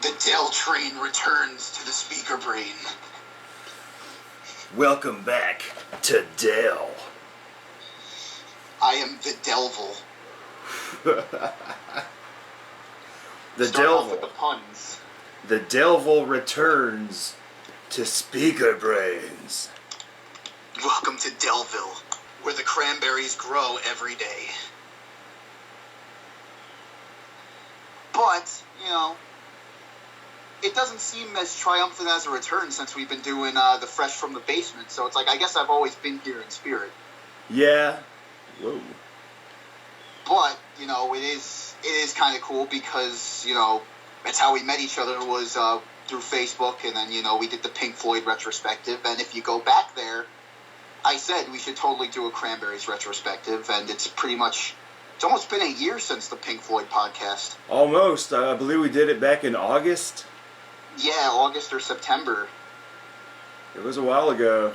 The Dell train returns to the speaker brain. Welcome back to Dell. I am the Delvil. The Start off Delvil. with the puns. The Delvil returns to speaker brains. Welcome to Delville, where the cranberries grow every day. But, it doesn't seem as triumphant as a return since we've been doing the Fresh from the Basement, so it's like, I guess I've always been here in spirit. Yeah. Whoa. But, it is kind of cool because, that's how we met each other was through Facebook, and then, we did the Pink Floyd retrospective, and if you go back there, I said we should totally do a Cranberries retrospective, and it's almost been a year since the Pink Floyd podcast. Almost. I believe we did it back in August. Yeah, August or September. It was a while ago.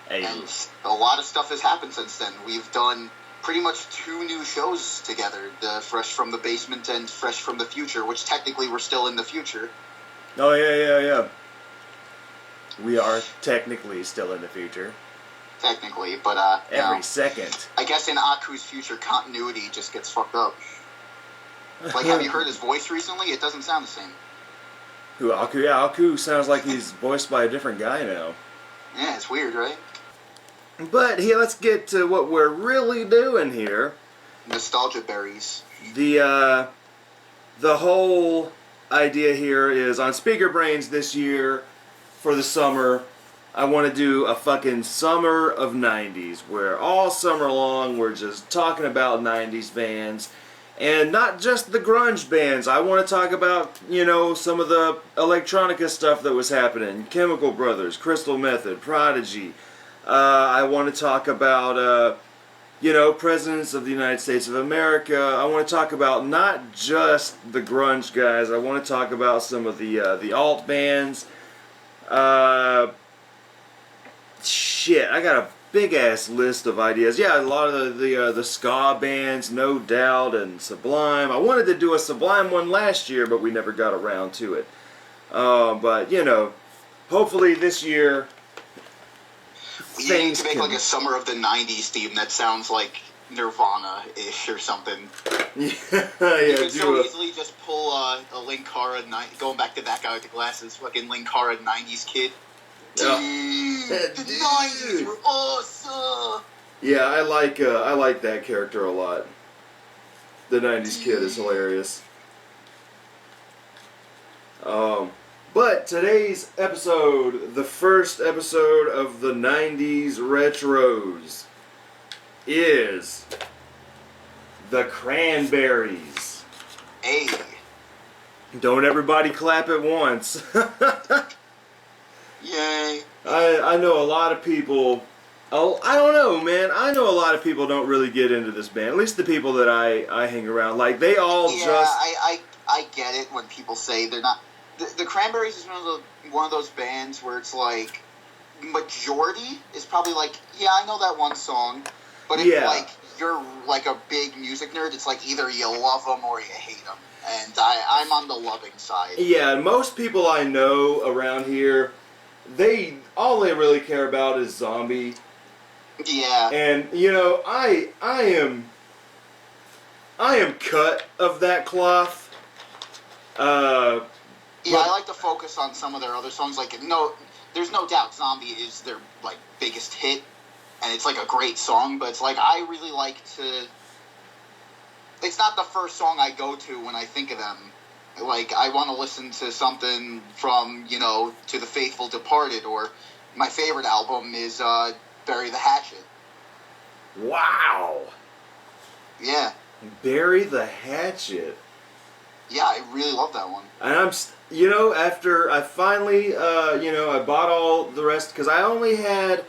Hey. And a lot of stuff has happened since then. We've done pretty much 2 new shows together, the Fresh from the Basement and Fresh from the Future, which technically we're still in the future. Oh, yeah. We are technically still in the future. Technically, but, every second. I guess in Aku's future, continuity just gets fucked up. Like, have you heard his voice recently? It doesn't sound the same. Who, Aku? Yeah, Aku sounds like he's voiced by a different guy now. Yeah, it's weird, right? But here, let's get to what we're really doing here. Nostalgia berries. The whole idea here is on Speaker Brains this year for the summer. I want to do a fucking summer of 90s where all summer long we're just talking about 90s bands. And not just the grunge bands. I want to talk about, some of the electronica stuff that was happening. Chemical Brothers, Crystal Method, Prodigy. I want to talk about, Presidents of the United States of America. I want to talk about not just the grunge guys. I want to talk about some of the alt bands. Shit, I got a big ass list of ideas. Yeah, a lot of the ska bands, No Doubt and Sublime. I wanted to do a Sublime one last year, but we never got around to it. But hopefully this year you need to make like a Summer of the 90s theme that sounds like Nirvana-ish or something. Yeah, you could so easily just pull a Linkara, going back to that guy with the glasses, fucking Linkara 90s kid. Dude, the 90s were awesome! Yeah, I like that character a lot. The 90s kid is hilarious. But today's episode, the first episode of the 90s Retros, is the Cranberries. Hey. Don't everybody clap at once. Yay. I know a lot of people, I don't know, man. I know a lot of people don't really get into this band. At least the people that I hang around. Like, they all I get it when people say they're not. The Cranberries is one of those bands where it's like, majority is probably like, yeah, I know that one song. But if, like, you're, like, a big music nerd, it's like either you love them or you hate them. And I'm on the loving side. Yeah, most people I know around here, all they really care about is Zombie. Yeah. And I am cut of that cloth. Yeah, I like to focus on some of their other songs. Like, there's no doubt Zombie is their like biggest hit, and it's like a great song. But it's like I really like to. It's not the first song I go to when I think of them. Like, I want to listen to something from, To the Faithful Departed, or my favorite album is Bury the Hatchet. Wow. Yeah. Bury the Hatchet. Yeah, I really love that one. And after I finally, I bought all the rest, because I only had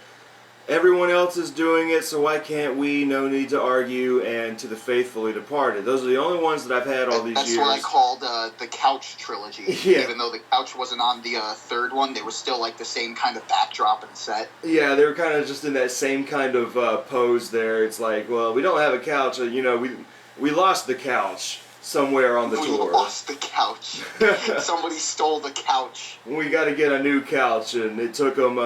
Everyone Else Is Doing It, So Why Can't We, No Need to Argue, and To the Faithfully Departed. Those are the only ones that I've had all these years. That's what I called the Couch Trilogy. Yeah. Even though the couch wasn't on the third one, they were still like the same kind of backdrop and set. Yeah, they were kind of just in that same kind of pose there. It's like, well, we don't have a couch, we lost the couch. somewhere on the We tour. lost the couch. Somebody stole the couch. We got to get a new couch, and it took them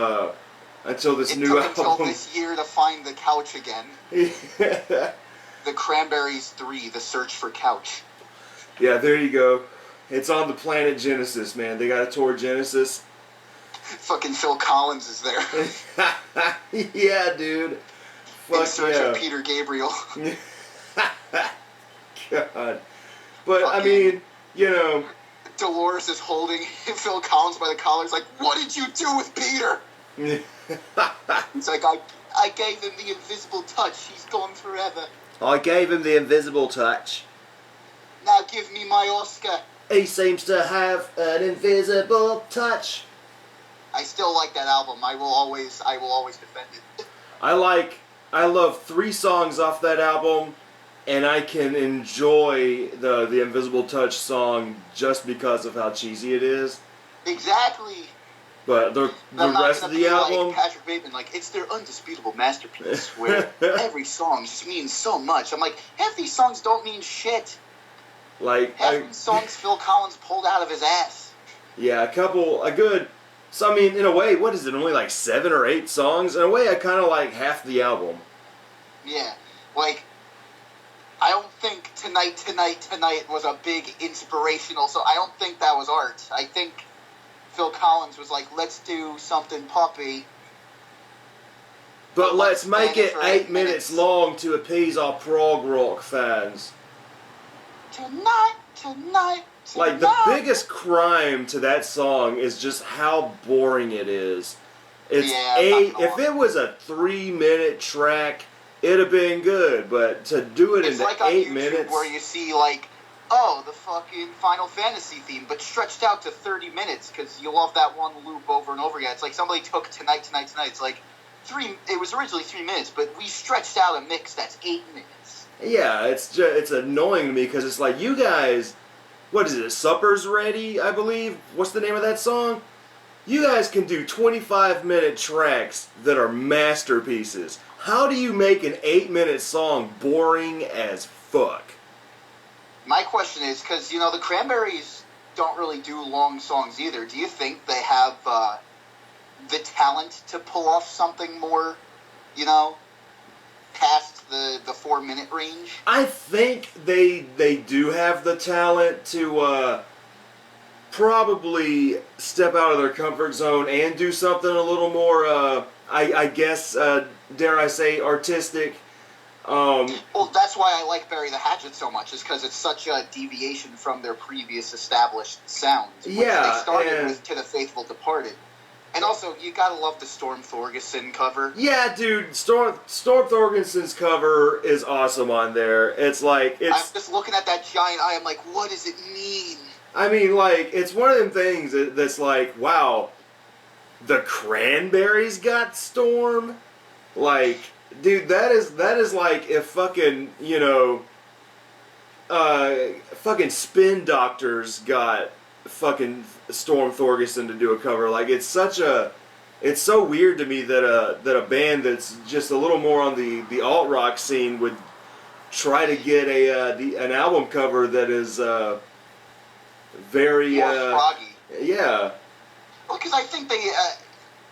until this new album. Until this year to find the couch again. The Cranberries 3, The Search for Couch. Yeah, there you go. It's on the planet Genesis, man. They got a tour Genesis. Fucking Phil Collins is there. Yeah, dude. Fuck in search yeah. of Peter Gabriel. God. But, I mean, you know... Dolores is holding Phil Collins by the collar. He's like, what did you do with Peter? He's like, I gave him the invisible touch. He's gone forever. I gave him the invisible touch. Now give me my Oscar. He seems to have an invisible touch. I still like that album. I will always defend it. I love 3 songs off that album, and I can enjoy the Invisible Touch song just because of how cheesy it is. Exactly. But the rest of the album, like Patrick Bateman, like, it's their undisputable masterpiece where every song just means so much. I'm like, half these songs don't mean shit. Like half these songs Phil Collins pulled out of his ass. Yeah, so I mean, in a way, what is it? Only like 7 or 8 songs. In a way, I kind of like half the album. Yeah, like, I don't think Tonight was a big inspirational. So I don't think that was art. I think Phil Collins was like, let's do something poppy. But let's make it 8 minutes long to appease our prog rock fans. Tonight. Like, the biggest crime to that song is just how boring it is. It's if it was a 3-minute track, it'd have been good, but to do it into like 8 on YouTube minutes, where you see like, oh, the fucking Final Fantasy theme, but stretched out to 30 minutes because you love that one loop over and over again. It's like somebody took Tonight. It's like it was originally 3 minutes, but we stretched out a mix that's 8 minutes. Yeah, it's annoying to me because it's like, you guys, what is it, Supper's Ready, I believe? What's the name of that song? You guys can do 25-minute tracks that are masterpieces. How do you make an 8-minute song boring as fuck? My question is, because, the Cranberries don't really do long songs either. Do you think they have the talent to pull off something more, past the 4-minute range? I think they do have the talent to probably step out of their comfort zone and do something a little more, I guess, dare I say, artistic. Well, that's why I like Bury the Hatchet so much, is because it's such a deviation from their previous established sounds. Yeah, they started with To the Faithful Departed. And also, you gotta love the Storm Thorgerson cover. Yeah, dude, Storm Thorgerson's cover is awesome on there. It's like, I'm just looking at that giant eye, I'm like, what does it mean? I mean, like, it's one of them things that's like, wow, the Cranberries got Storm? Like, dude, that is like if fucking, fucking Spin Doctors got fucking Storm Thorgerson to do a cover. Like, it's so weird to me that a band that's just a little more on the alt rock scene would try to get an album cover that is very more froggy. Yeah. Well, because I think they,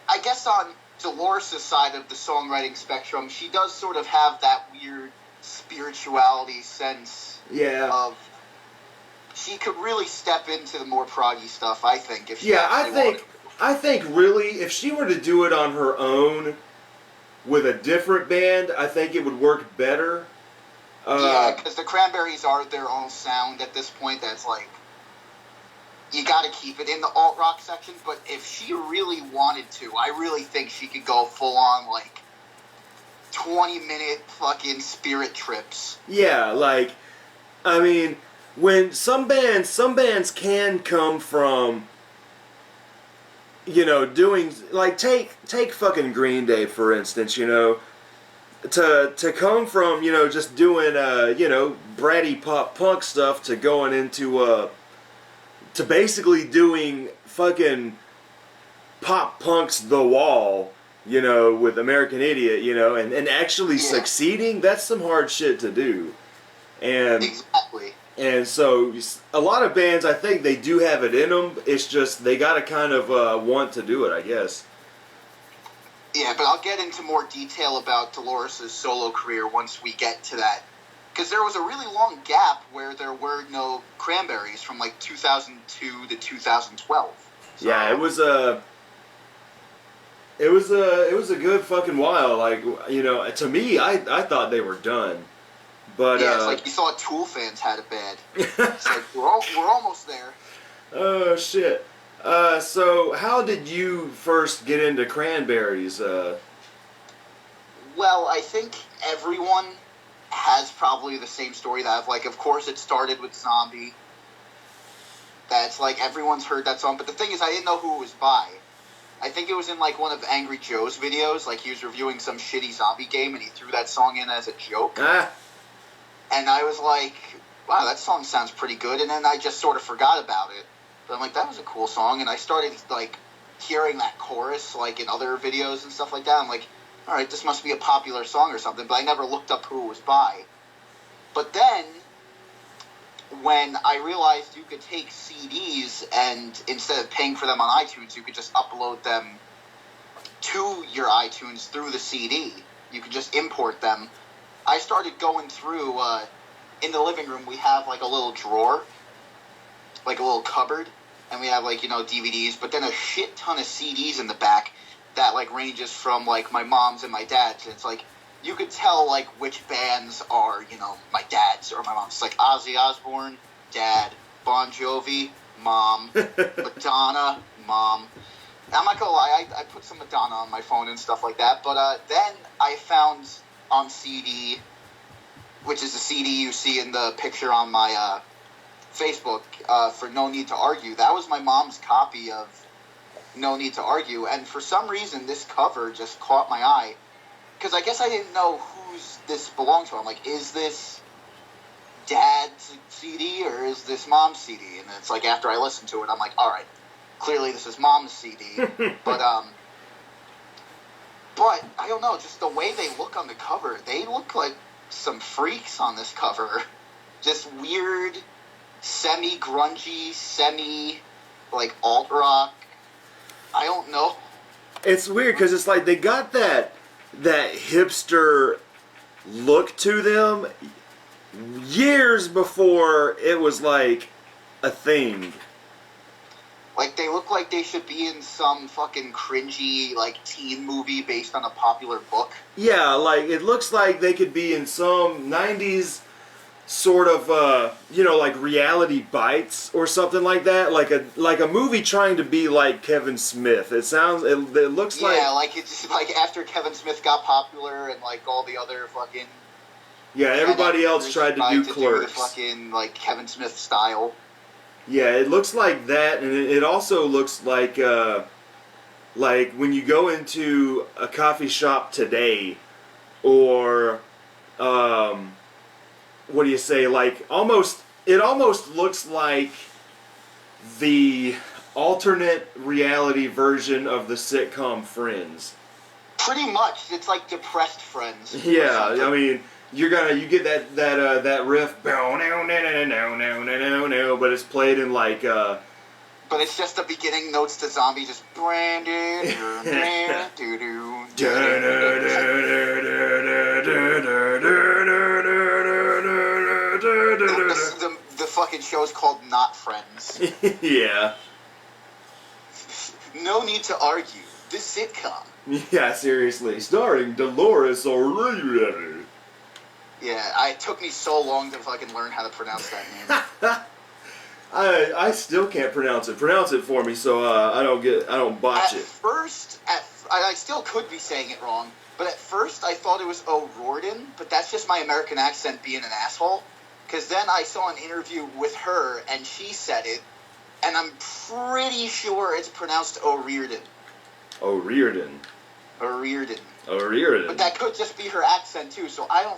I guess on Dolores' side of the songwriting spectrum, she does sort of have that weird spirituality sense. Yeah. Of she could really step into the more proggy stuff, I think. If she I think really, if she were to do it on her own with a different band, I think it would work better. Yeah, because the Cranberries are their own sound at this point. That's like, you got to keep it in the alt rock section. But if she really wanted to, I really think she could go full on like 20-minute fucking spirit trips. Yeah, like, I mean, when some bands can come from, doing, like, take fucking Green Day, for instance, to come from, just doing, bratty pop punk stuff to going into, to basically doing fucking pop punk's The Wall, with American Idiot, and actually succeeding, that's some hard shit to do. And exactly. And so a lot of bands, I think they do have it in them. It's just they got to kind of want to do it, I guess. Yeah, but I'll get into more detail about Dolores' solo career once we get to that. Because there was a really long gap where there were no Cranberries from like 2002 to 2012. So, yeah, it was a good fucking while. Like, you know, to me, I thought they were done. But yeah, it's like you thought Tool fans had it bad. It's like we're almost there. Oh shit. So how did you first get into Cranberries? Well, I think everyone has probably the same story that I've, like, of course it started with Zombie. That's like everyone's heard that song, but the thing is I didn't know who it was by. I think it was in like one of Angry Joe's videos, like he was reviewing some shitty zombie game and he threw that song in as a joke. And I was like, wow, that song sounds pretty good, and then I just sort of forgot about it. But I'm like, that was a cool song, and I started like hearing that chorus like in other videos and stuff like that. I'm like, all right, this must be a popular song or something, but I never looked up who it was by. But then, when I realized you could take CDs and instead of paying for them on iTunes, you could just upload them to your iTunes through the CD. You could just import them. I started going through, in the living room, we have like a little drawer, like a little cupboard, and we have like, you know, DVDs, but then a shit ton of CDs in the back that like ranges from like my mom's and my dad's. And it's like, you could tell like which bands are, you know, my dad's or my mom's. It's like Ozzy Osbourne, dad, Bon Jovi, mom, Madonna, mom. I'm not gonna lie, I put some Madonna on my phone and stuff like that, but then I found on CD, which is the CD you see in the picture on my Facebook, for No Need to Argue. That was my mom's copy of No Need to Argue, and for some reason this cover just caught my eye, because I guess I didn't know whose this belonged to. I'm like, is this dad's CD or is this mom's CD? And it's like after I listened to it, I'm like, all right, clearly this is mom's CD. But I don't know, just the way they look on the cover, they look like some freaks on this cover. Just weird, semi-grungy, like, alt-rock. I don't know. It's weird, because it's like they got that hipster look to them years before it was, like, a thing. Like, they look like they should be in some fucking cringy, like, teen movie based on a popular book. Yeah, like, it looks like they could be in some 90s sort of, you know, like Reality Bites or something like that. Like a movie trying to be like Kevin Smith. It looks like... Yeah, like, it's like after Kevin Smith got popular and, like, all the other fucking... Yeah, everybody else tried to do Clerks. Do the fucking, like, Kevin Smith style. Yeah, it looks like that, and it also looks like when you go into a coffee shop today, or what do you say? Like it almost looks like the alternate reality version of the sitcom Friends. Pretty much, it's like depressed Friends. Yeah, I mean. You get that riff, but it's played in like But it's just the beginning notes to Zombie, just Brandon. The fucking show's called Not Friends. Yeah. No Need to Argue. This sitcom. Yeah, seriously, starring Dolores O'Riordan. Yeah, it took me so long to fucking learn how to pronounce that name. I still can't pronounce it. Pronounce it for me so I don't botch it. At first, I still could be saying it wrong, but at first I thought it was O'Riordan, but that's just my American accent being an asshole. Because then I saw an interview with her, and she said it, and I'm pretty sure it's pronounced O'Riordan. O'Riordan. O'Riordan. O'Riordan. But that could just be her accent too. So I'm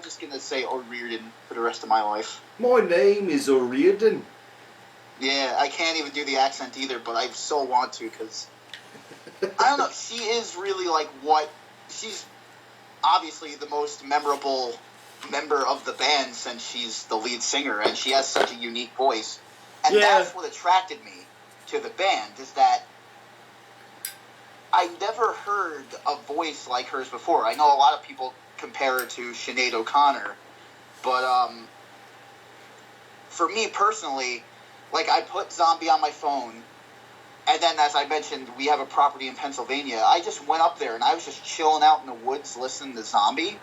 just gonna say O'Riordan for the rest of my life. My name is O'Riordan. Yeah, I can't even do the accent either, but I so want to because I don't know. She is really like she's obviously the most memorable member of the band since she's the lead singer, and she has such a unique voice. And Yeah. that's what attracted me to the band, is that I never heard a voice like hers before. I know a lot of people compare her to Sinead O'Connor, but for me personally, like, I put Zombie on my phone, and then, as I mentioned, we have a property in Pennsylvania. I just went up there, and I was just chilling out in the woods listening to Zombie,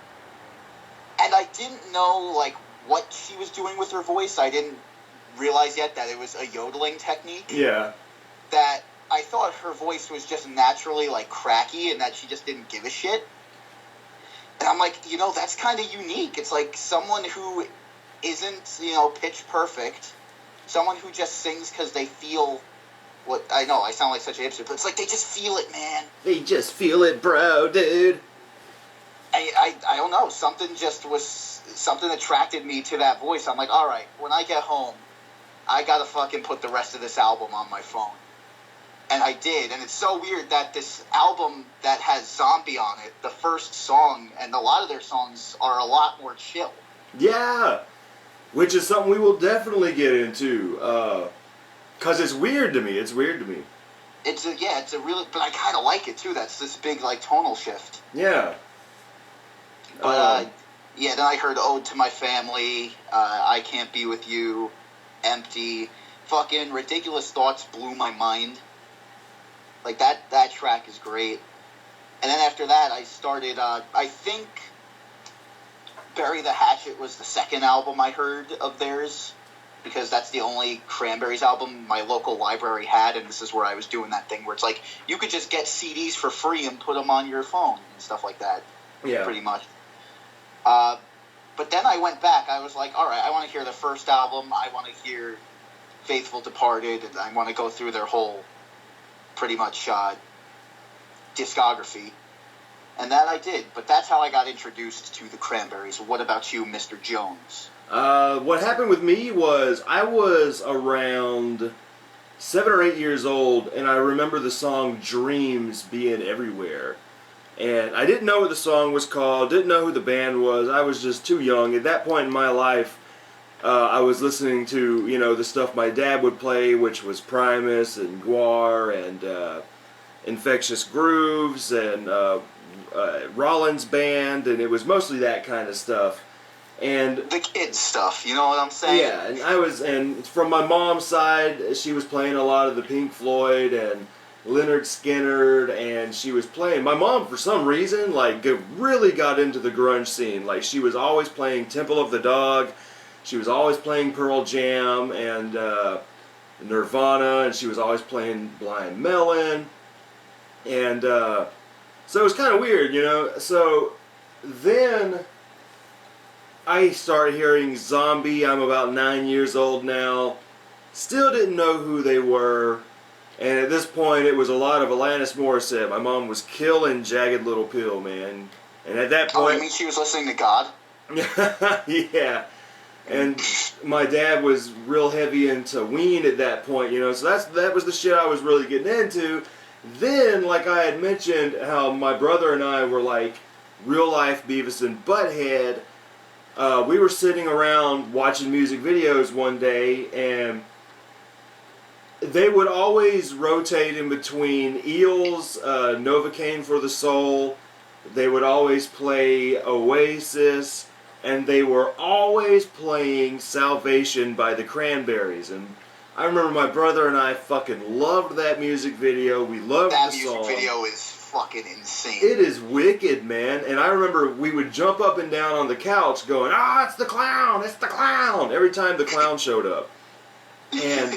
and I didn't know, like, what she was doing with her voice. I didn't realize yet that it was a yodeling technique. Yeah. That I thought her voice was just naturally, like, cracky, and that she just didn't give a shit. And I'm like, that's kind of unique. It's like someone who isn't, pitch perfect. Someone who just sings because they feel what... I know, I sound like such a hipster, but it's like they just feel it, man. They just feel it, bro, dude. I don't know. Something attracted me to that voice. I'm like, all right, when I get home, I gotta fucking put the rest of this album on my phone. And I did, and it's so weird that this album that has Zombie on it, the first song, and a lot of their songs are a lot more chill. Yeah, which is something we will definitely get into, because it's weird to me. It's weird to me. It's a really, but I kind of like it too. That's this big, like, tonal shift. Yeah. But, then I heard Ode to My Family, I Can't Be With You, Empty, fucking Ridiculous Thoughts blew my mind. Like, that track is great. And then after that, I started, I think Bury the Hatchet was the second album I heard of theirs, because that's the only Cranberries album my local library had, and this is where I was doing that thing where it's like, you could just get CDs for free and put them on your phone and stuff like that. Yeah. Pretty much. But then I went back. I was like, all right, I want to hear the first album. I want to hear Faithful Departed, and I want to go through their whole, pretty much, discography. And that I did. But that's how I got introduced to the Cranberries. What about you, Mr. Jones? What happened with me was I was around 7 or 8 years old, and I remember the song Dreams being everywhere. And I didn't know what the song was called, didn't know who the band was. I was just too young. At that point in my life, I was listening to, the stuff my dad would play, which was Primus and Guar and Infectious Grooves and Rollins Band, and it was mostly that kind of stuff. And the kids stuff, you know what I'm saying? Yeah, and from my mom's side, she was playing a lot of the Pink Floyd and Leonard Skinner, and she was playing. My mom, for some reason, like, really got into the grunge scene. Like, she was always playing Temple of the Dog, she was always playing Pearl Jam and Nirvana, and she was always playing Blind Melon, and so it was kind of weird, So then I started hearing Zombie. I'm about 9 years old now. Still didn't know who they were. And at this point, it was a lot of Alanis Morissette. My mom was killing Jagged Little Pill, man. And at that point... Oh, you mean she was listening to God? Yeah. And my dad was real heavy into Ween at that point, So that was the shit I was really getting into. Then, like I had mentioned, how my brother and I were like real-life Beavis and Butthead. We were sitting around watching music videos one day, and they would always rotate in between Eels, Novocaine for the Soul. They would always play Oasis, and they were always playing Salvation by the Cranberries. And I remember my brother and I fucking loved that music video. We loved the song. That music video is fucking insane. It is wicked, man. And I remember we would jump up and down on the couch going, it's the clown, it's the clown, every time the clown showed up. And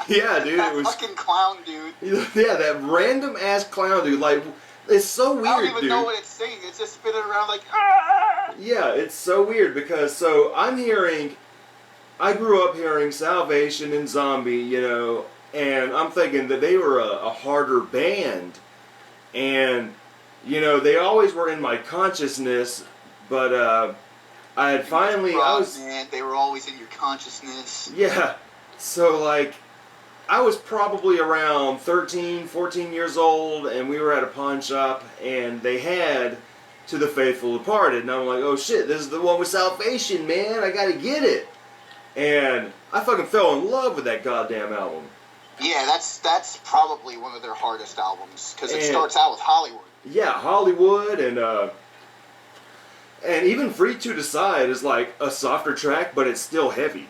yeah, dude, it was fucking clown, dude. Yeah, that random ass clown, dude. Like, it's so weird, dude. I don't even know what it's saying. It's just spinning around like, ah! Yeah, it's so weird because I grew up hearing Salvation and Zombie, and I'm thinking that they were a harder band, and they always were in my consciousness, but I had finally... man, they were always in your consciousness. Yeah. So, like, I was probably around 13, 14 years old, and we were at a pawn shop, and they had to The Faithful Departed, and I'm like, oh shit, this is the one with Salvation, man, I gotta get it. And I fucking fell in love with that goddamn album. Yeah, that's probably one of their hardest albums, because it starts out with Hollywood. Yeah, Hollywood, and even Free to Decide is like a softer track, but it's still heavy.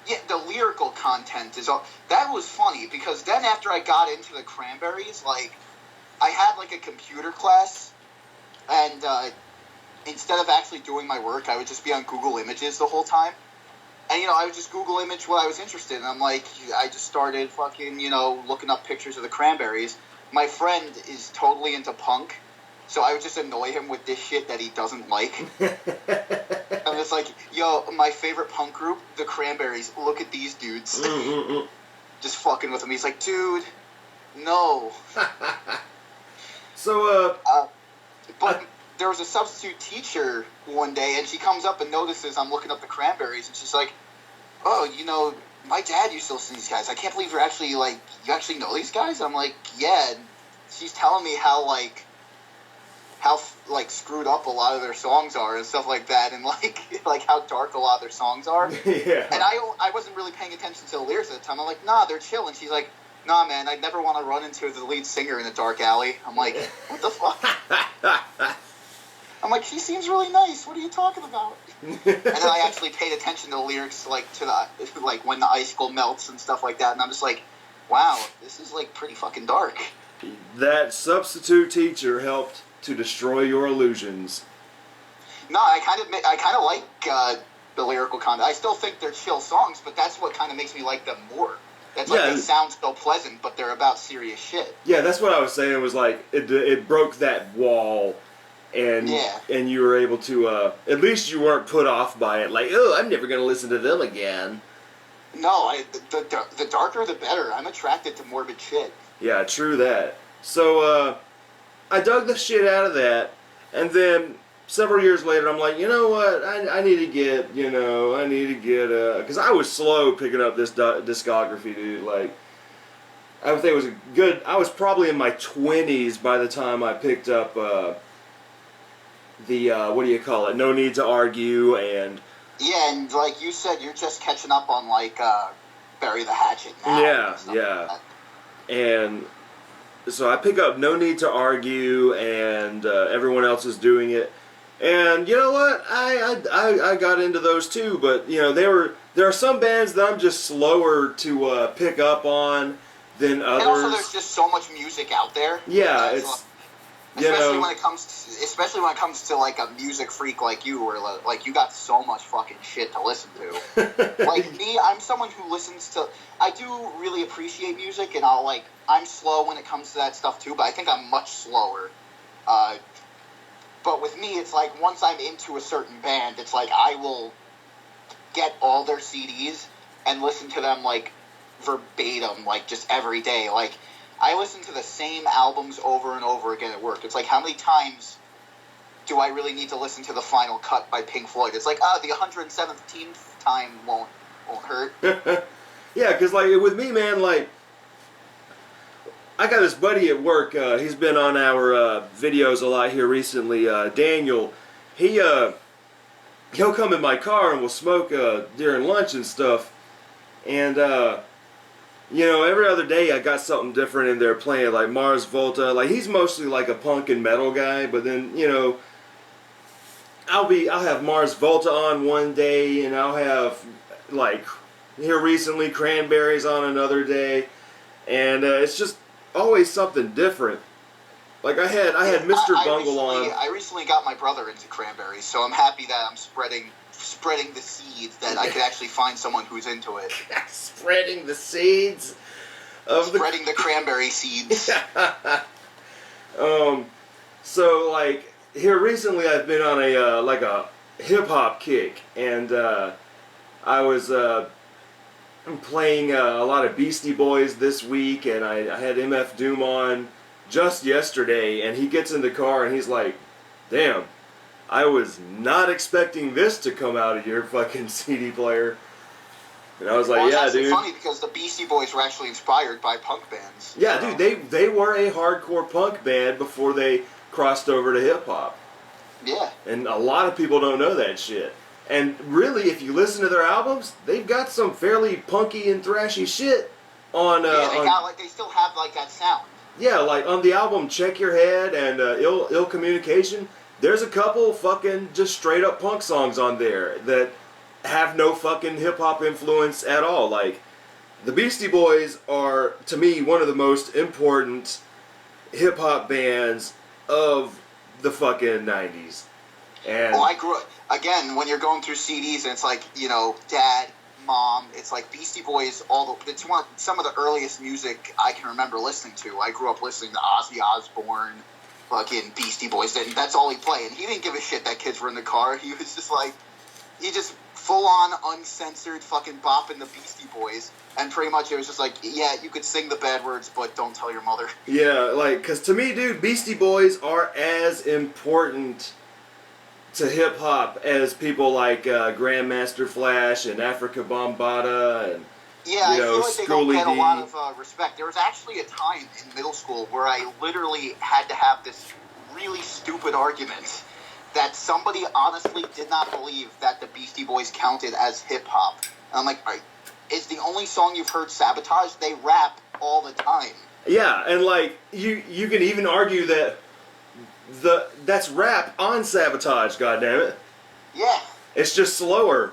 Yeah, the lyrical content is all... That was funny, because then after I got into the Cranberries, like, I had, like, a computer class, and instead of actually doing my work, I would just be on Google Images the whole time. And, I would just Google image what I was interested in. I'm like, I just started fucking, looking up pictures of the Cranberries. My friend is totally into punk, so I would just annoy him with this shit that he doesn't like. I'm just like, yo, my favorite punk group, the Cranberries, look at these dudes. Just fucking with him. He's like, dude, no. So, but there was a substitute teacher one day, and she comes up and notices I'm looking up the Cranberries, and she's like, oh, my dad used to listen to these guys. I can't believe you actually know these guys? I'm like, yeah. And she's telling me how screwed up a lot of their songs are and stuff like that, and like how dark a lot of their songs are. Yeah. And I wasn't really paying attention to the lyrics at the time. I'm like, nah, they're chill. And she's like, nah, man, I'd never want to run into the lead singer in a dark alley. I'm like, what the fuck? I'm like, he seems really nice. What are you talking about? And then I actually paid attention to the lyrics, to when the icicle melts and stuff like that. And I'm just like, wow, this is pretty fucking dark. That substitute teacher helped to destroy your illusions. No, I kind of like the lyrical content. I still think they're chill songs, but that's what kind of makes me like them more. That's they sound so pleasant, but they're about serious shit. Yeah, that's what I was saying. Was like it broke that wall. And you were able to, at least you weren't put off by it, like, oh, I'm never going to listen to them again. No, the darker the better. I'm attracted to morbid shit. Yeah, true that. So, I dug the shit out of that, and then several years later, I'm like, you know what, I need to get, because I was slow picking up this discography, dude, like, I would think it was I was probably in my 20s by the time I picked up, what do you call it? No Need to Argue, and... Yeah, and like you said, you're just catching up on, Bury the Hatchet now. Yeah. And so I pick up No Need to Argue, and everyone else is doing it. And you know what? I got into those too, but, there are some bands that I'm just slower to pick up on than others. And also there's just so much music out there. Yeah, it's... Especially when it comes to a music freak like you, where you got so much fucking shit to listen to. Like me, I'm someone who listens to. I do really appreciate music, and I'm slow when it comes to that stuff too. But I think I'm much slower. But with me, it's once I'm into a certain band, it's I will get all their CDs and listen to them verbatim, just every day, I listen to the same albums over and over again at work. It's how many times do I really need to listen to The Final Cut by Pink Floyd? It's the 117th time won't hurt. Yeah, because with me, man, I got this buddy at work. He's been on our videos a lot here recently. Daniel, he'll come in my car and we'll smoke during lunch and stuff. And every other day I got something different in there playing, like Mars Volta. He's mostly a punk and metal guy, but then, I'll have Mars Volta on one day, and I'll have, here recently, Cranberries on another day, and it's just always something different. I had Mr. Bungle on. I recently got my brother into Cranberries, so I'm happy that I'm spreading the seeds, that I could actually find someone who's into it. Spreading the seeds of spreading the cranberry seeds. So here recently I've been on a hip hop kick, and I was playing a lot of Beastie Boys this week, and I had MF Doom on just yesterday, and he gets in the car and he's like, damn, I was not expecting this to come out of your fucking CD player. And I was like, yeah, dude. It's funny because the Beastie Boys were actually inspired by punk bands. Yeah, dude, they were a hardcore punk band before they crossed over to hip-hop. Yeah. And a lot of people don't know that shit. And really, if you listen to their albums, they've got some fairly punky and thrashy shit on. They still have like that sound. Yeah, like on the album Check Your Head and Ill Communication, there's a couple fucking just straight up punk songs on there that have no fucking hip hop influence at all. Like, the Beastie Boys are, to me, one of the most important hip hop bands of the fucking 90s. And I grew up, again, when you're going through CDs and it's like, Dad, Mom, it's like Beastie Boys, it's some of the earliest music I can remember listening to. I grew up listening to Ozzy Osbourne, fucking Beastie Boys, and that's all he played. And he didn't give a shit that kids were in the car. He was just like, he just full-on, uncensored fucking bopping the Beastie Boys. And pretty much it was just like, yeah, you could sing the bad words, but don't tell your mother. Yeah, like, because to me, dude, Beastie Boys are as important to hip-hop as people like Grandmaster Flash and Africa Bambaataa and, I feel like they don't get a lot D. of respect. There was actually a time in middle school where I literally had to have this really stupid argument that somebody honestly did not believe that the Beastie Boys counted as hip-hop. And I'm like, all right, it's the only song you've heard Sabotage. They rap all the time. Yeah, and like, you can even argue that that's rap on Sabotage, goddammit. Yeah. It's just slower.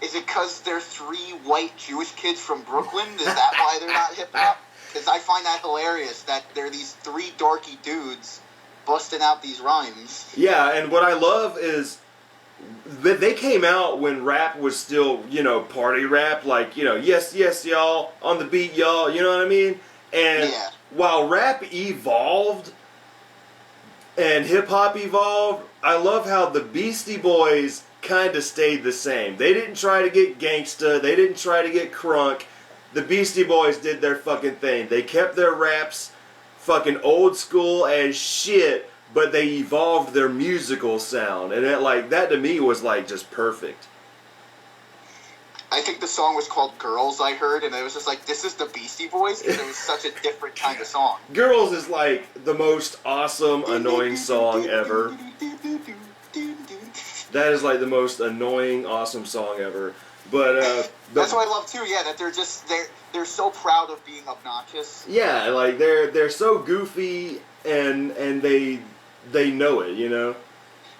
Is it because they're three white Jewish kids from Brooklyn? Is that why they're not hip-hop? Because I find that hilarious that they're these three dorky dudes busting out these rhymes. Yeah, and what I love is that they came out when rap was still, party rap, like, yes, yes, y'all, on the beat, y'all, you know what I mean? And while rap evolved and hip-hop evolved, I love how the Beastie Boys kind of stayed the same. They didn't try to get gangsta, they didn't try to get crunk. The Beastie Boys did their fucking thing. They kept their raps fucking old school as shit, but they evolved their musical sound. And that to me was like just perfect. I think the song was called Girls, I heard, and it was just like, this is the Beastie Boys? Because it was such a different kind of song. Girls is like the most awesome, annoying song ever. That is like the most annoying, awesome song ever. But that's what I love too. Yeah, that they're so proud of being obnoxious. Yeah, like they're so goofy and they know it,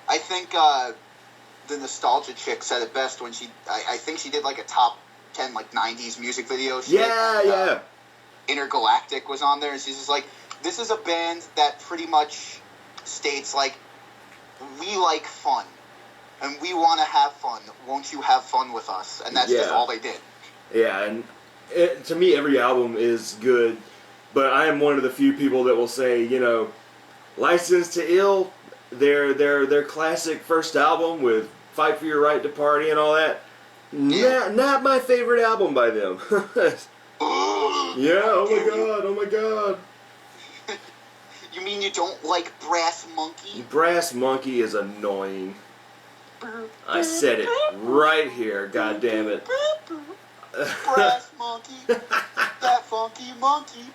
I think the nostalgia chick said it best when I think she did like a top 10 like 90s music video. Yeah. Intergalactic was on there, and she's just like, this is a band that pretty much states like, we like fun. And we want to have fun. Won't you have fun with us? And that's just all they did. Yeah, and to me, every album is good. But I am one of the few people that will say, License to Ill, their classic first album with Fight for Your Right to Party and all that, not my favorite album by them. Oh my god. You mean you don't like Brass Monkey? Brass Monkey is annoying. I said it right here, goddammit. Brass Monkey, that funky monkey.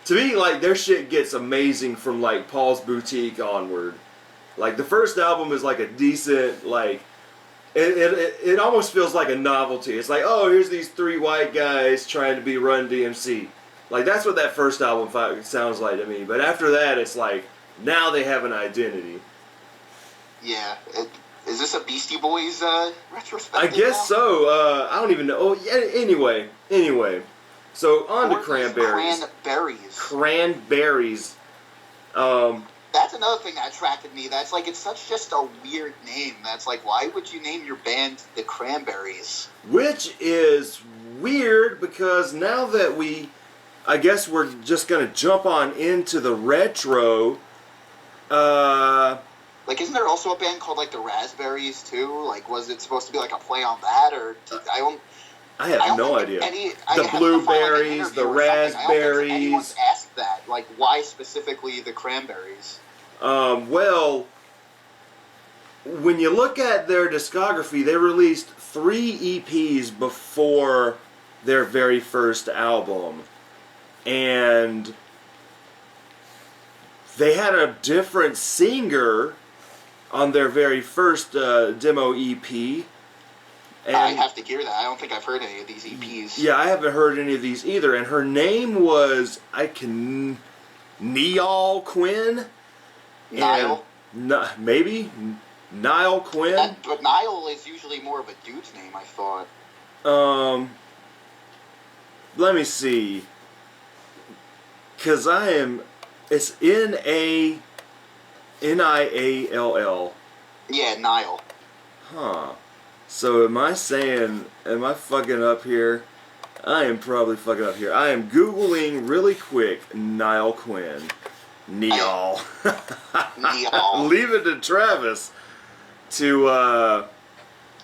To me, like, their shit gets amazing from, like, Paul's Boutique onward. Like, the first album is, like, a decent, like, it almost feels like a novelty. It's like, oh, here's these three white guys trying to be Run DMC. Like, that's what that first album sounds like to me. But after that, it's like, now they have an identity. Yeah. Is this a Beastie Boys retrospective? I guess so. I don't even know. Oh, yeah, anyway. So, on to Cranberries. Cranberries. That's another thing that attracted me. That's like, it's such just a weird name. That's like, why would you name your band the Cranberries? Which is weird because now that I guess we're just going to jump on into the retro. Like, isn't there also a band called, like, the Raspberries, too? Like, was it supposed to be, like, a play on that, or... I have no idea. The blueberries, the raspberries... I don't think anyone's asked that. Like, why specifically the Cranberries? Well, when you look at their discography, they released 3 EPs before their very first album. And... they had a different singer on their very first demo EP. And I have to hear that. I don't think I've heard any of these EPs. yeah, I haven't heard any of these either. And her name was Niall Quinn. Niall? Maybe Niall Quinn. But Niall is usually more of a dude's name, I thought. Let me see. Cause it's Niall. Yeah, Niall. Huh. So am I fucking up here? I am probably fucking up here. I am Googling really quick Niall Quinn. Niall. Niall. Leave it to Travis to,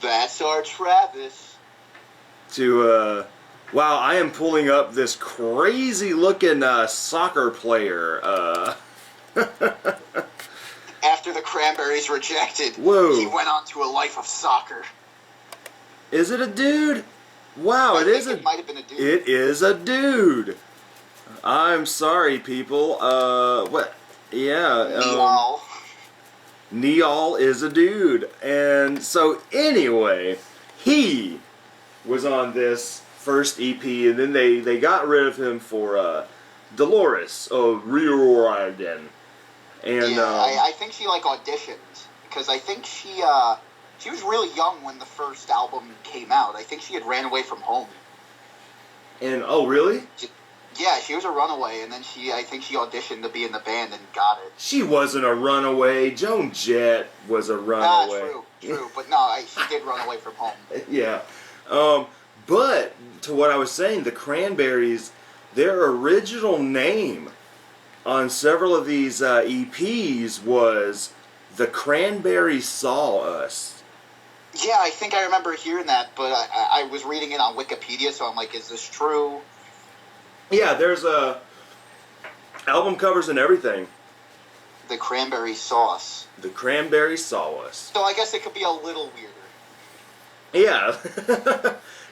That's our Travis. Wow, I am pulling up this crazy looking, soccer player, After the Cranberries rejected, Whoa. he went on to a life of soccer. Is it a dude? Wow, It might have been a dude. It is a dude. I'm sorry, people. What? Yeah. Niall. Niall is a dude. And so, anyway, he was on this first EP, and then they got rid of him for Dolores O'Riordan. And Yeah, I think she auditioned because I think she was really young when the first album came out. I think she had ran away from home. And oh, really? Yeah, she was a runaway, and then I think she auditioned to be in the band and got it. She wasn't a runaway. Joan Jett was a runaway. True, but no, she did run away from home. Yeah. But to what I was saying, the Cranberries, their original name on several of these EPs was The Cranberries Saw Us. Yeah, I think I remember hearing that, but I was reading it on Wikipedia, so I'm like, is this true? Yeah, there's album covers and everything. The Cranberry Sauce. The Cranberries Saw Us. So I guess it could be a little weirder. Yeah.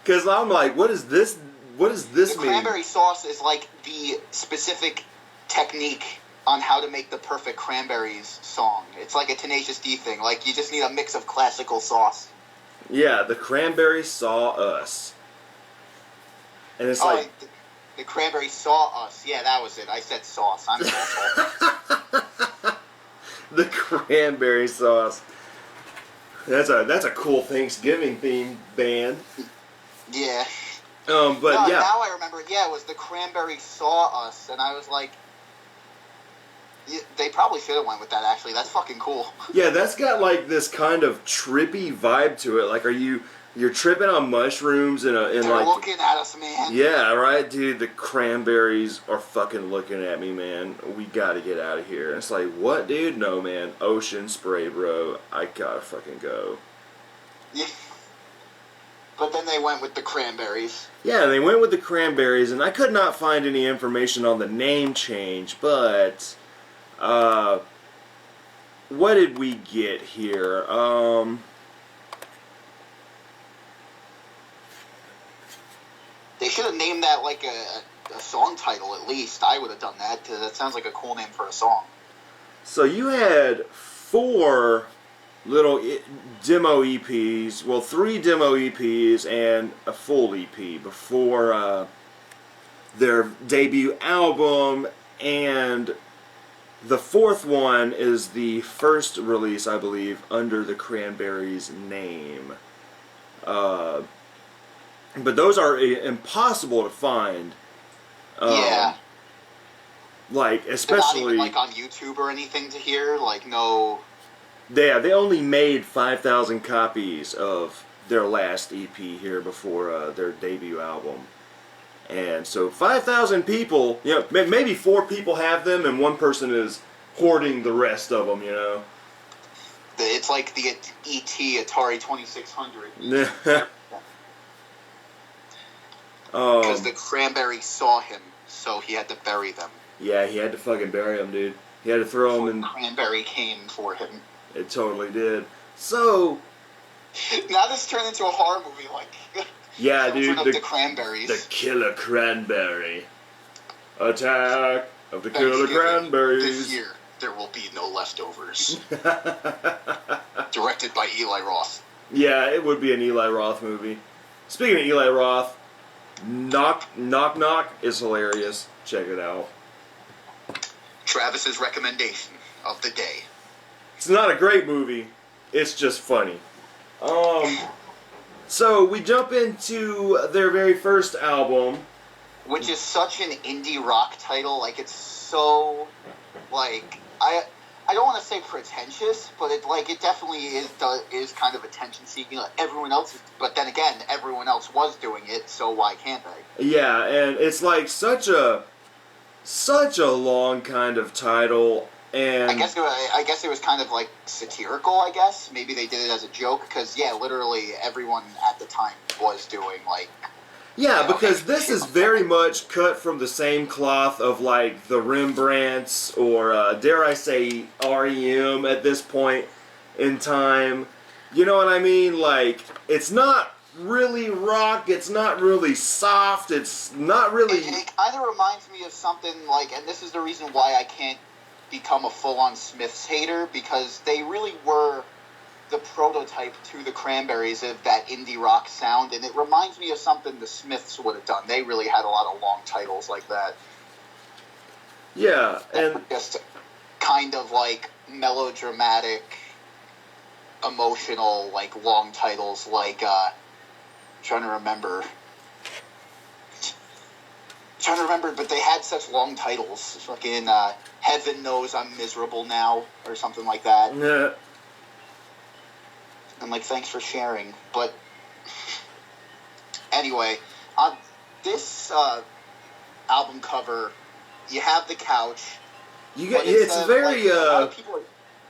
Because I'm like, what does this mean? The cranberry sauce is like the specific technique on how to make the perfect Cranberries song. It's like a Tenacious D thing. Like, you just need a mix of classical sauce. Yeah, the Cranberries Saw Us. And it's the Cranberries saw us. Yeah, that was it. I said sauce. I'm an asshole. The Cranberry Sauce. That's a cool Thanksgiving themed band. Yeah. But no, yeah. Now I remember. Yeah, it was the Cranberries saw us, and I was like, they probably should have went with that. Actually, that's fucking cool. Yeah, that's got like this kind of trippy vibe to it. Like, you're tripping on mushrooms and They're like looking at us, man. Yeah, right, dude. The Cranberries are fucking looking at me, man. We gotta get out of here. And it's like, what, dude? No, man. Ocean spray, bro. I gotta fucking go. Yeah. But then they went with the Cranberries. Yeah, they went with the Cranberries, and I could not find any information on the name change, but what did we get here? They should have named that like a song title at least. I would have done that. That sounds like a cool name for a song. So you had 4 little demo EPs, well, 3 demo EPs and a full EP before their debut album, and the 4th one is the first release, I believe, under the Cranberries name. But those are impossible to find. Yeah. Like, especially... They're not even, like, on YouTube or anything to hear? Like, no... Yeah, they only made 5,000 copies of their last EP here before their debut album. And so 5,000 people, you know, maybe 4 people have them and 1 person is hoarding the rest of them, you know. It's like the E.T. Atari 2600. Because the Cranberries saw him, so he had to bury them. Yeah, he had to fucking bury them, dude. He had to throw them in... Cranberry came for him. It totally did. So... Now this turned into a horror movie, like... Yeah, dude. The Cranberries. The Killer Cranberry. Attack of the Killer Cranberries. This year. There Will Be No Leftovers. Directed by Eli Roth. Yeah, it would be an Eli Roth movie. Speaking of Eli Roth, Knock Knock is hilarious. Check it out. Travis's recommendation of the day. It's not a great movie. It's just funny. So we jump into their very first album, which is such an indie rock title. Like, it's so, like, I don't want to say pretentious, but it definitely is kind of attention seeking. Like, everyone else is, but then again, everyone else was doing it, so why can't they? Yeah, and it's like such a long kind of title, and I guess it was kind of like satirical. I guess maybe they did it as a joke because literally everyone at the time was doing like. Yeah, because this is very much cut from the same cloth of, like, the Rembrandts or, dare I say, REM at this point in time. You know what I mean? Like, it's not really rock, it's not really soft, it's not really... It kind of reminds me of something, like, and this is the reason why I can't become a full-on Smiths hater, because they really were the prototype to the Cranberries of that indie rock sound, and it reminds me of something the Smiths would have done. They really had a lot of long titles like that. Yeah, and just kind of like melodramatic, emotional, like long titles, like trying to remember, but they had such long titles. Fucking Heaven Knows I'm Miserable Now, or something like that. yeah. And like, thanks for sharing. But anyway, on this album cover, you have the couch. It's very like,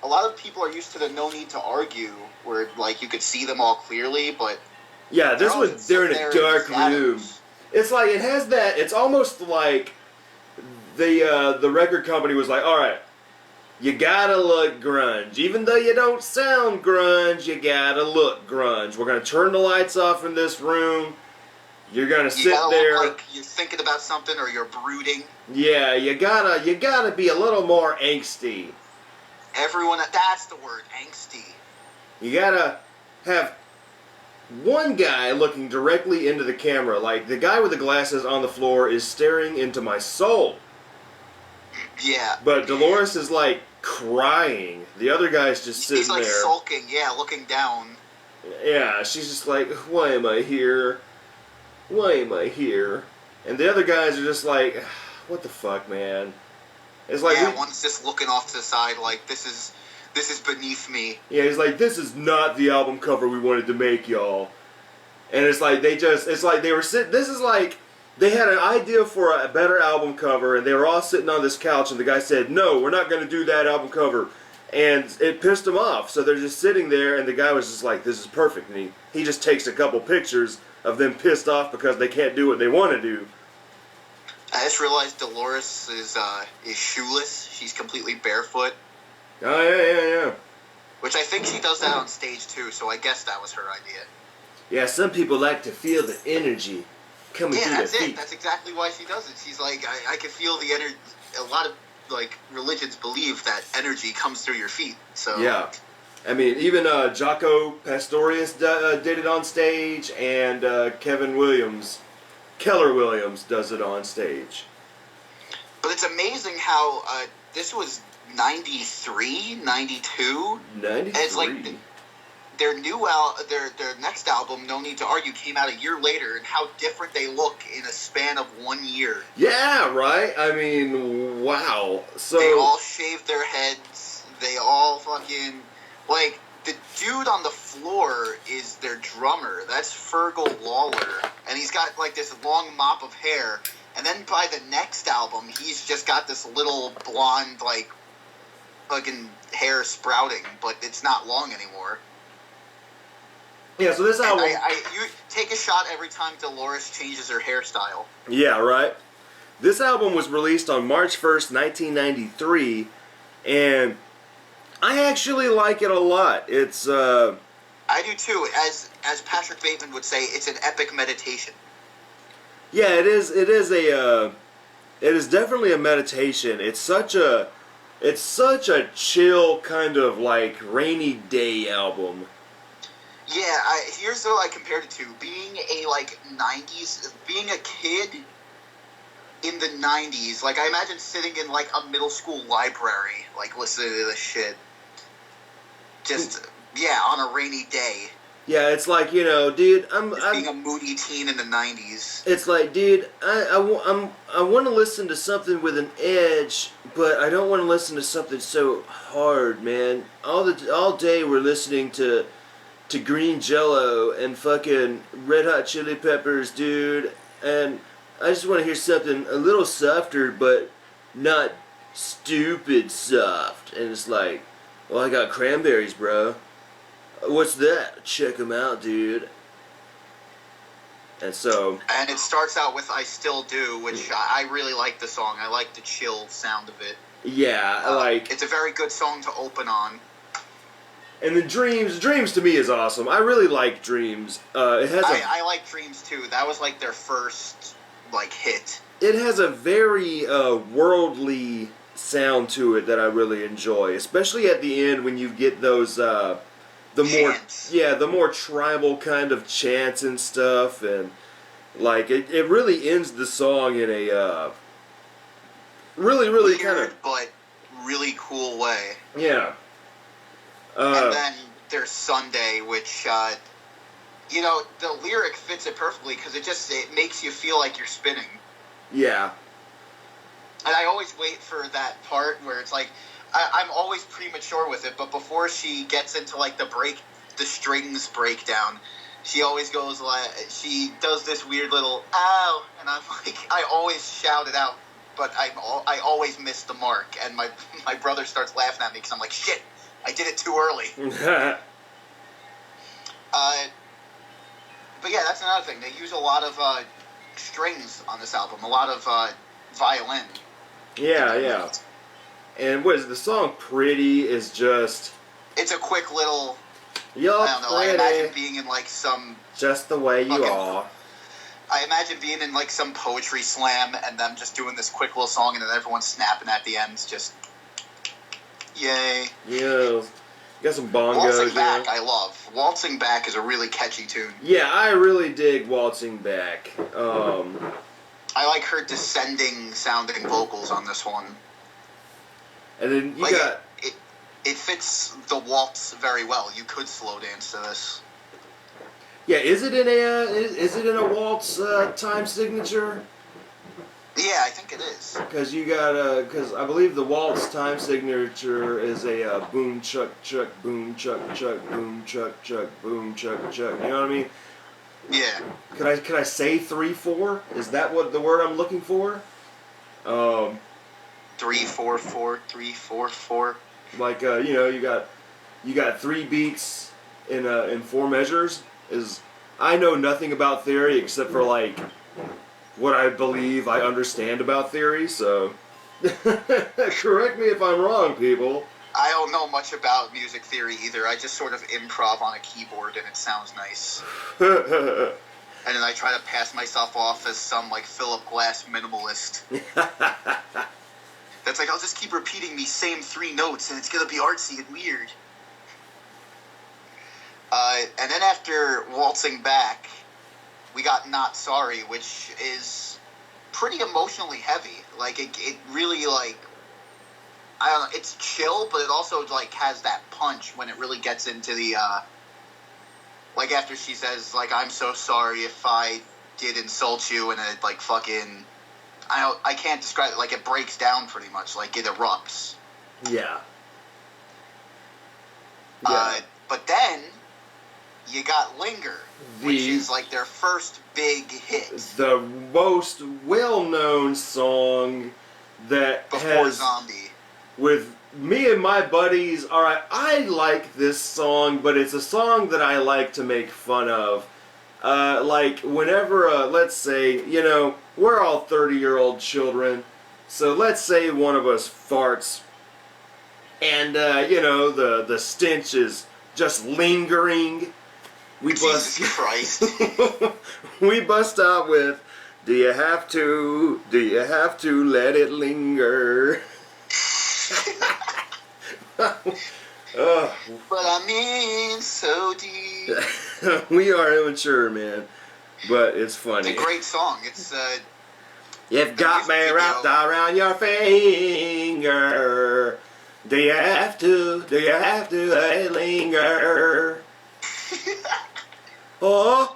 a lot of people are used to the No Need to Argue, where like you could see them all clearly, but yeah, they're in a dark room. It's like it has that. It's almost like the record company was like, all right. You gotta look grunge. Even though you don't sound grunge, you gotta look grunge. We're gonna turn the lights off in this room. You're gonna sit there. Look like you're thinking about something or you're brooding. Yeah, you gotta be a little more angsty. That's the word, angsty. You gotta have one guy looking directly into the camera. Like, the guy with the glasses on the floor is staring into my soul. Yeah. But Dolores is like crying. The other guy's just sitting there. He's like sulking, looking down. Yeah, she's just like, why am I here? Why am I here? And the other guys are just like, what the fuck, man? It's like one's just looking off to the side like, this is beneath me. Yeah, he's like, this is not the album cover we wanted to make, y'all. And it's like they were sitting. This is like they had an idea for a better album cover, and they were all sitting on this couch, and the guy said, no, we're not going to do that album cover. And it pissed them off, so they're just sitting there, and the guy was just like, this is perfect. And he just takes a couple pictures of them pissed off because they can't do what they want to do. I just realized Dolores is shoeless. She's completely barefoot. Oh, yeah. Which I think she does that on stage, too, so I guess that was her idea. Yeah, some people like to feel the energy coming through their feet. Yeah, that's it. That's exactly why she does it. She's like, I can feel the energy. A lot of, like, religions believe that energy comes through your feet, so... Yeah. I mean, even Jaco Pastorius did it on stage, and Keller Williams does it on stage. But it's amazing how this was 93, 92? 93? And it's like their next album, No Need to Argue, came out a year later, and how different they look in a span of 1 year. Yeah, right? I mean, wow. So they all shaved their heads. They all fucking... Like, the dude on the floor is their drummer. That's Fergal Lawler. And he's got, like, this long mop of hair. And then by the next album, he's just got this little blonde, like, fucking hair sprouting. But it's not long anymore. Yeah, so this album... You take a shot every time Dolores changes her hairstyle. Yeah, right? This album was released on March 1st, 1993. And... I actually like it a lot. It's I do too. As Patrick Bateman would say, it's an epic meditation. Yeah, it is. It is definitely a meditation. It's such a It's such a chill kind of like rainy day album. Yeah, here's what I compared it to. Being a, like, 90s... Being a kid in the 90s. Like, I imagine sitting in, like, a middle school library, like, listening to this shit. Just, yeah, on a rainy day. Yeah, it's like, you know, dude, I'm being a moody teen in the 90s. It's like, dude, I want to listen to something with an edge, but I don't want to listen to something so hard, man. All day we're listening to Green Jello and fucking Red Hot Chili Peppers, dude, and I just want to hear something a little softer, but not stupid soft. And it's like, well, I got Cranberries, bro. What's that? Check them out, dude. And so... And it starts out with I Still Do, which I really like the song. I like the chill sound of it. Yeah, It's a very good song to open on. And then Dreams to me is awesome. I really like Dreams. I like Dreams too. That was like their first, like, hit. It has a very worldly sound to it that I really enjoy. Especially at the end when you get those... the more tribal kind of chants and stuff, and like it really ends the song in a really weird, kind of but really cool way. Yeah. And then there's Sunday, which you know, the lyric fits it perfectly because it makes you feel like you're spinning. Yeah. And I always wait for that part where it's like. I'm always premature with it, but before she gets into, like, the strings breakdown, she always goes, like, she does this weird little, ow, and I'm like, I always shout it out, but I always miss the mark, and my brother starts laughing at me because I'm like, shit, I did it too early. But yeah, that's another thing. They use a lot of strings on this album, a lot of violin. Yeah. And what is the song Pretty is just... It's a quick little... You're I don't know, pretty. I imagine being in, like, some... Just the way you are. I imagine being in, like, some poetry slam and them just doing this quick little song and then everyone snapping at the end. Just... Yay. Yeah. You got some bongos. Waltzing Back, I love. Waltzing Back is a really catchy tune. Yeah, I really dig Waltzing Back. I like her descending sounding vocals on this one. And then you like got... It fits the waltz very well. You could slow dance to this. Yeah, is it in a waltz time signature? Yeah, I think it is. Because you got because I believe the waltz time signature is a boom chuck chuck boom chuck chuck boom chuck chuck boom chuck chuck. You know what I mean? Yeah. Could I say 3/4? Is that what the word I'm looking for? 3/4/4 3/4/4. Like you know, you got 3 beats in 4 measures. I know nothing about theory except for like what I believe I understand about theory. So correct me if I'm wrong, people. I don't know much about music theory either. I just sort of improv on a keyboard and it sounds nice. And then I try to pass myself off as some like Philip Glass minimalist. That's like, I'll just keep repeating these same 3 notes and it's going to be artsy and weird. And then after Waltzing Back, we got Not Sorry, which is pretty emotionally heavy. Like, it really, like, I don't know, it's chill, but it also, like, has that punch when it really gets into the, like, after she says, like, I'm so sorry if I did insult you, and it, like, fucking... I can't describe it. Like, it breaks down pretty much. Like, it erupts. Yeah. But then, you got Linger, which is, like, their first big hit. The most well-known song that Before has... Zombie. With me and my buddies, alright, I like this song, but it's a song that I like to make fun of. Like, whenever, let's say, you know, we're all 30-year-old children, so let's say one of us farts, and, you know, the stench is just lingering. Jesus Christ. We bust out with, do you have to let it linger? But I mean so deep. We are immature, man. But it's funny. It's a great song. It's You've got me wrapped around your finger. Do you have to linger? Oh.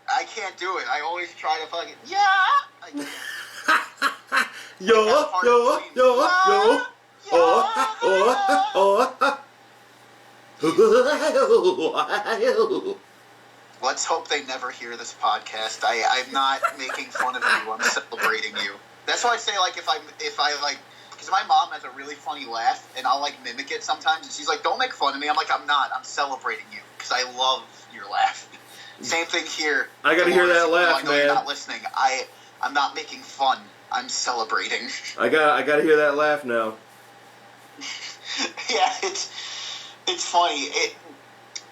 I can't do it. I always try to fucking I can't. Yo. Let's hope they never hear this podcast. I'm not making fun of you. I'm celebrating you. That's why I say, like, if I like, because my mom has a really funny laugh, and I'll like mimic it sometimes, and she's like, "Don't make fun of me." I'm like, "I'm not. I'm celebrating you because I love your laugh." Same thing here. I gotta hear that laugh, I know man. you're not listening. I'm not making fun. I'm celebrating. I gotta hear that laugh now. Yeah, it's funny.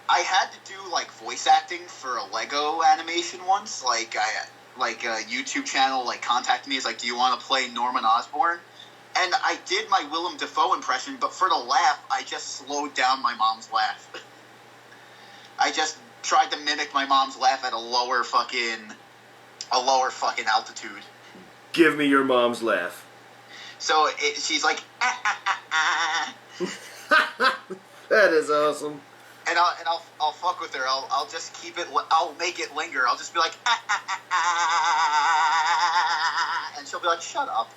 I had to do like voice acting for a Lego animation once. A YouTube channel like contacted me. It's like, "Do you want to play Norman Osborn?" And I did my Willem Dafoe impression, but for the laugh, I just slowed down my mom's laugh. I just tried to mimic my mom's laugh at a lower fucking altitude. Give me your mom's laugh. So she's like, That is awesome. And I'll fuck with her. I'll just keep it. I'll make it linger. I'll just be like, and she'll be like, "Shut up."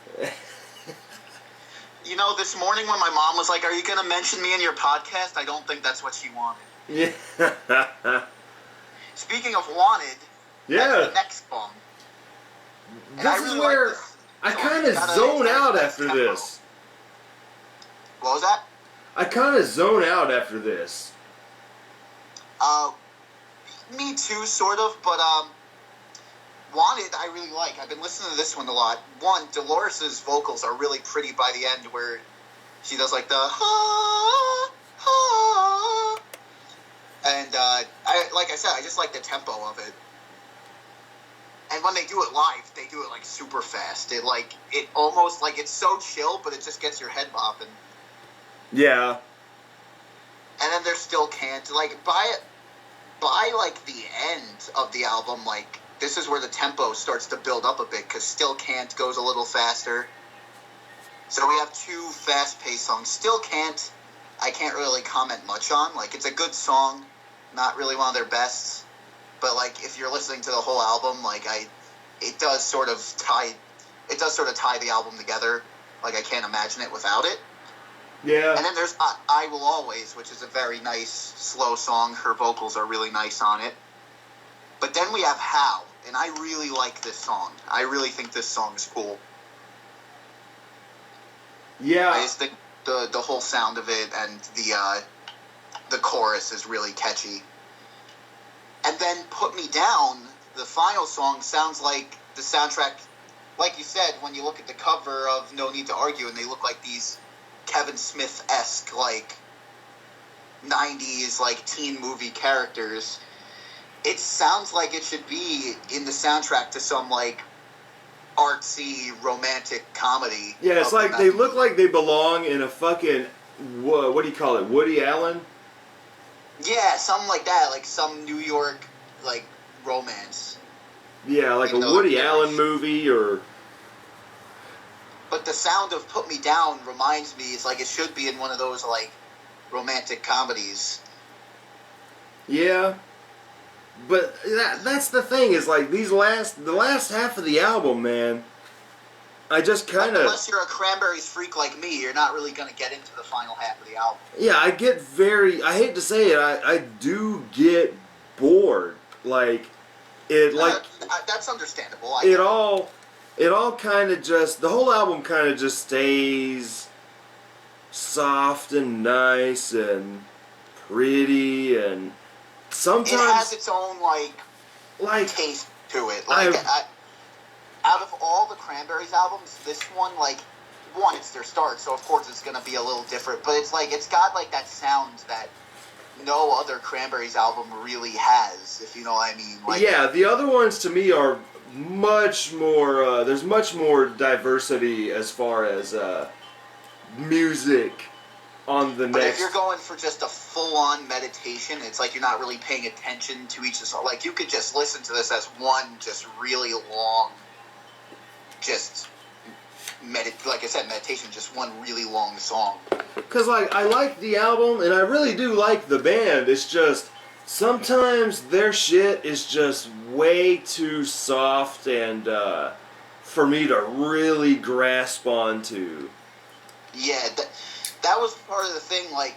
You know, this morning when my mom was like, "Are you gonna mention me in your podcast?" I don't think that's what she wanted. Yeah. Speaking of wanted, that's the next song. This is where I kind of zone out after this. What was that? I kind of zone out after this. Me too, sort of, but Wanted, I really like. I've been listening to this one a lot. One, Dolores' vocals are really pretty by the end, where she does like the ha ha, and like I said, I just like the tempo of it. And when they do it live, they do it like super fast. It almost like it's so chill, but it just gets your head bopping. Yeah. And then there still can't by like the end of the album, like this is where the tempo starts to build up a bit because Still Can't goes a little faster. So we have two fast-paced songs. Still Can't, I can't really comment much on. Like, it's a good song, not really one of their best. But like, if you're listening to the whole album, like it does sort of tie the album together. Like, I can't imagine it without it. Yeah. And then there's I Will Always, which is a very nice, slow song. Her vocals are really nice on it. But then we have How, and I really like this song. I really think this song is cool. Yeah. I just think the whole sound of it and the chorus is really catchy. And then Put Me Down, the final song, sounds like the soundtrack, like you said, when you look at the cover of No Need to Argue, and they look like these Kevin Smith-esque, like, 90s, like, teen movie characters. It sounds like it should be in the soundtrack to some, like, artsy, romantic comedy. Yeah, it's like they look like they belong in a fucking, what do you call it, Woody Allen? Yeah, something like that, like some New York, like, romance. Yeah, like a Woody Allen movie, or... But the sound of Put Me Down reminds me, it's like it should be in one of those, like, romantic comedies. Yeah. But that's the thing, is like the last half of the album, man, I just kind of... Unless you're a Cranberries freak like me, you're not really going to get into the final half of the album. Yeah, I get I hate to say it, I do get bored. Like, that's understandable. It all kind of just... The whole album kind of just stays soft and nice and pretty, and sometimes... It has its own, like taste to it. Like, out of all the Cranberries albums, this one, it's their start, so of course it's going to be a little different, but it's got, that sound that no other Cranberries album really has, if you know what I mean. Yeah, the other ones, to me, are much more, there's much more diversity as far as music on the But next. if you're going for just a full-on meditation, it's like you're not really paying attention to each song. Like, you could just listen to this as one just really long, just, like I said, meditation, just one really long song. Because, like, I like the album, and I really do like the band. It's just, sometimes their shit is just way too soft and, for me to really grasp onto. Yeah, that was part of the thing, like,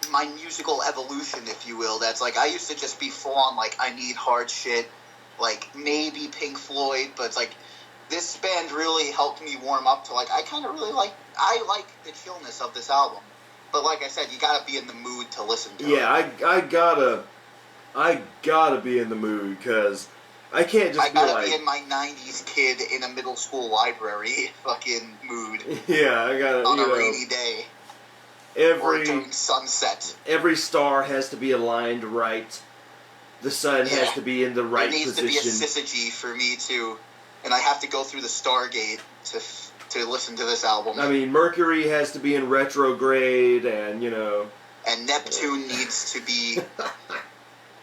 my musical evolution, if you will. That's like, I used to just be full on, like, I need hard shit, like, maybe Pink Floyd, but it's like, this band really helped me warm up to, like, I kind of really like the chillness of this album. But like I said, you gotta be in the mood to listen to it. Yeah, I gotta be in the mood, because I can't just I gotta be like... be in my 90s kid in a middle school library fucking mood. Yeah, I gotta, on a rainy day. Or during sunset. Every star has to be aligned right. The sun has to be in the right position. There needs to be a syzygy for me to... And I have to go through the Stargate to listen to this album. I mean, Mercury has to be in retrograde, and, you know... And Neptune needs to be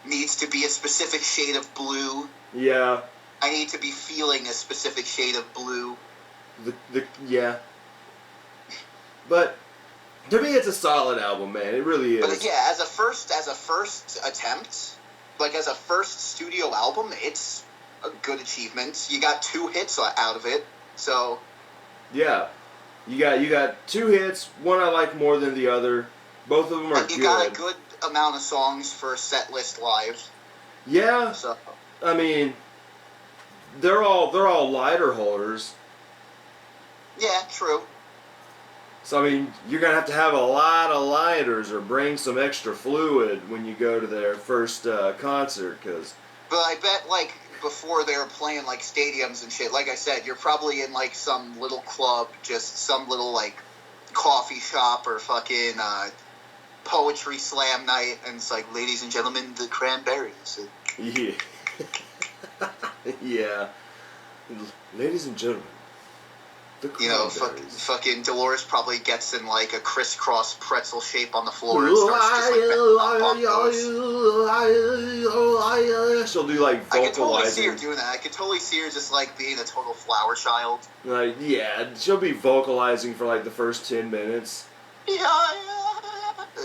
a specific shade of blue. Yeah. I need to be feeling a specific shade of blue. Yeah. But to me, it's a solid album, man. It really is. But yeah, as a first attempt, like as a first studio album, it's a good achievement. You got 2 hits out of it, so... Yeah. You got 2 hits. One I like more than the other. Both of them are good. You got a good amount of songs for set list live. Yeah. So... I mean, they're all lighter holders. Yeah, true. So, I mean, you're going to have a lot of lighters or bring some extra fluid when you go to their first concert, cause... But I bet, like, before they were playing, like, stadiums and shit, like I said, you're probably in, like, some little club, just some little, like, coffee shop or fucking poetry slam night, and it's like, ladies and gentlemen, the Cranberries. Yeah. Yeah. Ladies and gentlemen, the Cranberries. You know, fucking Dolores probably gets in, like, a crisscross pretzel shape on the floor and starts just, like, she'll do, like, vocalizing. I could totally see her doing that. I could totally see her just, like, being a total flower child. Like, yeah, she'll be vocalizing for, like, the first 10 minutes. Yeah.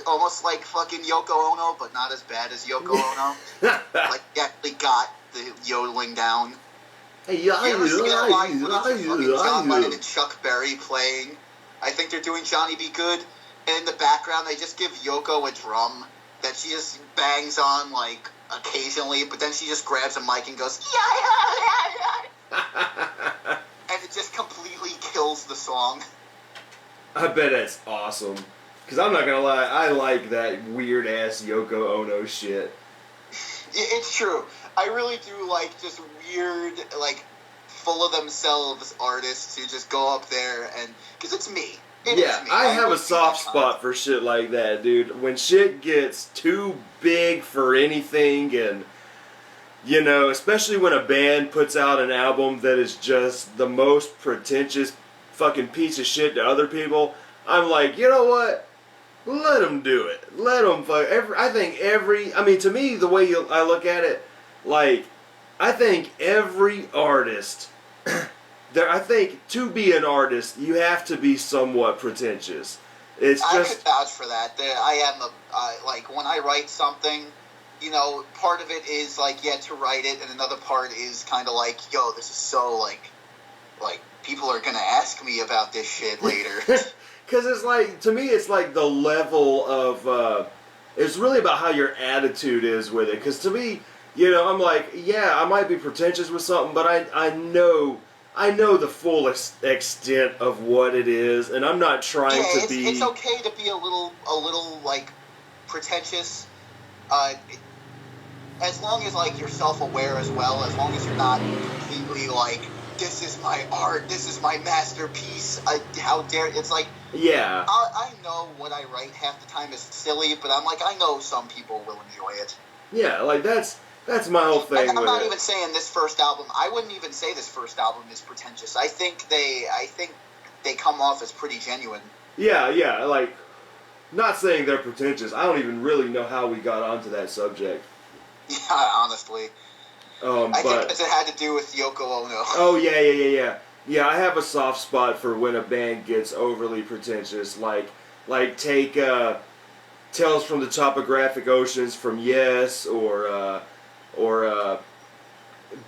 Almost like fucking Yoko Ono, but not as bad as Yoko Ono. Like, you actually got the yodeling down. You ever see that live footage of fucking John Lennon and Chuck Berry playing? I think they're doing Johnny Be Good, and in the background they just give Yoko a drum that she just bangs on, like, occasionally, but then she just grabs a mic and goes, yeah. And it just completely kills the song. I bet that's awesome. Because I'm not going to lie, I like that weird-ass Yoko Ono shit. It's true. I really do like just weird, like, full of themselves artists who just go up there and... Because it's me. It is me. I have a soft spot for shit like that, dude. When shit gets too big for anything, and, you know, especially when a band puts out an album that is just the most pretentious fucking piece of shit to other people, I'm like, you know what? Let them do it. Let them fuck. I mean, to me, the way I look at it, like, I think every artist, I think to be an artist, you have to be somewhat pretentious. It's just... I could vouch for that. I am like, when I write something, you know, part of it is, like, yeah, to write it, and another part is kind of like, yo, this is so, like, people are gonna ask me about this shit later. Because it's like, to me, it's like the level of, it's really about how your attitude is with it. Because to me, you know, I'm like, yeah, I might be pretentious with something, but I know the fullest extent of what it is, and I'm not trying to be... It's okay to be a little, like, pretentious, as long as, like, you're self-aware as well, as long as you're not completely, like, this is my art, this is my masterpiece, how dare... It's like... Yeah. I know what I write half the time is silly, but I'm like, I know some people will enjoy it. Yeah, like, that's my whole thing. And I'm not even saying this first album. I wouldn't even say this first album is pretentious. I think they come off as pretty genuine. Yeah, like, not saying they're pretentious. I don't even really know how we got onto that subject. Yeah, honestly. I think But it had to do with Yoko Ono. oh yeah. Yeah, I have a soft spot for when a band gets overly pretentious. Like take Tales from the Topographic Oceans from Yes, or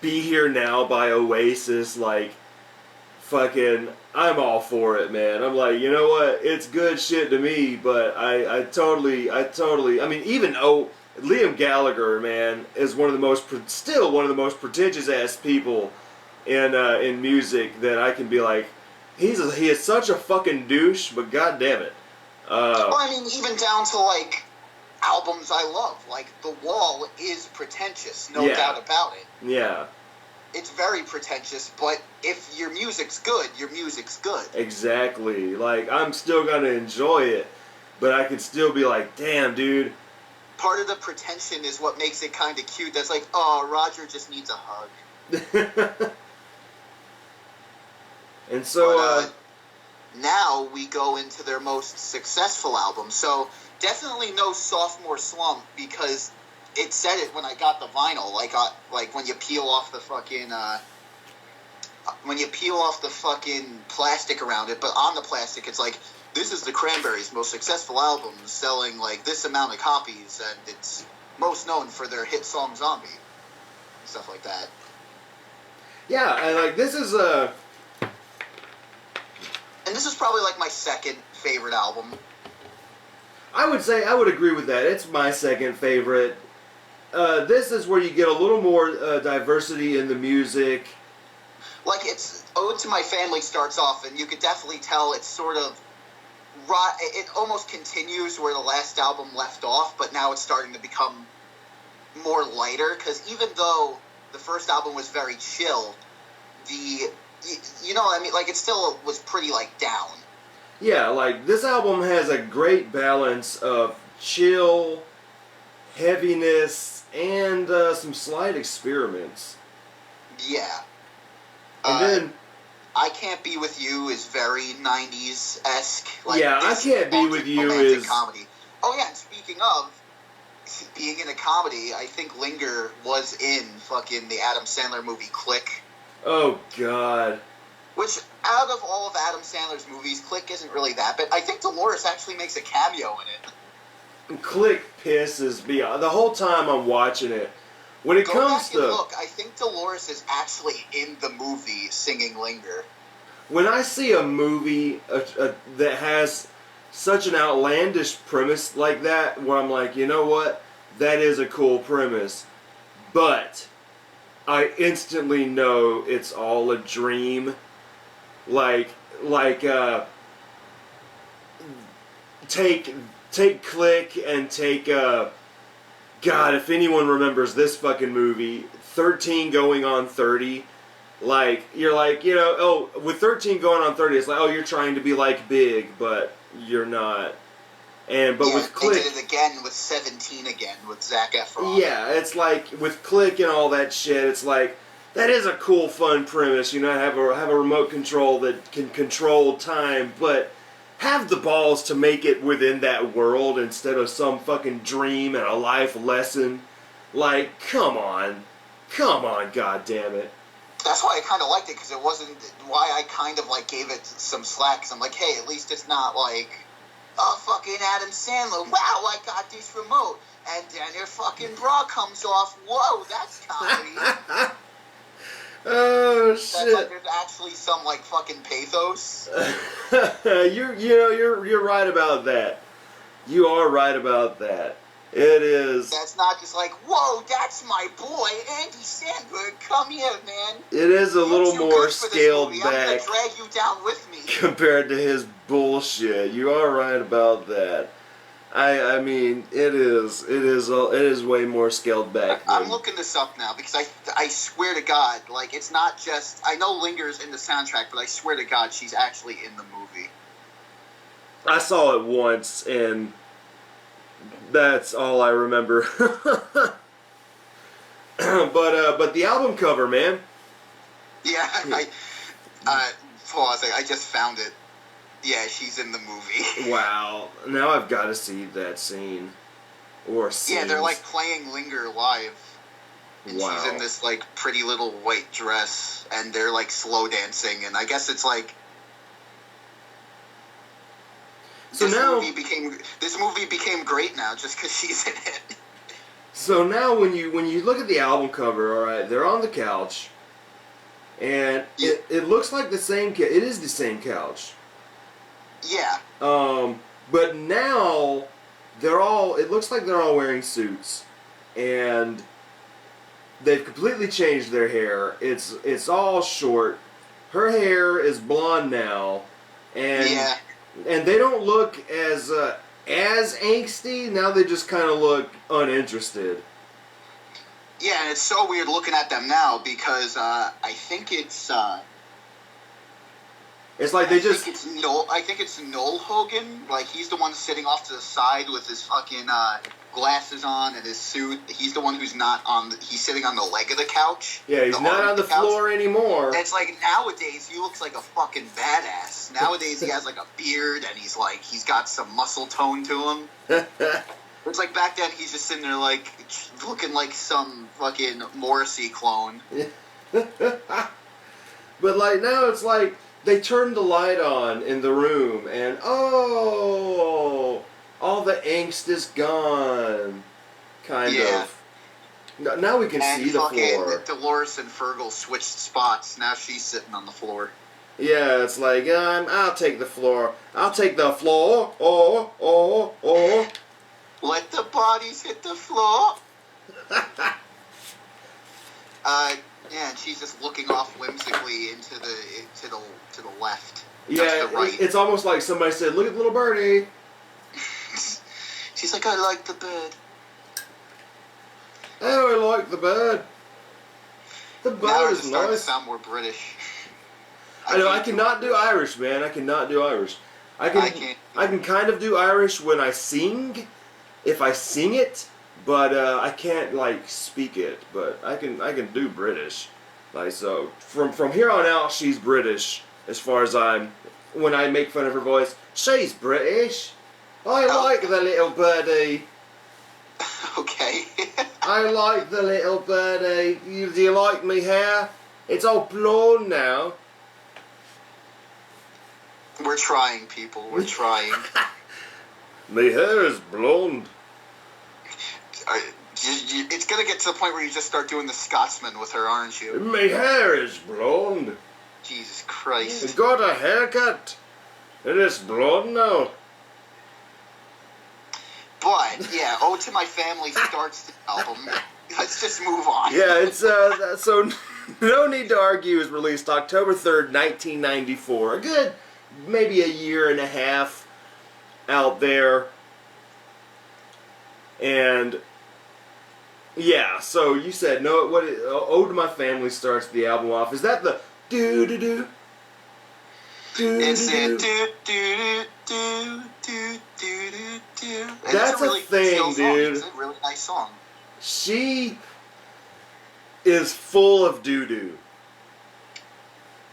Be Here Now by Oasis. Like, fucking, I'm all for it, man. I'm like, you know what? It's good shit to me, but I totally, I mean, even Liam Gallagher, man, is still one of the most pretentious ass people in music that I can be like, he is such a fucking douche, but god damn it. Well, I mean, even down to, like, albums I love. Like, The Wall is pretentious, no doubt about it. Yeah. It's very pretentious, but if your music's good, your music's good. Exactly. Like, I'm still gonna enjoy it, but I can still be like, damn, dude. Part of the pretension is what makes it kind of cute. That's like, oh, Roger just needs a hug. And so, but, now we go into their most successful album. So, definitely no sophomore slump, because it said it when I got the vinyl. Like when you peel off the fucking plastic around it, but on the plastic it's like, this is the Cranberries' most successful album, selling like this amount of copies, and it's most known for their hit song Zombie, stuff like that. Yeah, and like this is and this is probably like my second favorite album. I would agree with that. It's my second favorite. This is where you get a little more diversity in the music. Like, it's Ode to My Family starts off, and you could definitely tell it's sort of it almost continues where the last album left off, but now it's starting to become more lighter, because even though the first album was very chill, you know what I mean? Like, it still was pretty, like, down. Yeah, like, this album has a great balance of chill, heaviness, and some slight experiments. Yeah. And then I Can't Be With You is very 90s-esque. Like, yeah, I Can't Be With You is comedy. Oh yeah, and speaking of being in a comedy, I think Linger was in fucking the Adam Sandler movie Click. Oh god. Which, out of all of Adam Sandler's movies, Click isn't really that, but I think Dolores actually makes a cameo in it. Click pisses me off. The whole time I'm watching it. When it comes to... look, I think Dolores is actually in the movie singing Linger. When I see a movie that has such an outlandish premise like that, where I'm like, you know what? That is a cool premise. But I instantly know it's all a dream. Take Click and take God, if anyone remembers this fucking movie, 13 going on 30, like, you're like, you know, oh, with 13 going on 30, it's like, oh, you're trying to be like Big, but you're not. But with Click... they did it again with 17 again, with Zac Efron. Yeah, it's like, with Click and all that shit, it's like, that is a cool, fun premise, you know, have a remote control that can control time, but have the balls to make it within that world instead of some fucking dream and a life lesson. Like, come on, goddammit. That's why I kind of liked it, because it wasn't why I kind of like gave it some slack. Cause I'm like, hey, at least it's not like, oh, fucking Adam Sandler, wow, I got this remote, and then your fucking bra comes off. Whoa, that's comedy. Oh shit! That's like there's actually some like fucking pathos. You're right about that. You are right about that. It is. That's not just like, whoa, that's my boy Andy Samberg. Come here, man. It is a little more scaled back. I'm gonna drag you down with me. Compared to his bullshit. You are right about that. I mean, it is way more scaled back. I'm looking this up now because I swear to God, like, it's not just, I know Linger's in the soundtrack, but I swear to God she's actually in the movie. I saw it once, and that's all I remember. But the album cover, man. Yeah, hold on a second, I just found it. Yeah, she's in the movie. Wow. Now I've got to see that scene. Or scenes. Yeah, they're like playing Linger live. And Wow. she's in this like pretty little white dress, and they're like slow dancing, and I guess it's like so this now movie became great now just because she's in it. So now when you look at the album cover, all right, they're on the couch, and it looks like the same. It is the same couch. Yeah. But now they're all. It looks like they're all wearing suits, and they've completely changed their hair. It's all short. Her hair is blonde now, and and they don't look as angsty. Now they just kind of look uninterested. Yeah, and it's so weird looking at them now because I think it's like they just. I think it's Noel Hogan. Like he's the one sitting off to the side with his fucking glasses on and his suit. He's the one who's not on. He's sitting on the leg of the couch. Yeah, he's not on the floor anymore. And it's like nowadays he looks like a fucking badass. Nowadays he has like a beard and he's got some muscle tone to him. It's like back then he's just sitting there like looking like some fucking Morrissey clone. But like now it's like they turned the light on in the room and all the angst is gone. Kind of. Now we can see the floor. Dolores and Fergal switched spots. Now she's sitting on the floor. Yeah, it's like I'll take the floor. I'll take the floor. Oh. Let the bodies hit the floor. Yeah, and she's just looking off whimsically to the left. Yeah, the right. It's almost like somebody said, "Look at little birdie." She's like, I like the bird. Oh, I like the bird. The bird is nice. To sound more British. I know. I cannot do Irish, man. I cannot do Irish. I can kind of do Irish when I sing, if I sing it, but I can't like speak it. But I can do British. Like so, from here on out, she's British. As far as when I make fun of her voice, she's British. I like the little birdie. Okay. I like the little birdie. Do you like me hair? It's all blonde now. We're trying, people. We're trying. My hair is blonde. It's gonna get to the point where you just start doing the Scotsman with her, aren't you? My hair is blonde. Jesus Christ. I got a haircut. It is blonde now. But, yeah, Ode to My Family starts the album. Let's just move on. Yeah, it's, so No Need to Argue is released October 3rd, 1994. A good, maybe a year and a half out there. And, yeah, so you said, Ode to My Family starts the album off. Is that the do-do-do? It's it do-do-do-do-do-do-do. That's a thing, dude. It's a really nice song. She is full of doo-doo.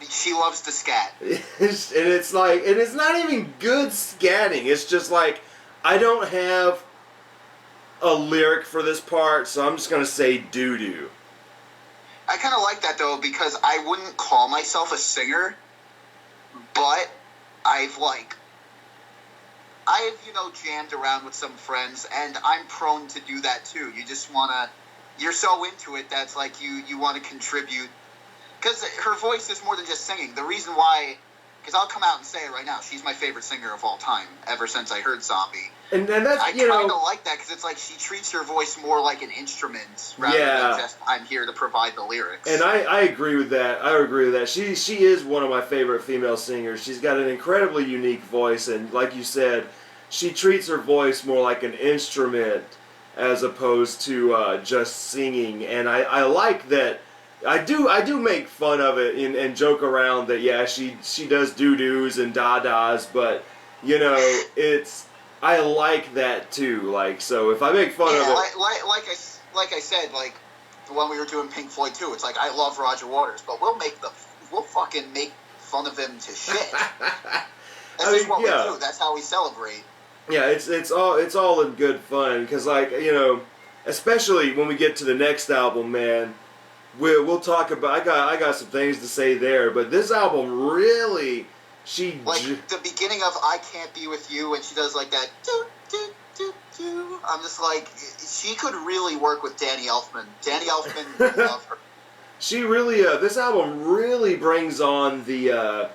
She loves to scat. And it's like, and it's not even good scatting. It's just like, I don't have a lyric for this part, so I'm just going to say doo-doo. I kind of like that, though, because I wouldn't call myself a singer, but I've jammed around with some friends, and I'm prone to do that, too. You just want to, you're so into it that's like you want to contribute. Because her voice is more than just singing. The reason why, because I'll come out and say it right now, she's my favorite singer of all time, ever since I heard Zombie. And that's, I kind of like that, because it's like she treats her voice more like an instrument, rather than just, I'm here to provide the lyrics. And I agree with that. She is one of my favorite female singers. She's got an incredibly unique voice, and like you said, she treats her voice more like an instrument as opposed to just singing. And I like that. I do make fun of it and joke around that, yeah, she does doo-doos and da-das, but, I like that too. Like, so if I make fun of it... Like I said, like, when we were doing Pink Floyd too, it's like, I love Roger Waters, but we'll fucking make fun of him to shit. That's just what we do. That's how we celebrate. Yeah, it's all in good fun because, like, you know, especially when we get to the next album, man. We'll talk about. I got some things to say there, but this album really, the beginning of "I Can't Be With You" and she does like that. Doo, doo, doo, doo. I'm just like, she could really work with Danny Elfman. Danny Elfman, I love her. She really, this album really brings on the.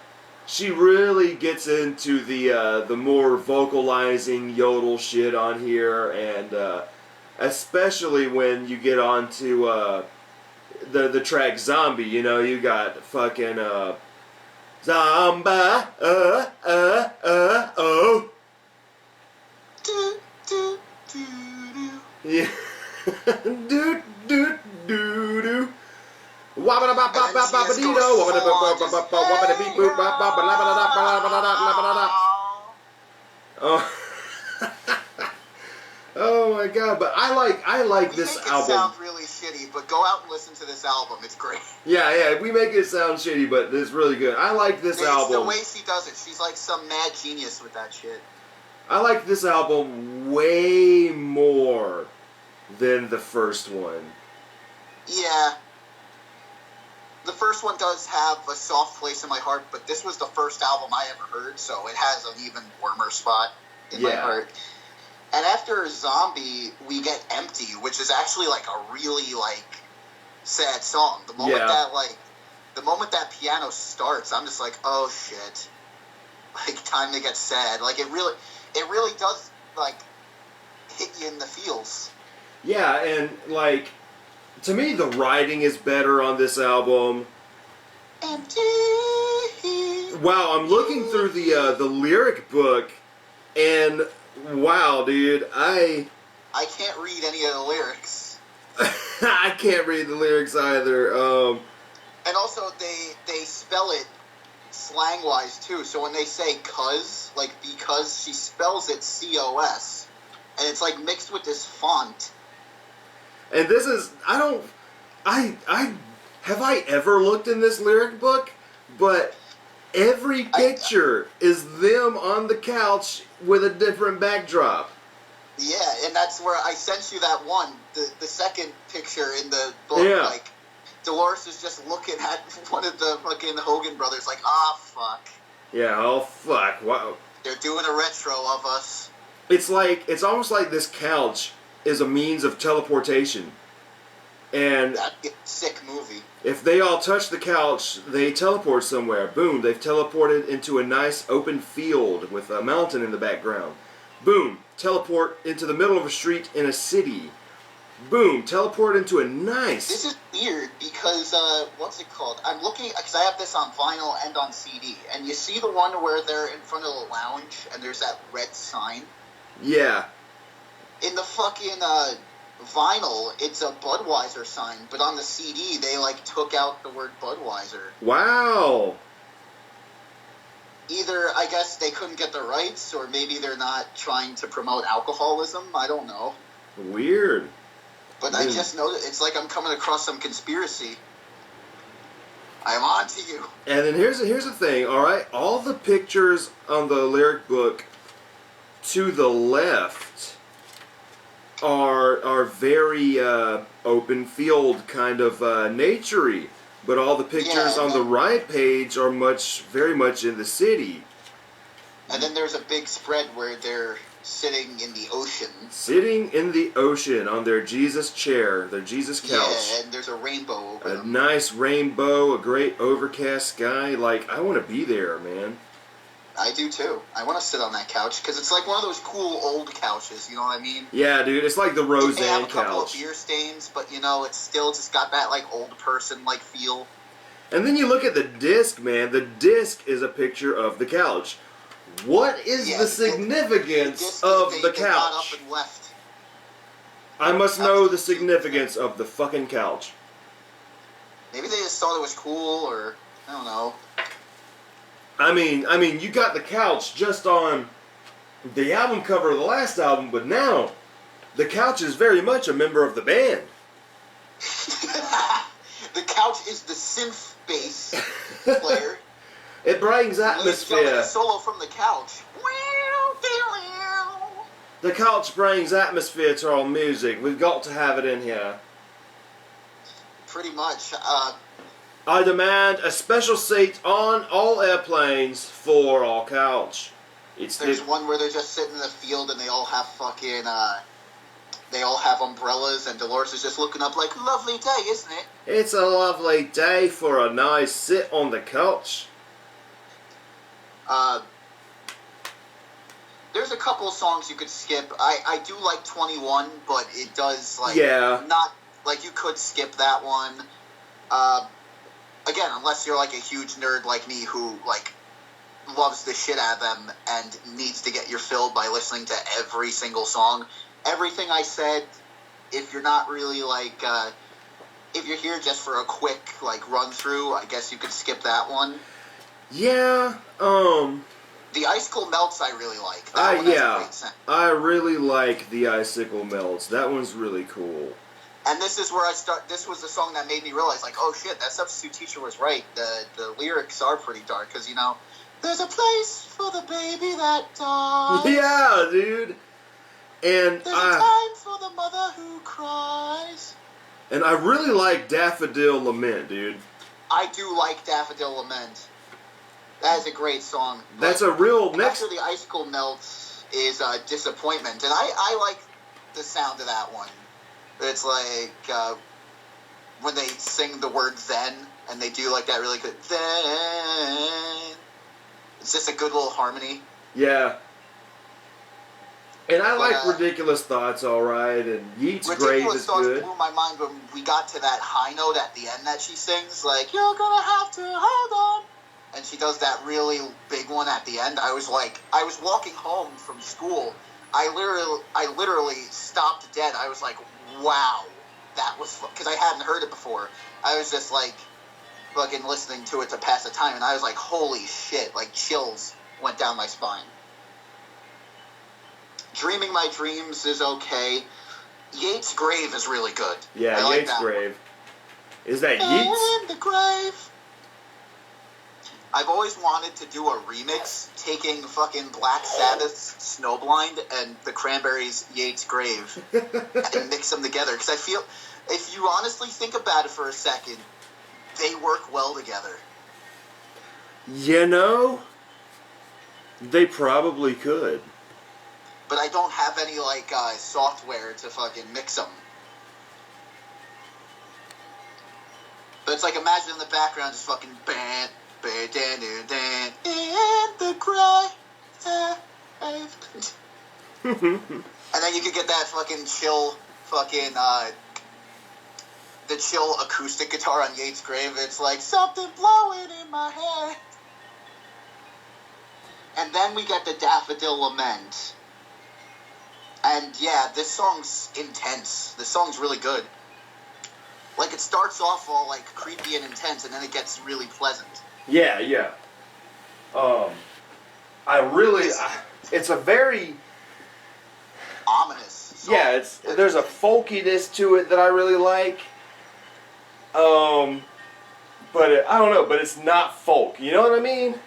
She really gets into the more vocalizing yodel shit on here, and especially when you get onto the track "Zombie." You know, you got fucking Zomba, oh. Do, do, do, do. Yeah. Do, do, do, do. Wabba ba ba ba ba ba dee do. Wabba ba ba ba ba ba wabba beep boop ba ba ba la ba da ba da da da. Oh. Oh my god, but I like this album. It sounds really shitty, but go out and listen to this album. It's great. Yeah, we make it sound shitty, but it's really good. I like this album. It's the way she does it. She's like some mad genius with that shit. I like this album way more than the first one. Yeah. The first one does have a soft place in my heart, but this was the first album I ever heard, so it has an even warmer spot in my heart. And after Zombie, we get Empty, which is actually like a really like sad song. The moment that piano starts, I'm just like, oh shit. Like, time to get sad. Like, it really does like hit you in the feels. Yeah, and like, to me the writing is better on this album. Empty. Wow, I'm looking through the lyric book, and wow, dude, I can't read any of the lyrics. I can't read the lyrics either. And also, they spell it slang-wise, too. So when they say cuz, like, because, she spells it C-O-S. And it's, like, mixed with this font. And this is, have I ever looked in this lyric book? But every picture is them on the couch with a different backdrop. Yeah, and that's where I sent you that one, the second picture in the book. Yeah. Like, Dolores is just looking at one of the fucking Hogan brothers like, ah, fuck. Yeah, oh fuck, wow. They're doing a retro of us. It's almost like this couch is a means of teleportation. And that'd be a sick movie. If they all touch the couch, they teleport somewhere. Boom, they've teleported into a nice open field with a mountain in the background. Boom, teleport into the middle of a street in a city. Boom, teleport into a nice... This is weird because, what's it called? I'm looking, because I have this on vinyl and on CD, and you see the one where they're in front of the lounge and there's that red sign? Yeah. In the fucking, vinyl, it's a Budweiser sign, but on the CD, they, like, took out the word Budweiser. Wow. Either, I guess, they couldn't get the rights, or maybe they're not trying to promote alcoholism. I don't know. Weird. But I just know that it's like I'm coming across some conspiracy. I'm on to you. And then here's the thing, all right? All the pictures on the lyric book to the left are very open field kind of naturey, but all the pictures on the right page are very much in the city. And then there's a big spread where they're sitting in the ocean. Sitting in the ocean on their Jesus chair, their Jesus couch. Yeah, and there's a rainbow over them. A nice rainbow, a great overcast sky. Like, I want to be there, man. I do too. I want to sit on that couch because it's like one of those cool old couches. You know what I mean? Yeah, dude. It's like the Roseanne couch. It may have a couple of beer stains, but you know, it's still just got that like old person like feel. And then you look at the disc, man. The disc is a picture of the couch. What is the significance of the couch? They got up and left. I must know the significance of the fucking couch. Maybe they just thought it was cool, or I don't know. I mean, you got the couch just on the album cover of the last album, but now the couch is very much a member of the band. The couch is the synth bass player. It brings Ladies and gentlemen, a atmosphere. solo from the couch. The couch brings atmosphere to our music. We've got to have it in here. Pretty much. I demand a special seat on all airplanes for our couch. There's one where they're just sitting in the field and they all have fucking, they all have umbrellas and Dolores is just looking up like, lovely day, isn't it? It's a lovely day for a nice sit on the couch. There's a couple of songs you could skip. I do like 21, but it does, like, Yeah. not, like, you could skip that one. Again, unless you're, like, a huge nerd like me who, like, loves the shit out of them and needs to get your fill by listening to every single song. Everything I said, if you're not really, like, if you're here just for a quick, like, run-through, I guess you could skip that one. Yeah, The Icicle Melts I really like. That one has a great sound. I really like the Icicle Melts. That one's really cool. And this is where this was the song that made me realize, like, oh shit, that substitute teacher was right. The lyrics are pretty dark, because, you know, there's a place for the baby that dies. Yeah, dude. And there's a time for the mother who cries. And I really like Daffodil Lament, dude. I do like Daffodil Lament. That is a great song. That's a real After the Icicle Melts is Disappointment, and I like the sound of that one. It's like when they sing the word then, and they do like that really good then. It's just a good little harmony. Yeah. And I like Ridiculous Thoughts, alright, and Yeats Grave is good. Ridiculous Thoughts blew my mind when we got to that high note at the end that she sings, like, you're gonna have to hold on. And she does that really big one at the end. I was walking home from school. I literally stopped dead. I was like, wow, that was, because I hadn't heard it before. I was just like, fucking listening to it to pass the time, and I was like, holy shit, like chills went down my spine. Dreaming My Dreams is okay. Yeats' Grave is really good. Yeah, like Yeats' Grave. Is that Yeats? In the grave. I've always wanted to do a remix taking fucking Black Sabbath's Snowblind and the Cranberries' Yeats' Grave and mix them together. Because I feel, if you honestly think about it for a second, they work well together. You know, they probably could. But I don't have any, like, software to fucking mix them. But it's like, imagine in the background just fucking band. In the grave. And then you could get that fucking chill, the chill acoustic guitar on Yeats' Grave. It's like, something blowing in my head. And then we get the Daffodil Lament. And yeah, this song's intense. This song's really good. Like, it starts off all, like, creepy and intense, and then it gets really pleasant. Yeah. It's a very ominous song. Yeah, there's a folkiness to it that I really like. But I don't know, but it's not folk. You know what I mean?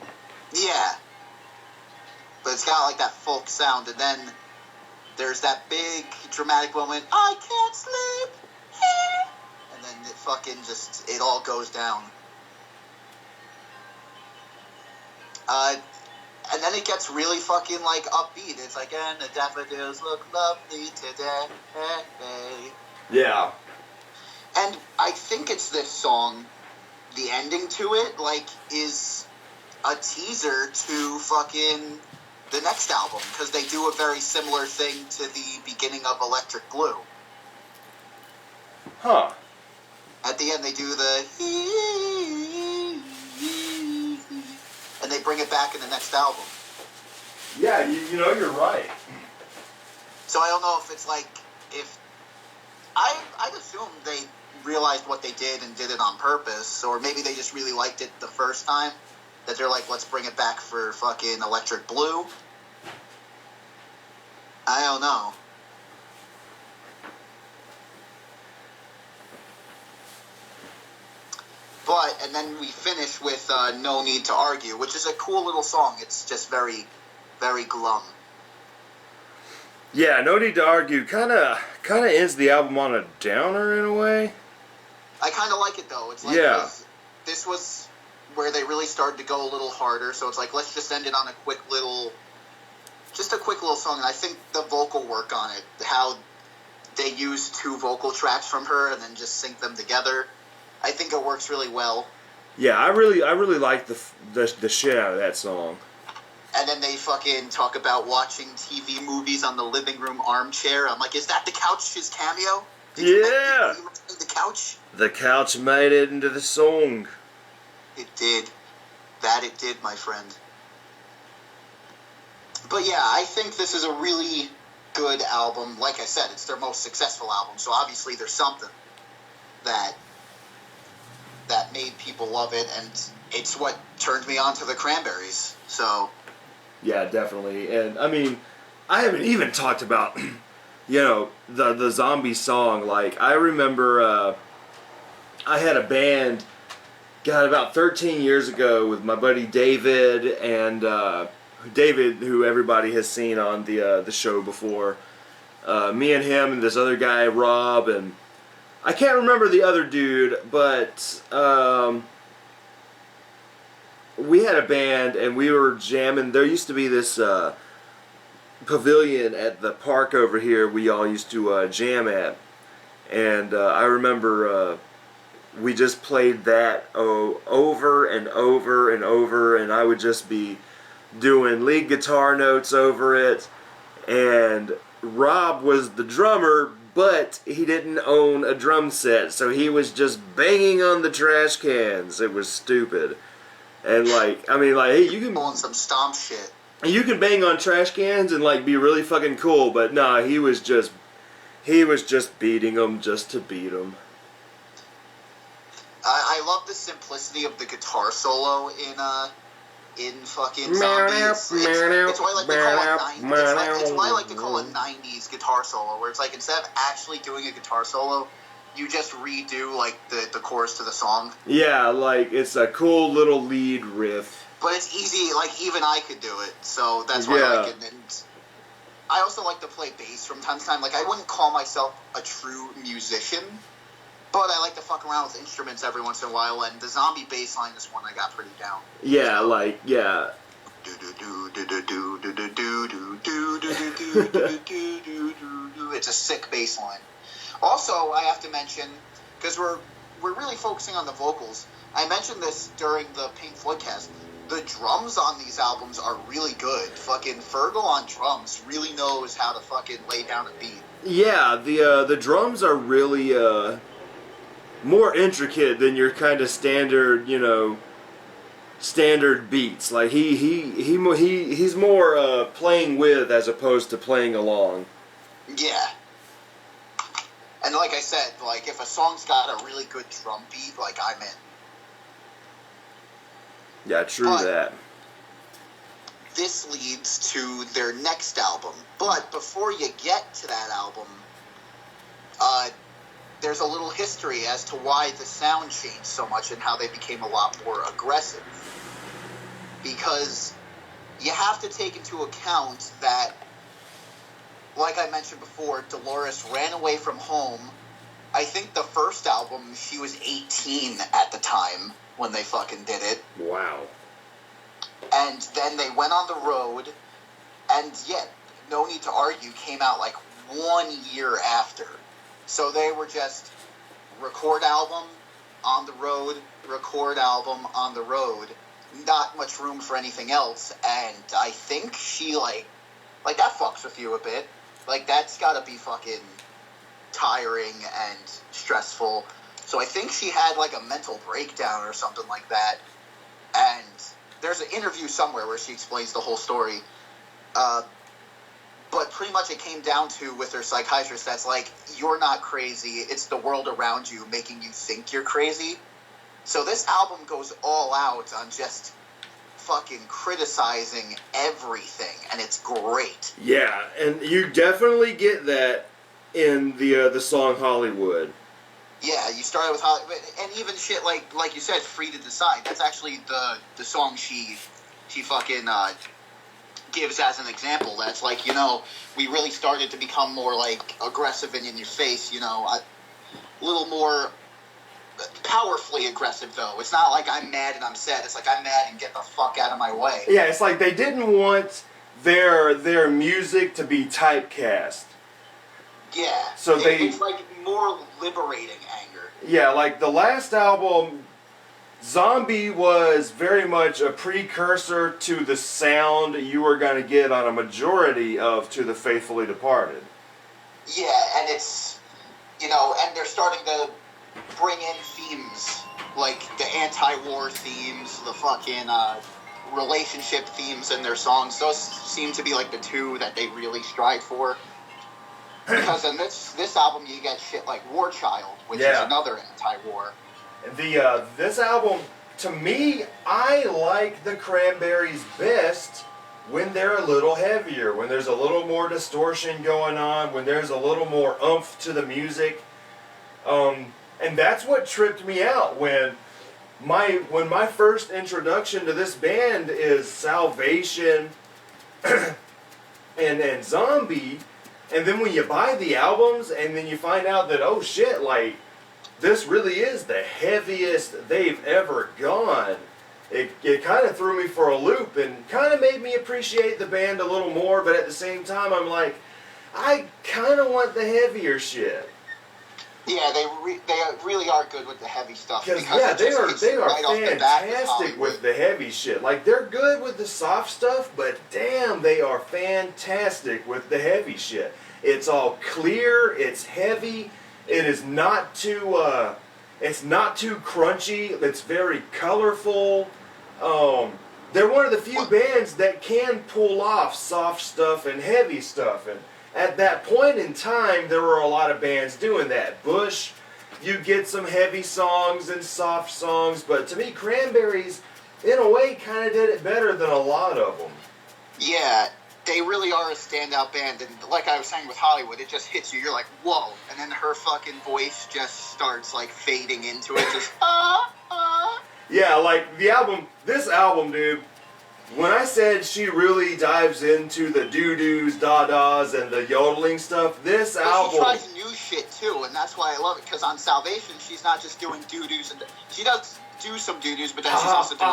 Yeah. But it's got, like, that folk sound, and then there's that big dramatic moment, I can't sleep, and then it fucking just, it all goes down. And then it gets really fucking, like, upbeat. It's like, and the daffodils look lovely today. Yeah. And I think it's this song, the ending to it, like, is a teaser to fucking the next album, because they do a very similar thing to the beginning of Electric Blue. Huh. At the end, they do the and they bring it back in the next album. Yeah, you know, you're right. So I don't know if it's like, if I'd assume they realized what they did and did it on purpose, or maybe they just really liked it the first time, that they're like, let's bring it back for fucking Electric Blue. I don't know. And then we finish with No Need to Argue, which is a cool little song. It's just very, very glum. Yeah, No Need to Argue kind of ends the album on a downer in a way. I kind of like it, though. It's like, this was where they really started to go a little harder, so it's like, let's just end it on a quick little song. And I think the vocal work on it, how they use 2 vocal tracks from her and then just sync them together, I think it works really well. Yeah, I really like the shit out of that song. And then they fucking talk about watching TV movies on the living room armchair. I'm like, is that the couch's cameo? Did you make the couch? The couch made it into the song. It did. That it did, my friend. But yeah, I think this is a really good album. Like I said, it's their most successful album, so obviously there's something that made people love it, and it's what turned me on to the Cranberries. So yeah, definitely. And I mean, I haven't even talked about the zombie song. Like, I remember I had a band about 13 years ago with my buddy David, and David, who everybody has seen on the show before. Me and him and this other guy, Rob, and I can't remember the other dude, but we had a band and we were jamming. There used to be this pavilion at the park over here we all used to jam at, and I remember we just played that over and over and over, and I would just be doing lead guitar notes over it, and Rob was the drummer, but he didn't own a drum set, so he was just banging on the trash cans. It was stupid. And hey, you can on some stomp shit. You can bang on trash cans and be really fucking cool, but nah, he was just beating them just to beat them. I love the simplicity of the guitar solo in fucking Zombies. It's why I like to call it 90s. It's why I like to call it 90s guitar solo, where it's like, instead of actually doing a guitar solo, you just redo the chorus to the song. Yeah, it's a cool little lead riff. But it's easy. Even I could do it, so that's why I like it. And I also like to play bass from time to time. I wouldn't call myself a true musician, but I like to fuck around with instruments every once in a while, and the zombie bass line is one I got pretty down. Yeah, It's a sick bass line. Also, I have to mention, because we're really focusing on the vocals, I mentioned this during the Pink Floyd cast, the drums on these albums are really good. Fucking Fergal on drums really knows how to fucking lay down a beat. Yeah, the drums are really more intricate than your kind of standard beats. He's more playing with as opposed to playing along. Yeah. And like I said, if a song's got a really good drum beat, I'm in. Yeah, true that. This leads to their next album. But before you get to that album, there's a little history as to why the sound changed so much and how they became a lot more aggressive. Because you have to take into account that, like I mentioned before, Dolores ran away from home. I think the first album, she was 18 at the time when they fucking did it. Wow. And then they went on the road, and yet, No Need to Argue came out 1 year after. So they were just record album, on the road, record album, on the road. Not much room for anything else, and I think she, that fucks with you a bit. That's gotta be fucking tiring and stressful. So I think she had, a mental breakdown or something like that. And there's an interview somewhere where she explains the whole story. But pretty much it came down to, with her psychiatrist, that's you're not crazy, it's the world around you making you think you're crazy. So this album goes all out on just fucking criticizing everything, and it's great. Yeah, and you definitely get that in the song Hollywood. Yeah, you started with Holly, and even shit like you said, Free to Decide. That's actually the song she fucking gives as an example. That's like, we really started to become more like aggressive and in your face. A little more powerfully aggressive though. It's not like I'm mad and I'm sad. It's like I'm mad and get the fuck out of my way. Yeah, it's like they didn't want their music to be typecast. Yeah. So it's like more liberating anger. Yeah, like the last album, Zombie was very much a precursor to the sound you were going to get on a majority of To the Faithfully Departed. Yeah, and it's, and they're starting to bring in themes, like the anti-war themes, the fucking relationship themes in their songs. Those seem to be like the two that they really strive for. Because in this album you get shit like War Child, which is another anti-war. This album, to me, I like the Cranberries best when they're a little heavier, when there's a little more distortion going on, when there's a little more oomph to the music. And that's what tripped me out when my first introduction to this band is Salvation and Zombie. And then when you buy the albums and then you find out that, oh shit, like, this really is the heaviest they've ever gone, it kind of threw me for a loop and kind of made me appreciate the band a little more, but at the same time I'm like, I kind of want the heavier shit. Yeah, they really are good with the heavy stuff. Because they are fantastic with the heavy shit. Like, they're good with the soft stuff, but damn, they are fantastic with the heavy shit. It's all clear, it's heavy, it is not too crunchy, it's very colorful. They're one of the few bands that can pull off soft stuff and heavy stuff, and at that point in time, there were a lot of bands doing that. Bush, you get some heavy songs and soft songs, but to me, Cranberries, in a way, kind of did it better than a lot of them. Yeah, they really are a standout band, and like I was saying with Hollywood, it just hits you, you're like, whoa, and then her fucking voice just starts, like, fading into it, just, Yeah, like, this album, dude, when I said she really dives into the doo-doos, da-das, and the yodeling stuff, this album... She tries new shit, too, and that's why I love it, because on Salvation, she's not just doing doo-doos, and she does do some doo-doos, but then she's also doing,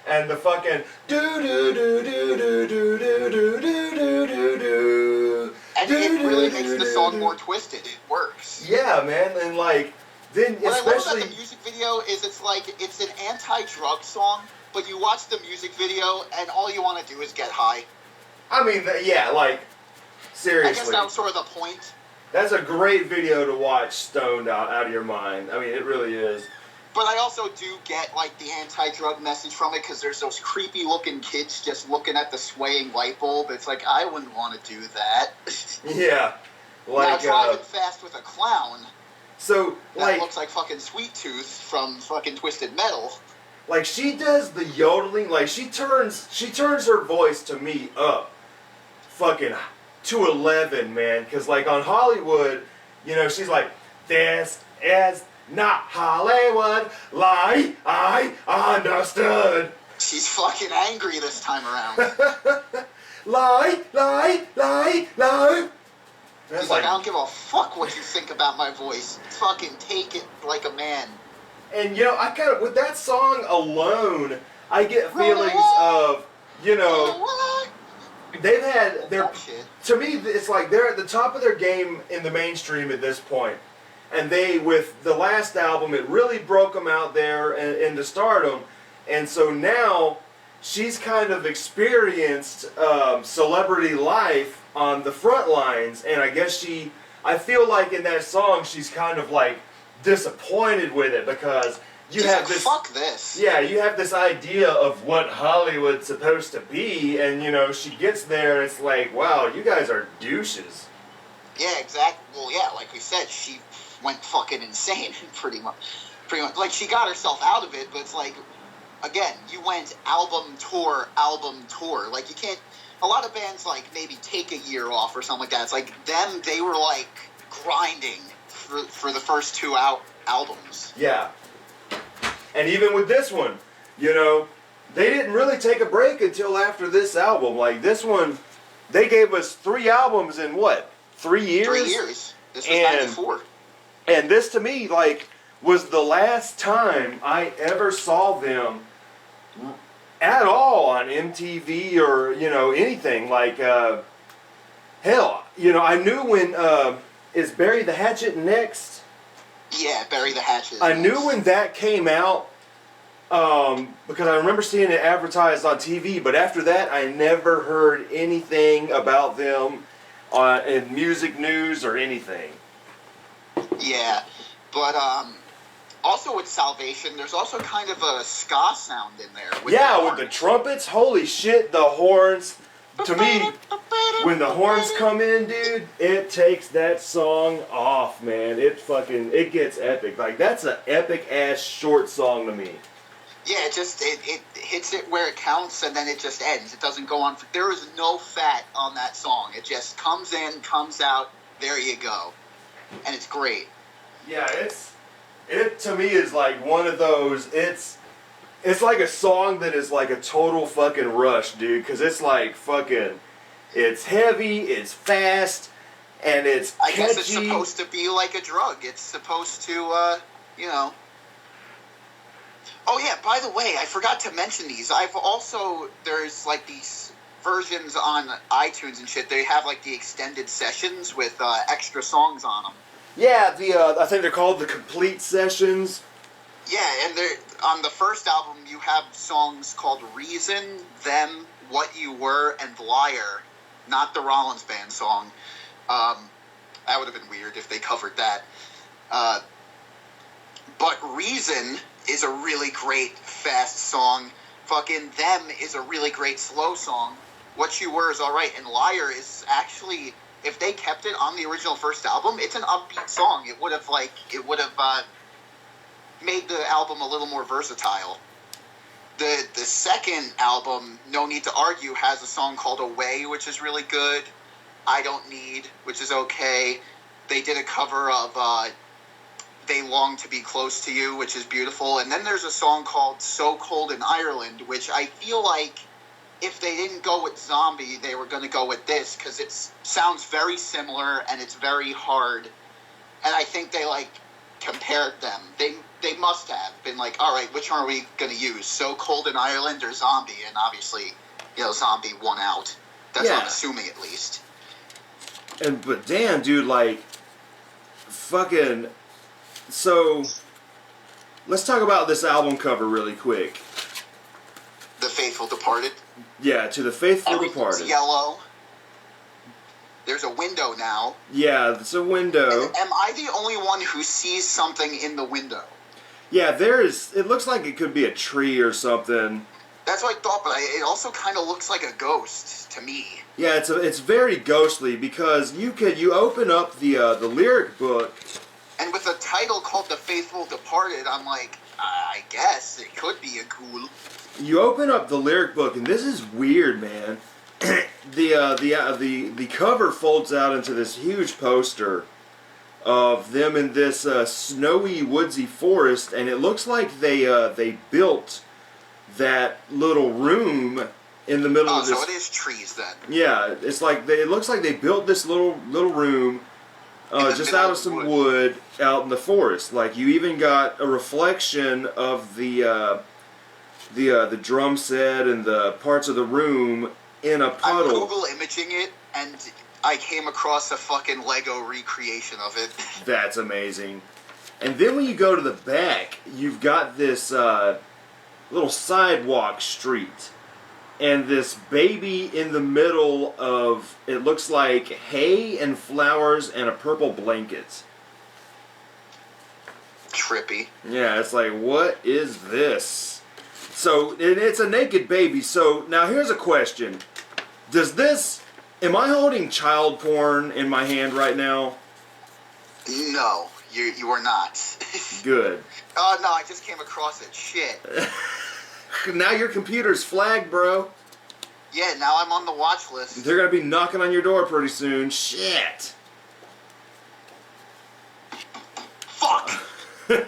and the fucking do-do-do-do-do-do-do-do-do-do-do. And it really makes the song more twisted. It works. Yeah, man, and like... Then what I love about the music video is it's an anti-drug song, but you watch the music video and all you want to do is get high. I mean, like, seriously. I guess that was sort of the point. That's a great video to watch stoned out of your mind. I mean, it really is. But I also do get, like, the anti-drug message from it, because there's those creepy-looking kids just looking at the swaying light bulb. It's like, I wouldn't want to do that. Yeah. Like, now, driving fast with a clown... So, that looks like fucking Sweet Tooth from fucking Twisted Metal. Like, she does the yodeling, like, she turns her voice to me up fucking to 11, man. Because, like, on Hollywood, she's like, this is not Hollywood, like I understood. She's fucking angry this time around. lie. He's like, I don't give a fuck what you think about my voice. Fucking take it like a man. And, I kind of, with that song alone, I get feelings of, they've had to me, it's like they're at the top of their game in the mainstream at this point. And with the last album, it really broke them out there into stardom. And so now, she's kind of experienced celebrity life on the front lines, and I guess I feel like in that song she's kind of like disappointed with it, because you have this... fuck this. Yeah, you have this idea of what Hollywood's supposed to be, and she gets there and it's like, wow, you guys are douches. Yeah, exactly. Well, yeah, like we said, she went fucking insane, pretty much. Like, she got herself out of it, but it's like, again, you went album tour. Like, you can't... a lot of bands like maybe take a year off or something like that. It's like them, they were like grinding for the first two albums. Yeah. And even with this one, you know, they didn't really take a break until after this album. Like this one, they gave us 3 albums in what? 3 years? 3 years. This was 94. And this to me, like, was the last time I ever saw them at all on MTV or, you know, anything. Like, hell, you know, I knew when, is Bury the Hatchet next? Yeah, Bury the Hatchet. I knew when that came out, because I remember seeing it advertised on TV, but after that, I never heard anything about them in music news or anything. Yeah, but also with Salvation, there's also kind of a ska sound in there. With the trumpets, holy shit, the horns. To me, when the horns come in, dude, it takes that song off, man. It gets epic. Like, that's an epic-ass short song to me. Yeah, it hits it where it counts, and then it just ends. It doesn't go on. There is no fat on that song. It just comes in, comes out, there you go. And it's great. Yeah, it to me is like one of those, it's like a song that is like a total fucking rush, dude, because it's like fucking, it's heavy, it's fast, and it's catchy. I guess it's supposed to be like a drug. It's supposed to, you know. Oh yeah, by the way, I forgot to mention these. There's like these versions on iTunes and shit. They have like the extended sessions with extra songs on them. Yeah, I think they're called the complete sessions. Yeah, and on the first album, you have songs called Reason, Them, What You Were, and Liar. Not the Rollins Band song. That would have been weird if they covered that. But Reason is a really great fast song. Fucking Them is a really great slow song. What You Were is alright. And Liar is actually, if they kept it on the original first album, it's an upbeat song. It would have made the album a little more versatile. The second album, No Need to Argue, has a song called Away, which is really good. I Don't Need, which is okay. They did a cover of They Long to Be Close to You, which is beautiful. And then there's a song called So Cold in Ireland, which I feel like if they didn't go with Zombie, they were going to go with this, because it sounds very similar and it's very hard. And I think they, like, compared them. They must have been like, all right, which one are we going to use? So Cold in Ireland or Zombie? And obviously, you know, Zombie won out. That's what I'm assuming, at least. But damn, dude, like, fucking... So, let's talk about this album cover really quick. The Faithful Departed? Yeah, To the Faithful Departed. Yellow. There's a window now. Yeah, it's a window. And am I the only one who sees something in the window? Yeah, it looks like it could be a tree or something. That's what I thought, but it also kind of looks like a ghost to me. Yeah, it's very ghostly, because you open up the lyric book, and with a title called The Faithful Departed, I'm like, I guess it could be a ghoul. You open up the lyric book, and this is weird, man. The cover folds out into this huge poster of them in this snowy, woodsy forest, and it looks like they built that little room in the middle of this. Oh, so it is trees then. Yeah, it looks like they built this little room just out of some wood out in the forest. Like, you even got a reflection of the drum set and the parts of the room in a puddle. I'm Google imaging it, and I came across a fucking Lego recreation of it. That's amazing. And then when you go to the back, you've got this little sidewalk street, and this baby in the middle of, it looks like hay and flowers and a purple blanket. Trippy. Yeah, it's like, what is this? So, it's a naked baby. So, now here's a question. Am I holding child porn in my hand right now? No, you are not. Good. Oh, no, I just came across it. Shit. Now your computer's flagged, bro. Yeah, now I'm on the watch list. They're gonna be knocking on your door pretty soon. Shit. Fuck!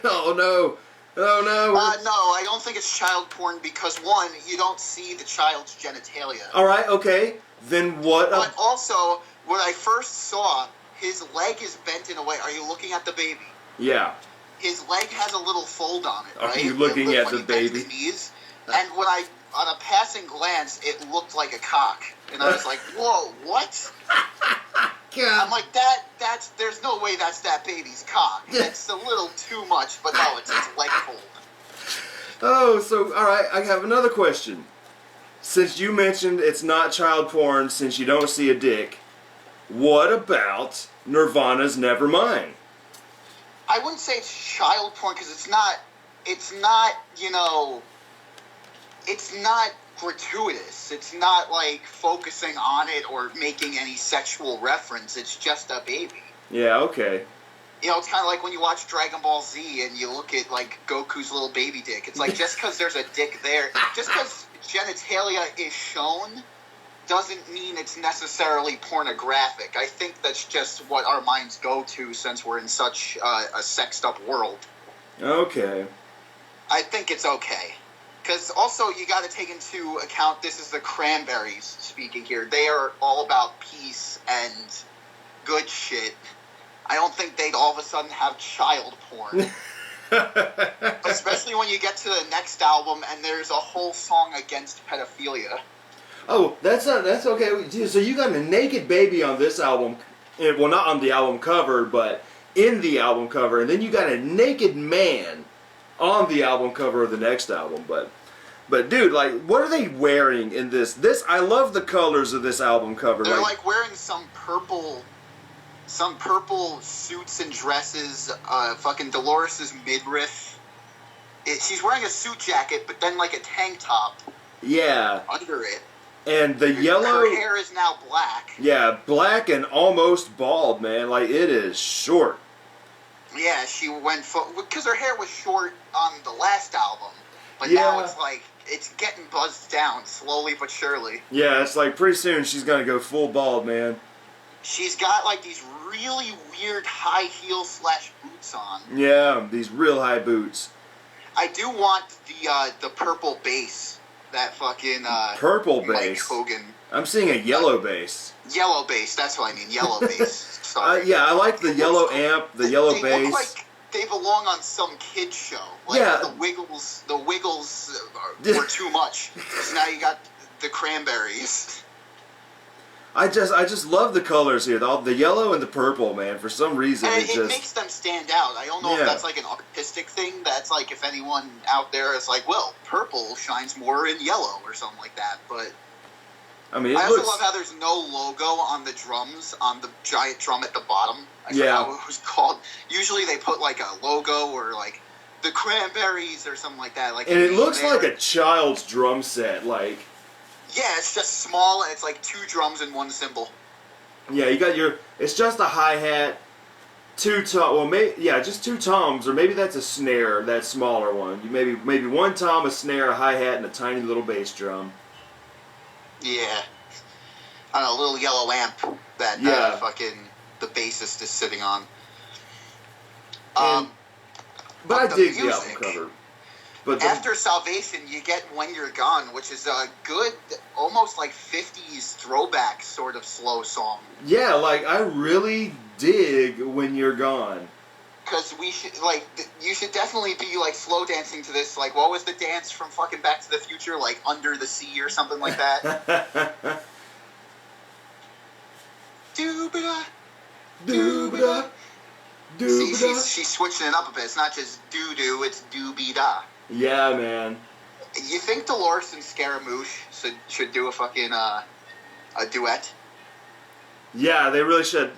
Oh no. Oh no. No, I don't think it's child porn because, one, you don't see the child's genitalia. Alright, okay. Then what? But also, when I first saw, his leg is bent in a way. Are you looking at the baby? Yeah. His leg has a little fold on it, right? Are you looking at the baby? His knees. And when on a passing glance, it looked like a cock. And I was like, whoa, what? God. I'm like, there's no way that's that baby's cock. It's a little too much, but no, it's his leg fold. Oh, so, alright, I have another question. Since you mentioned it's not child porn since you don't see a dick, what about Nirvana's Nevermind? I wouldn't say it's child porn because it's not, you know, it's not gratuitous. It's not like focusing on it or making any sexual reference. It's just a baby. Yeah, okay. You know, it's kind of like when you watch Dragon Ball Z and you look at, like, Goku's little baby dick. It's like, just because there's a dick there, just because genitalia is shown doesn't mean it's necessarily pornographic. I think that's just what our minds go to since we're in such a sexed-up world. Okay. I think it's okay. Because also, you got to take into account, this is the Cranberries speaking here. They are all about peace and good shit. I don't think they'd all of a sudden have child porn. Especially when you get to the next album and there's a whole song against pedophilia. Oh, that's okay. So you got a naked baby on this album. Well, not on the album cover, but in the album cover. And then you got a naked man on the album cover of the next album. But dude, like, what are they wearing in this? I love the colors of this album cover. They're like wearing some purple suits and dresses. Fucking Dolores' midriff. She's wearing a suit jacket, but then like a tank top. Yeah. Under it. And the yellow. Her hair is now black. Yeah, black and almost bald, man. Like, it is short. Yeah, she went because her hair was short on the last album, but Yeah. now it's like it's getting buzzed down slowly but surely. Yeah, it's like pretty soon she's gonna go full bald, man. She's got like these really weird high heel / boots on. Yeah, these real high boots. I do want the purple bass that fucking Purple Mike bass. Hogan. I'm seeing a yellow bass. Yellow bass, that's what I mean. Yellow bass. Sorry. Yeah, I like the yellow amp, the yellow they bass. Look like they belong on some kid show. Like Yeah. the Wiggles were too much. So now you got the Cranberries. I just love the colors here. The yellow and the purple, man. For some reason, And it it just makes them stand out. I don't know Yeah. if that's like an artistic thing. That's like if anyone out there is like, well, purple shines more in yellow or something like that. But I mean, it I also looks. love how there's no logo on the drums, on the giant drum at the bottom. I Yeah. forgot what it was called. Usually they put like a logo or like the Cranberries or something like that. Like And it looks there. like a child's drum set. Like, Yeah, it's just small and it's like 2 drums and 1 cymbal. yeah, you got it's just a hi-hat, 2 tom. Well, just 2 toms, or maybe that's a snare, that smaller one. You maybe 1 tom, a snare, a hi-hat, and a tiny little bass drum. Yeah. On a little yellow amp that Yeah. fucking the bassist is sitting on. But I the dig the music. album cover. But After Salvation, you get When You're Gone, which is a good, almost like 50s throwback sort of slow song. yeah, like, I really dig When You're Gone. Because we should, like, you should definitely be, like, slow dancing to this. Like, what was the dance from fucking Back to the Future? Like, Under the Sea or something like that? Doobada, Doobada, See, doobada. she's switching it up a bit. It's not just doo-doo, it's doobie-da. Yeah, man. You think Dolores and Scaramouche should do a fucking, a duet? Yeah, they really should.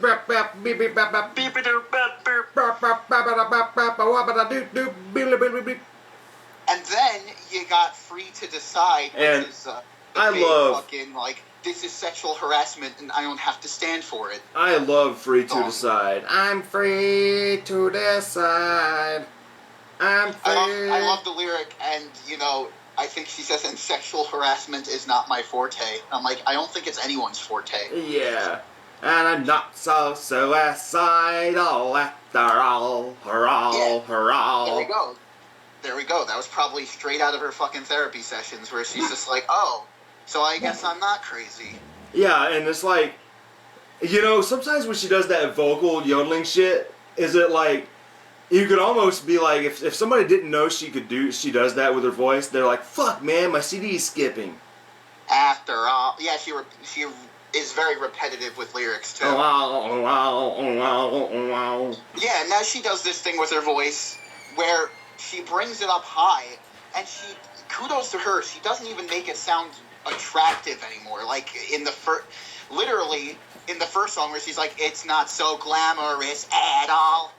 And then you got Free to Decide, which And is the I big love- fucking, like, this is sexual harassment and I don't have to stand for it. I love Free to Oh. Decide. I'm free to decide. I'm free. I love the lyric, and, you know, I think she says, and sexual harassment is not my forte. I'm like, I don't think it's anyone's forte. Yeah. And I'm not so suicidal after all. Hurrah, hurrah. There we go. That was probably straight out of her fucking therapy sessions where she's just like, oh, so I guess I'm not crazy. Yeah, and it's like, you know, sometimes when she does that vocal yodeling shit, is it like, you could almost be like, if somebody didn't know she does that with her voice, they're like, fuck, man, my CD's skipping. After all, yeah, she is very repetitive with lyrics, too. Yeah, now she does this thing with her voice where she brings it up high, and kudos to her, she doesn't even make it sound attractive anymore. Like, literally, in the first song where she's like, it's not so glamorous at all.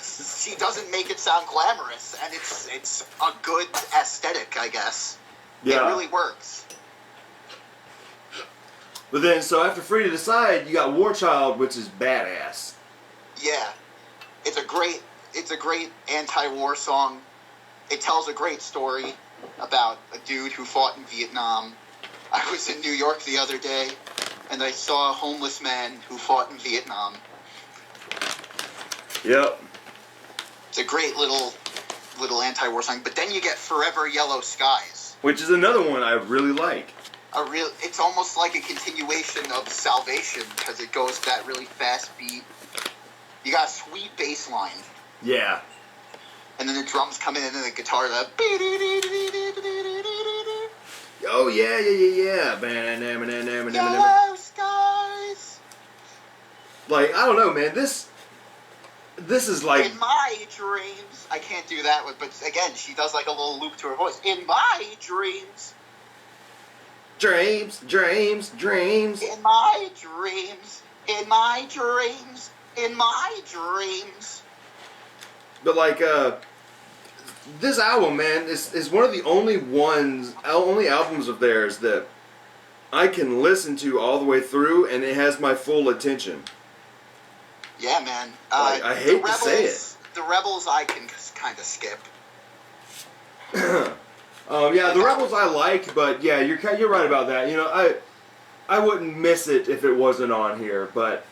She doesn't make it sound glamorous, and it's a good aesthetic, I guess. Yeah. It really works. But then, so after Free to Decide, you got War Child, which is badass. Yeah. It's a great anti-war song. It tells a great story about a dude who fought in Vietnam. I was in New York the other day, and I saw a homeless man who fought in Vietnam. Yep. It's a great little anti-war song. But then you get Forever Yellow Skies, which is another one I really like. It's almost like a continuation of Salvation because it goes that really fast beat. You got a sweet bass line. Yeah. And then the drums come in and then the guitar, oh, yeah. Yellow skies. Like, I don't know, man. This is like... In my dreams. I can't do that, but again, she does like a little loop to her voice. In my dreams. Dreams. In my dreams. In my dreams. In my dreams. But like, this album, man, is one of the only albums of theirs that I can listen to all the way through, and it has my full attention. Yeah, man. I hate to say it. The Rebels I can kind of skip. Yeah, the Rebels I like, but yeah, you're right about that. You know, I wouldn't miss it if it wasn't on here, but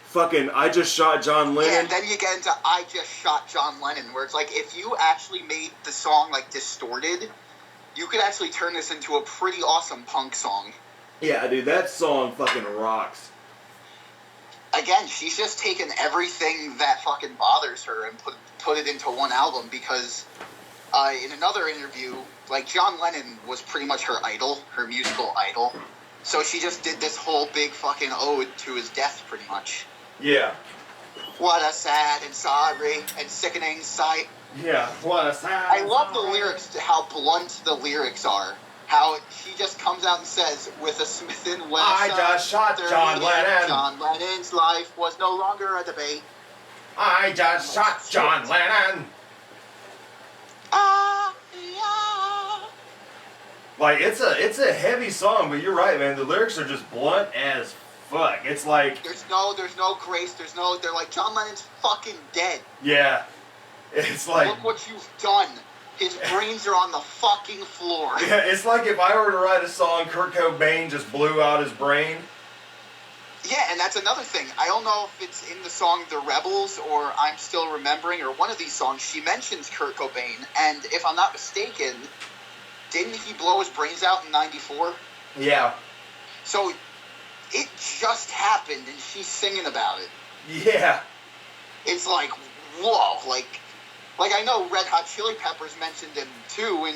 fucking I Just Shot John Lennon. Yeah, and then you get into I Just Shot John Lennon, where it's like, if you actually made the song like distorted, you could actually turn this into a pretty awesome punk song. Yeah, dude, that song fucking rocks. Again, she's just taken everything that fucking bothers her and put it into one album, because in another interview, like, John Lennon was pretty much her idol, her musical idol. So she just did this whole big fucking ode to his death, pretty much. Yeah. What a sad and sorry and sickening sight. Yeah, what a sad... I love the lyrics, how blunt the lyrics are. How she just comes out and says, with a Smith & Wesson... I just shot John Lennon. John Lennon's life was no longer a debate. I just shot John Lennon. Yeah. Like, it's a heavy song, but you're right, man. The lyrics are just blunt as fuck. It's like... There's no grace, they're like, John Lennon's fucking dead. Yeah. It's like... Look what you've done. His brains are on the fucking floor. Yeah, it's like if I were to write a song, Kurt Cobain just blew out his brain. Yeah, and that's another thing. I don't know if it's in the song The Rebels or I'm Still Remembering or one of these songs. She mentions Kurt Cobain, and if I'm not mistaken, didn't he blow his brains out in 94? Yeah. So it just happened, and she's singing about it. Yeah. It's like, whoa, like I know Red Hot Chili Peppers mentioned him too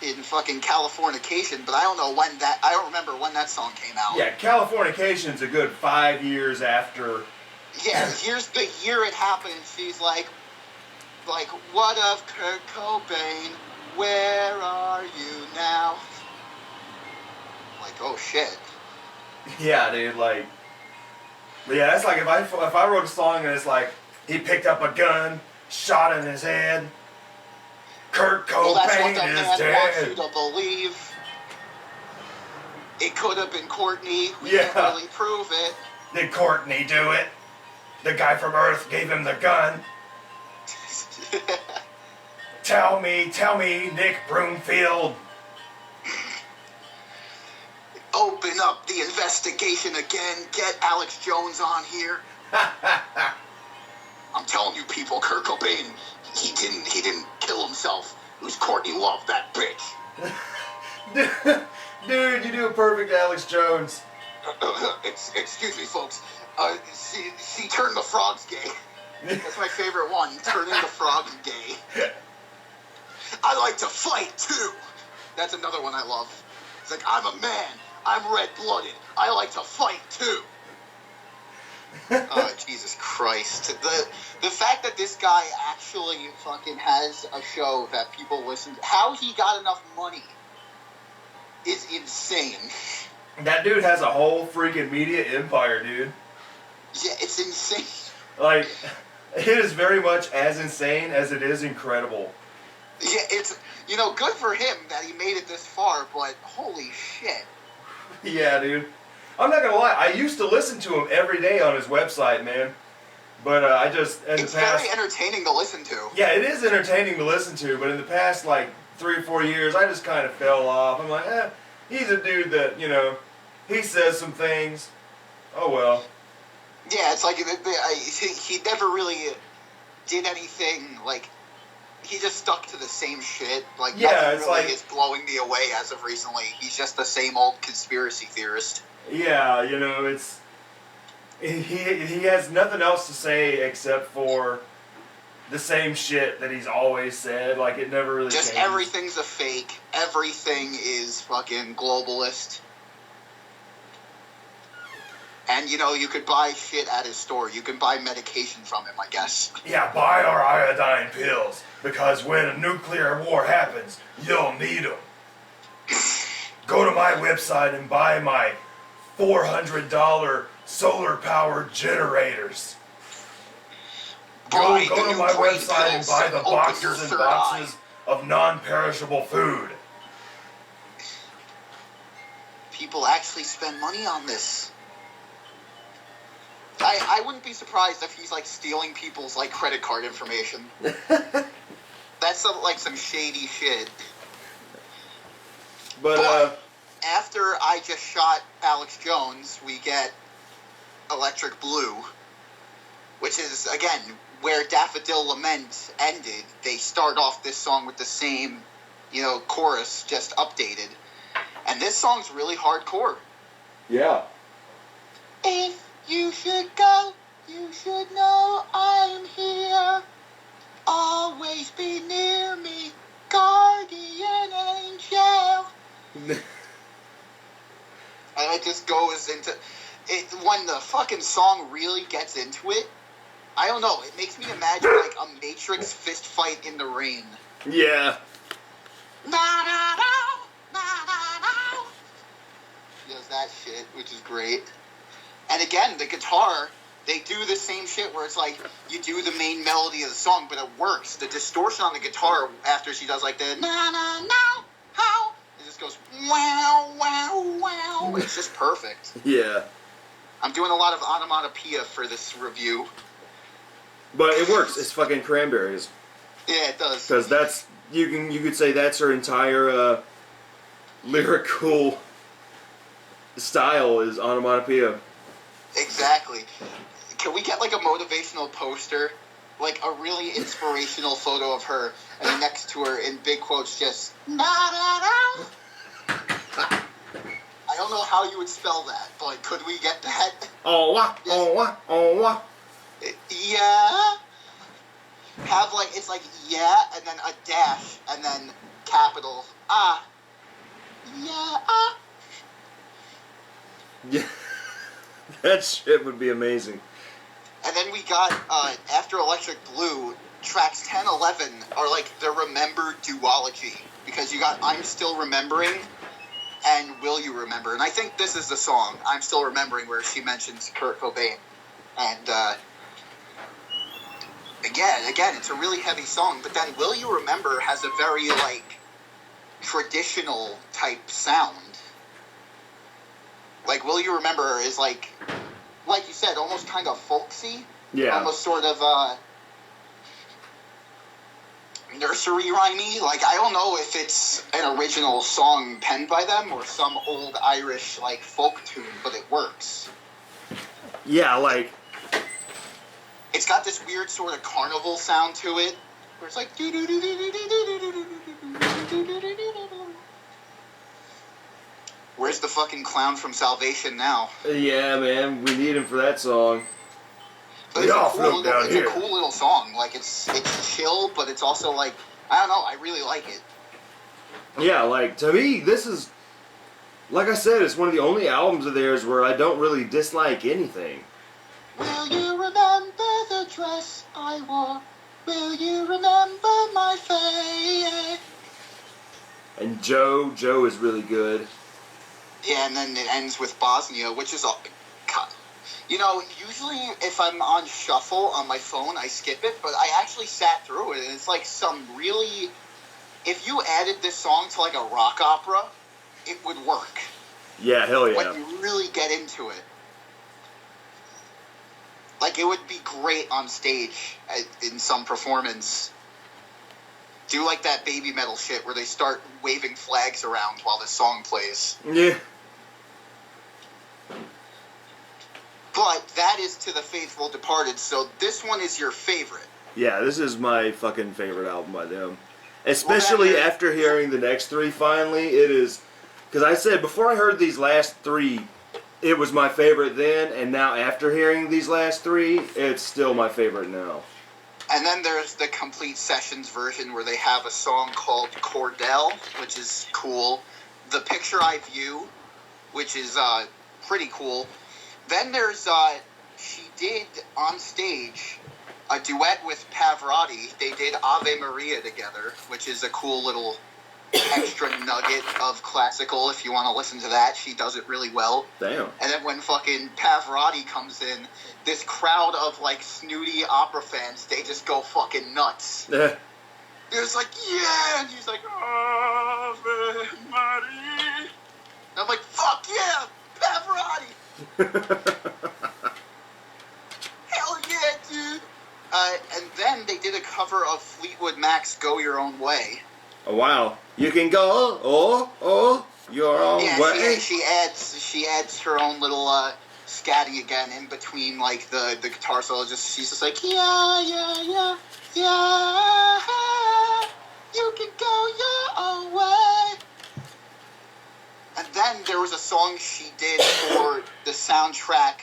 in fucking Californication, but I don't remember when that song came out. Yeah, Californication's a good 5 years after. Yeah, here's the year it happened, and she's like, what of Kurt Cobain? Where are you now? Like, oh shit. Yeah, dude, like, yeah, that's like if I wrote a song and it's like he picked up a gun, shot in his head. Kurt Cobain that's what the is man dead. Wants you to believe. It could have been Courtney. We can't really prove it. Did Courtney do it? The guy from Earth gave him the gun. Tell me, Nick Broomfield. Open up the investigation again. Get Alex Jones on here. I'm telling you people, Kurt Cobain, he didn't kill himself. It was Courtney Love, that bitch. Dude, you do a perfect Alex Jones. Excuse me, folks. She turned the frogs gay. That's my favorite one. Turning the frogs gay. I like to fight too. That's another one I love. It's like, I'm a man. I'm red-blooded. I like to fight too. Oh, Jesus Christ. The fact that this guy actually fucking has a show that people listen to, how he got enough money is insane. That dude has a whole freaking media empire, dude. Yeah, it's insane. Like, it is very much as insane as it is incredible. Yeah, it's, good for him that he made it this far, but holy shit. Yeah, dude. I'm not gonna lie, I used to listen to him every day on his website, man. But I just, it's very entertaining to listen to. Yeah, it is entertaining to listen to, but in the past, 3 or 4 years, I just kind of fell off. I'm like, he's a dude that, he says some things. Oh, well. Yeah, it's like, he never really did anything, he just stuck to the same shit. Yeah, nothing really is blowing me away as of recently. He's just the same old conspiracy theorist. Yeah, it's... He has nothing else to say except for the same shit that he's always said. It never really just changes. Everything's a fake. Everything is fucking globalist. And, you could buy shit at his store. You can buy medication from him, I guess. Yeah, buy our iodine pills, because when a nuclear war happens, you'll need them. Go to my website and buy my $400 solar-powered generators. Go to my website and buy the boxes and boxes of non-perishable food. People actually spend money on this. I wouldn't be surprised if he's stealing people's credit card information. That's some shady shit. But after I just shot Alex Jones, we get Electric Blue, which is again where Daffodil Lament ended. They start off this song with the same, chorus, just updated, and this song's really hardcore. Yeah. If you should go, you should know I'm here. Always be near me, guardian angel. And it just goes into it when the fucking song really gets into it. I don't know. It makes me imagine a Matrix fist fight in the rain. Yeah. He does that shit, which is great. And again, the guitar, they do the same shit where it's you do the main melody of the song, but it works. The distortion on the guitar after she does the how, it just goes wow, wow, wow. It's just perfect. Yeah. I'm doing a lot of onomatopoeia for this review. But it works. It's fucking Cranberries. Yeah, it does. Because that's, you could say that's her entire lyrical style is onomatopoeia. Exactly. Can we get a motivational poster? A really inspirational photo of her, and then next to her in big quotes just I don't know how you would spell that, but could we get that? Oh wah, oh wah, oh wah. Yeah. Have it's yeah, and then a dash, and then capital yeah. Yeah. That shit would be amazing. And then we got, after Electric Blue, tracks 10, 11 are the Remember duology. Because you got I'm Still Remembering and Will You Remember. And I think this is the song, I'm Still Remembering, where she mentions Kurt Cobain. And, again, it's a really heavy song. But then Will You Remember has a very, traditional type sound. Will You Remember is like you said, almost kind of folksy. Yeah. Almost sort of, nursery rhymey. Like, I don't know if it's an original song penned by them or some old Irish, like, folk tune, but it works. Yeah, like... It's got this weird sort of carnival sound to it, where it's like... Where's the fucking clown from Salvation now? Yeah, man, we need him for that song. But it's a cool little song. Like, it's chill, but it's also, like, I don't know, I really like it. Yeah, like, to me, this is... Like I said, it's one of the only albums of theirs where I don't really dislike anything. Will you remember the dress I wore? Will you remember my face? And Joe is really good. Yeah, and then it ends with Bosnia, which is all... You know, usually if I'm on shuffle on my phone, I skip it, but I actually sat through it, and it's like some really... If you added this song to like a rock opera, it would work. Yeah, hell yeah. When you really get into it. Like, it would be great on stage in some performance. Do like that baby metal shit where they start waving flags around while the song plays. Yeah. But that is To the Faithful Departed, so this one is your favorite. Yeah, this is my fucking favorite album by them. Especially after hearing the next three finally, it is... Because I said, before I heard these last three, it was my favorite then, and now after hearing these last three, it's still my favorite now. And then there's the complete sessions version where they have a song called Cordell, which is cool. The Picture I View, which is pretty cool. Then there's, she did on stage a duet with Pavarotti. They did Ave Maria together, which is a cool little extra nugget of classical. If you want to listen to that, she does it really well. Damn. And then when fucking Pavarotti comes in, this crowd of like snooty opera fans, they just go fucking nuts. They're just like, yeah, and he's like, Ave Maria. And I'm like, fuck yeah, Pavarotti. Hell yeah, dude. And then they did a cover of Fleetwood Mac's Go Your Own Way. Oh, wow. You can go, your own way. Yeah, she adds her own little scatting again in between like the guitar solo. She's just like, yeah, you can go your own way. And then there was a song she did for the soundtrack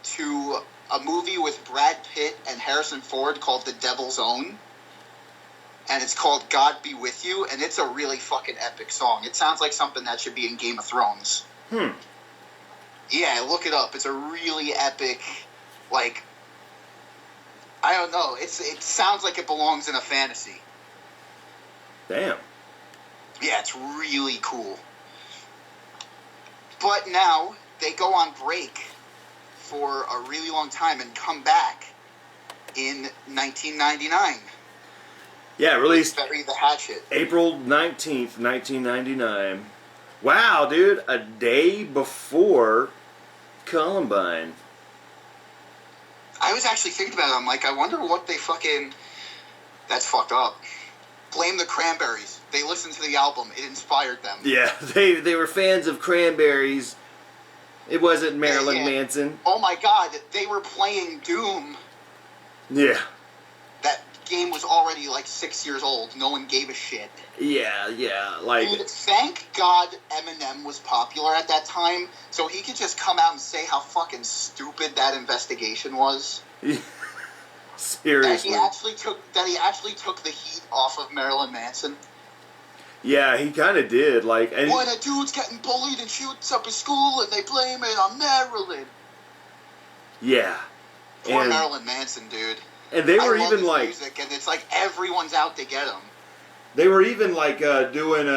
to a movie with Brad Pitt and Harrison Ford called The Devil's Own. And it's called God Be With You, and it's a really fucking epic song. It sounds like something that should be in Game of Thrones. Yeah, look it up. It's a really epic, like, I don't know. It sounds like it belongs in a fantasy. Damn. Yeah, it's really cool. But now, they go on break for a really long time and come back in 1999. Yeah, released Bury the Hatchet. April 19th, 1999. Wow, dude, a day before Columbine. I was actually thinking about it. I'm like, I wonder what they fucking... That's fucked up. Blame the Cranberries. They listened to the album. It inspired them. Yeah, they were fans of Cranberries. It wasn't Marilyn Manson. Oh my god, they were playing Doom. Yeah. That game was already like 6 years old. No one gave a shit. Yeah, like... Dude, thank God Eminem was popular at that time, so he could just come out and say how fucking stupid that investigation was. Seriously. That he actually took the heat off of Marilyn Manson. Yeah, he kind of did. Like, and when a dude's getting bullied and shoots up his school and they blame it on Marilyn. Yeah. Poor Marilyn Manson, dude. And they were I love even his like... music, and it's like everyone's out to get him. They were even like doing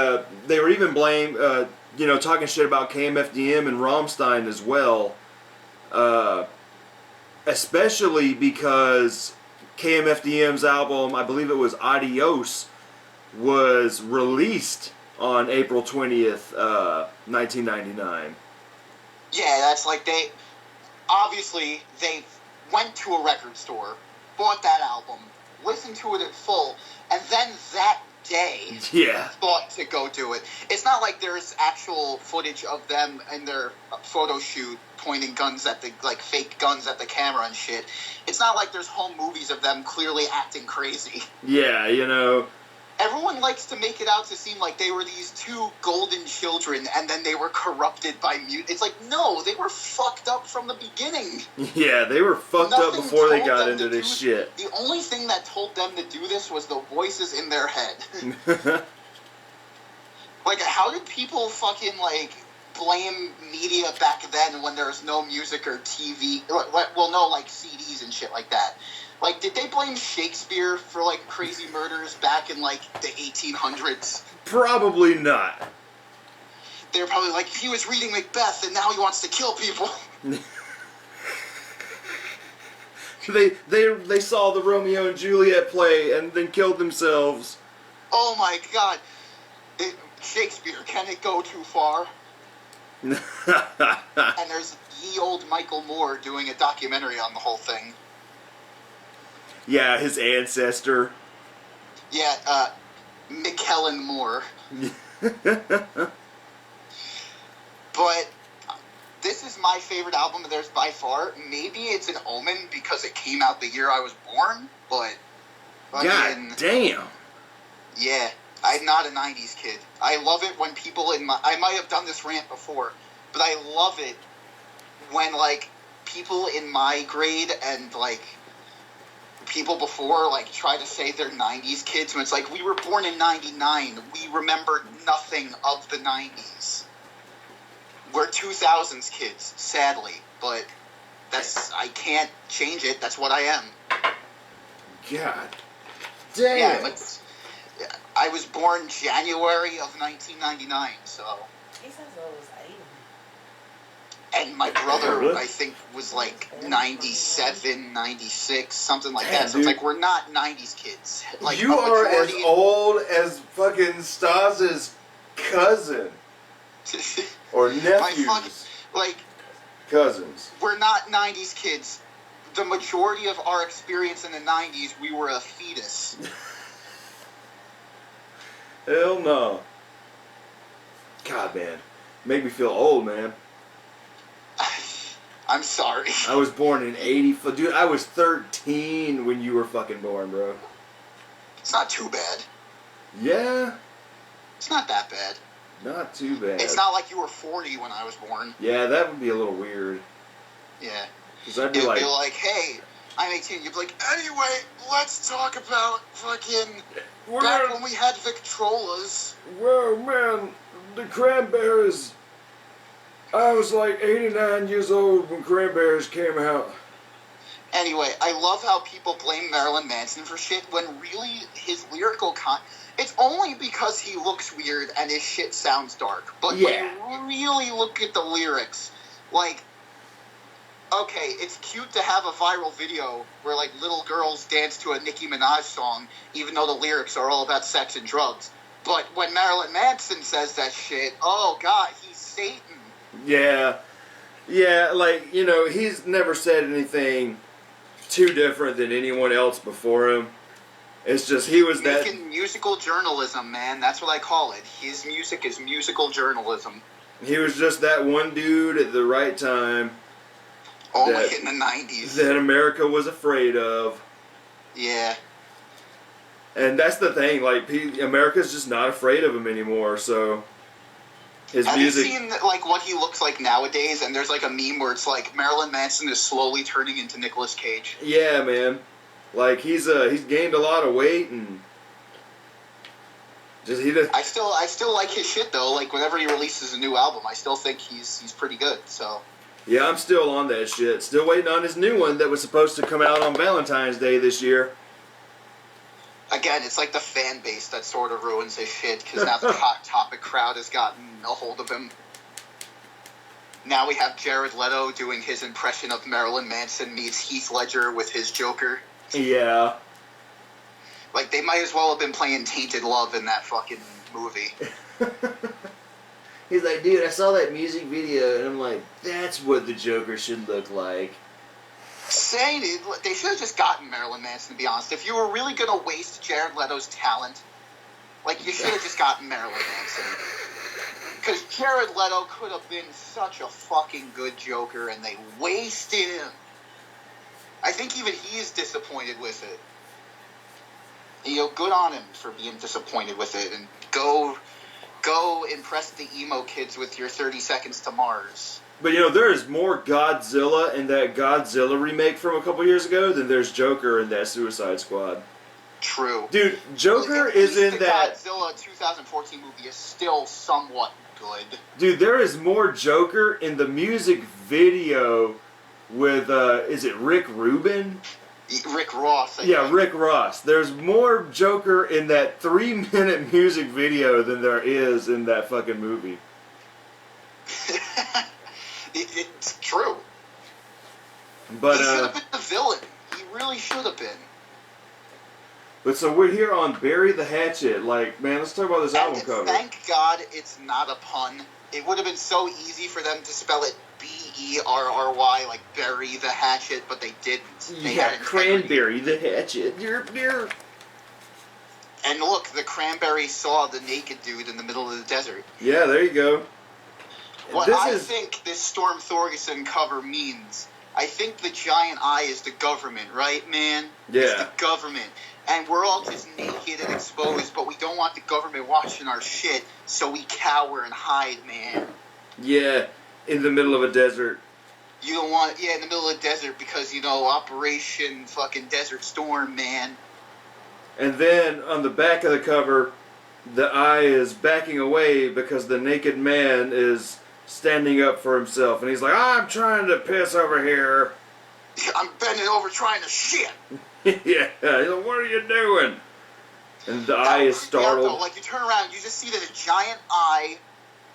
they were even talking shit about KMFDM and Rammstein as well. Especially because KMFDM's album, I believe it was Adios, was released on April 20th, 1999. Yeah, that's like they went to a record store, bought that album, listen to it in full, and then that day Yeah. thought to go do it. It's not like there's actual footage of them in their photo shoot pointing guns at the, like, fake guns at the camera and shit. It's not like there's home movies of them clearly acting crazy. Yeah, you know. Everyone likes to make it out to seem like they were these two golden children and then they were corrupted by mute. It's like, no, they were fucked up from the beginning. Yeah, they were fucked up Nothing before they told got them into to this do- shit. The only thing that told them to do this was the voices in their head. Like, how did people fucking, like, blame media back then when there was no music or TV? Well, no, like, CDs and shit like that. Like, did they blame Shakespeare for, like, crazy murders back in, like, the 1800s? Probably not. They were probably like, he was reading Macbeth and now he wants to kill people. They saw the Romeo and Juliet play and then killed themselves. Oh my god. Shakespeare, can it go too far? And there's ye old Michael Moore doing a documentary on the whole thing. Yeah, his ancestor. Yeah, McKellen Moore. But this is my favorite album of theirs by far. Maybe it's an omen because it came out the year I was born, but... God damn. Yeah, I'm not a 90s kid. I love it when people in my... I might have done this rant before, but I love it when, like, people in my grade and, like, people before, like, try to say they're 90s kids when it's like, we were born in 99. We remember nothing of the 90s. We're 2000s kids, sadly, but I can't change it. That's what I am. God damn. Yeah, but I was born January of 1999, so. And my brother, I think, was like 97, 96, something like that. So it's like, we're not 90s kids. Like, you are as old as fucking Stas' cousin. Or nephews. Cousins. We're not 90s kids. The majority of our experience in the 90s, we were a fetus. Hell no. God, man. Make me feel old, man. I'm sorry. I was born in 80... Dude, I was 13 when you were fucking born, bro. It's not too bad. Yeah? It's not that bad. Not too bad. It's not like you were 40 when I was born. Yeah, that would be a little weird. Yeah. Because I'd be It'd like... be like, hey, I'm 18. You'd be like, anyway, let's talk about fucking... back when we had Victrolas. Whoa, man, the Cranberries... I was like 89 years old when Cranberries came out. Anyway, I love how people blame Marilyn Manson for shit when really his lyrical it's only because he looks weird and his shit sounds dark. But yeah. when you really look at the lyrics, like, okay, it's cute to have a viral video where, like, little girls dance to a Nicki Minaj song, even though the lyrics are all about sex and drugs. But when Marilyn Manson says that shit, oh god, he's Satan. Yeah. Yeah, like, you know, he's never said anything too different than anyone else before him. It's just, he was that... Making musical journalism, man. That's what I call it. His music is musical journalism. He was just that one dude at the right time. Only in the 90s. That America was afraid of. Yeah. And that's the thing, like, America's just not afraid of him anymore, so... Have you seen, like, what he looks like nowadays? And there's, like, a meme where it's like Marilyn Manson is slowly turning into Nicolas Cage. Yeah, man. Like, he's gained a lot of weight and just I still like his shit though. Like, whenever he releases a new album, I still think he's pretty good. So. Yeah, I'm still on that shit. Still waiting on his new one that was supposed to come out on Valentine's Day this year. Again, it's like the fan base that sort of ruins his shit because now the Hot Topic crowd has gotten a hold of him. Now we have Jared Leto doing his impression of Marilyn Manson meets Heath Ledger with his Joker. Yeah. Like, they might as well have been playing Tainted Love in that fucking movie. He's like, dude, I saw that music video, and I'm like, that's what the Joker should look like. saying it, they should have just gotten Marilyn Manson, to be honest. If you were really going to waste Jared Leto's talent, like, you should have just gotten Marilyn Manson. Because Jared Leto could have been such a fucking good Joker, and they wasted him. I think even he is disappointed with it. You know, good on him for being disappointed with it, and go impress the emo kids with your 30 Seconds to Mars. But you know, there is more Godzilla in that Godzilla remake from a couple years ago than there's Joker in that Suicide Squad. True. Dude, Joker is in that... Godzilla 2014 movie is still somewhat good. Dude, there is more Joker in the music video with, is it Rick Rubin? Rick Ross, I think. Rick Ross. There's more Joker in that 3-minute music video than there is in that fucking movie. It's true. But he should have been the villain. He really should have been. But so we're here on Bury the Hatchet. Like, man, let's talk about this album cover. Thank God it's not a pun. It would have been so easy for them to spell it Berry, like bury the hatchet, but they didn't. They had Cranberry the Hatchet. And look, the Cranberries saw the naked dude in the middle of the desert. Yeah, there you go. What I think this Storm Thorgerson cover means, I think the giant eye is the government, right, man? Yeah. It's the government. And we're all just naked and exposed, but we don't want the government watching our shit, so we cower and hide, man. Yeah, in the middle of a desert. You don't want, in the middle of the desert because, you know, Operation fucking Desert Storm, man. And then on the back of the cover, the eye is backing away because the naked man is standing up for himself. And he's like, I'm trying to piss over here. I'm bending over trying to shit. Yeah, what are you doing? And the eye is startled. Though. Like, you turn around, you just see that a giant eye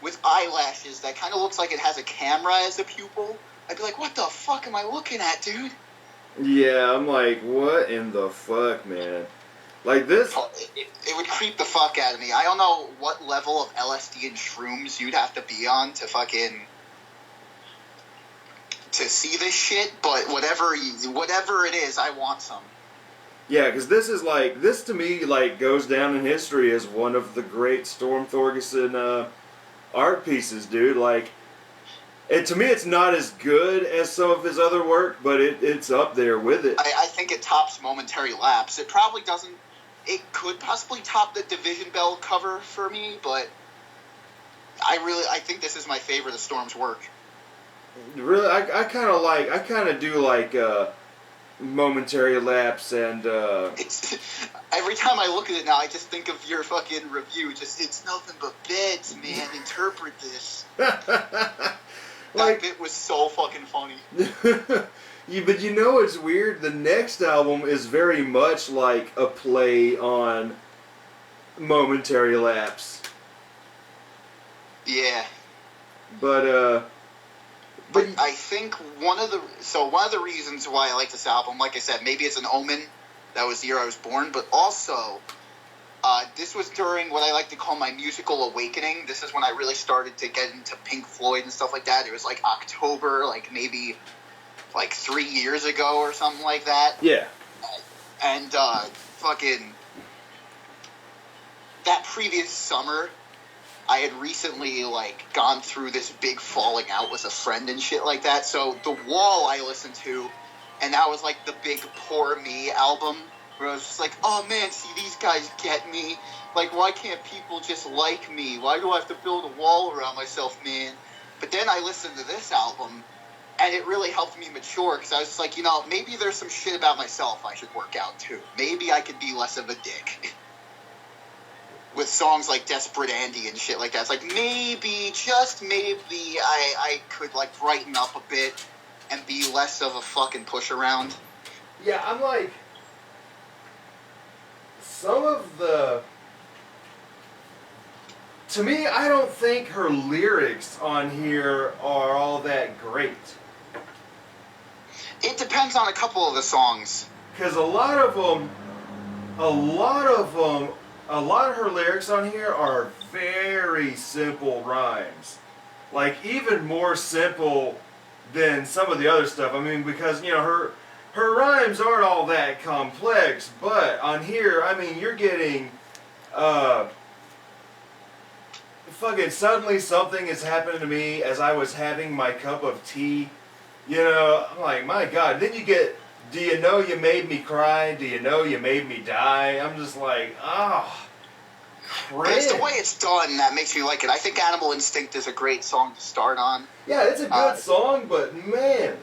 with eyelashes that kind of looks like it has a camera as a pupil. I'd be like, what the fuck am I looking at, dude? Yeah, I'm like, what in the fuck, man? Like this... It would creep the fuck out of me. I don't know what level of LSD and shrooms you'd have to be on to fucking... to see this shit, but whatever it is, I want some. Yeah, because this is like... This, to me, like, goes down in history as one of the great Storm Thorgerson art pieces, dude. Like... And to me, it's not as good as some of his other work, but it's up there with it. I think it tops Momentary Lapse. It probably doesn't... It could possibly top the Division Bell cover for me, but I think this is my favorite of Storm's work. Really, I kind of do like Momentary Lapse and... It's, every time I look at it now, I just think of your fucking review. Just, it's nothing but beds, man. Interpret this. That bit was so fucking funny. But you know what's weird? The next album is very much like a play on Momentary Lapse. Yeah. But I think one of the reasons why I like this album, like I said, maybe it's an omen. That was the year I was born, but also... this was during what I like to call my musical awakening. This is when I really started to get into Pink Floyd and stuff like that. It was like October, like maybe like 3 years ago or something like that. Yeah. And fucking that previous summer, I had recently like gone through this big falling out with a friend and shit like that. So The Wall I listened to, and that was like the big Poor Me album. Where I was just like, oh man, see, these guys get me. Like, why can't people just like me? Why do I have to build a wall around myself, man? But then I listened to this album, and it really helped me mature, because I was just like, you know, maybe there's some shit about myself I should work out, too. Maybe I could be less of a dick. With songs like Desperate Andy and shit like that. It's like, maybe, just maybe, I could, like, brighten up a bit and be less of a fucking push-around. Yeah, I'm like... Some of the... To me, I don't think her lyrics on here are all that great. It depends on a couple of the songs. Because a lot of her lyrics on here are very simple rhymes. Like, even more simple than some of the other stuff. I mean, because, you know, her rhymes aren't all that complex, but on here, I mean, you're getting, fucking suddenly something is happening to me as I was having my cup of tea. You know, I'm like, my God. Then you get, do you know you made me cry? Do you know you made me die? I'm just like, ah. But it's the way it's done that makes me like it. I think Animal Instinct is a great song to start on. Yeah, it's a good song, but man.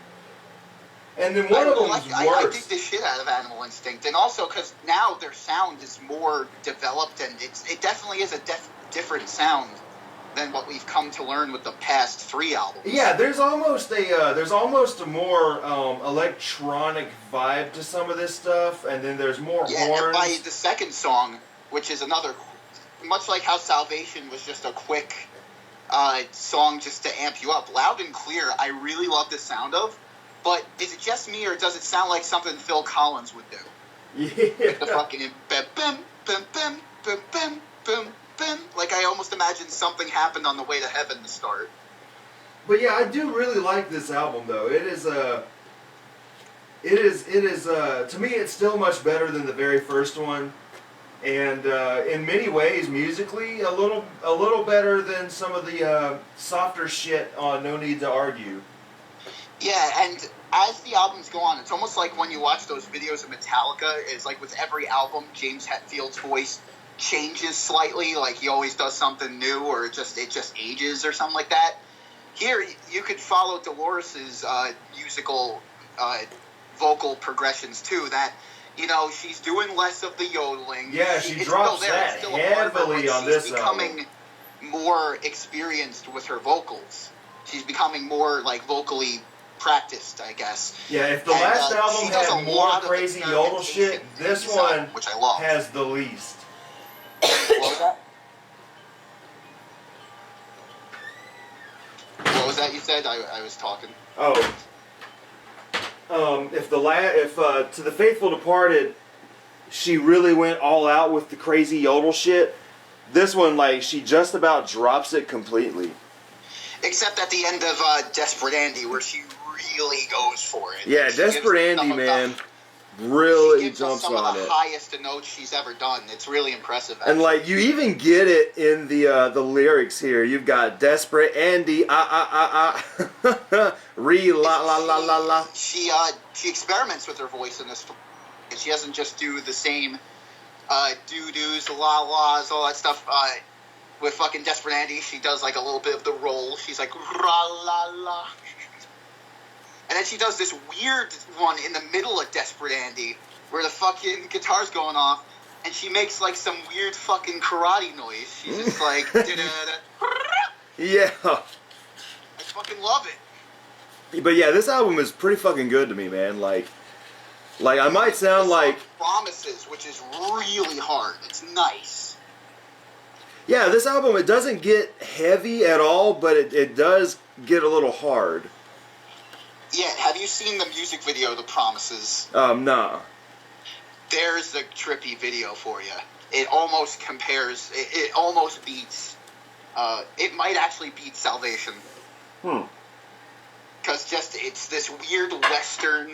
And then one of them works. I dig the shit out of Animal Instinct. And also because now their sound is more developed and it definitely is a different sound than what we've come to learn with the past 3 albums. Yeah, there's almost a more electronic vibe to some of this stuff, and then there's more horns. And by the second song, which is another, much like how Salvation was just a quick song just to amp you up, Loud and Clear, I really love the sound of. But is it just me, or does it sound like something Phil Collins would do? Yeah. The fucking bim bim bim bim bim bim bim bim. Like I almost imagine something happened on the way to heaven to start. But yeah, I do really like this album though. It is to me it's still much better than the very first one, and in many ways musically a little better than some of the softer shit on No Need to Argue. Yeah, and as the albums go on, it's almost like when you watch those videos of Metallica, it's like with every album, James Hetfield's voice changes slightly, like he always does something new, or it just ages or something like that. Here, you could follow Dolores's musical vocal progressions too, that, you know, she's doing less of the yodeling. Yeah, she drops that heavily on this album. She's becoming more experienced with her vocals. She's becoming more, like, vocally practiced, I guess. Yeah, if the last album had more crazy yodel shit, this one which I love. has the least. What was that? What was that you said? I was talking. Oh. If To the Faithful Departed, she really went all out with the crazy yodel shit, this one, like, she just about drops it completely. Except at the end of Desperate Andy, where she really goes for it. Yeah, Desperate Andy, man, really jumps on it. Some of the highest notes she's ever done. It's really impressive. Actually. And like you even get it in the lyrics here. You've got Desperate Andy, re la la la la la. She experiments with her voice in this. She doesn't just do the same doo-doos, la-las, all that stuff. With fucking Desperate Andy, she does like a little bit of the roll. She's like, ra-la-la. And then she does this weird one in the middle of Desperate Andy, where the fucking guitar's going off, and she makes like some weird fucking karate noise. She's just like, yeah. I fucking love it. But yeah, this album is pretty fucking good to me, man. Like I might sound like Promises, which is really hard. It's nice. Yeah, this album, it doesn't get heavy at all, but it does get a little hard. Yeah, have you seen the music video, The Promises? Nah. There's the trippy video for you. It almost compares, it almost beats, it might actually beat Salvation. Because it's this weird Western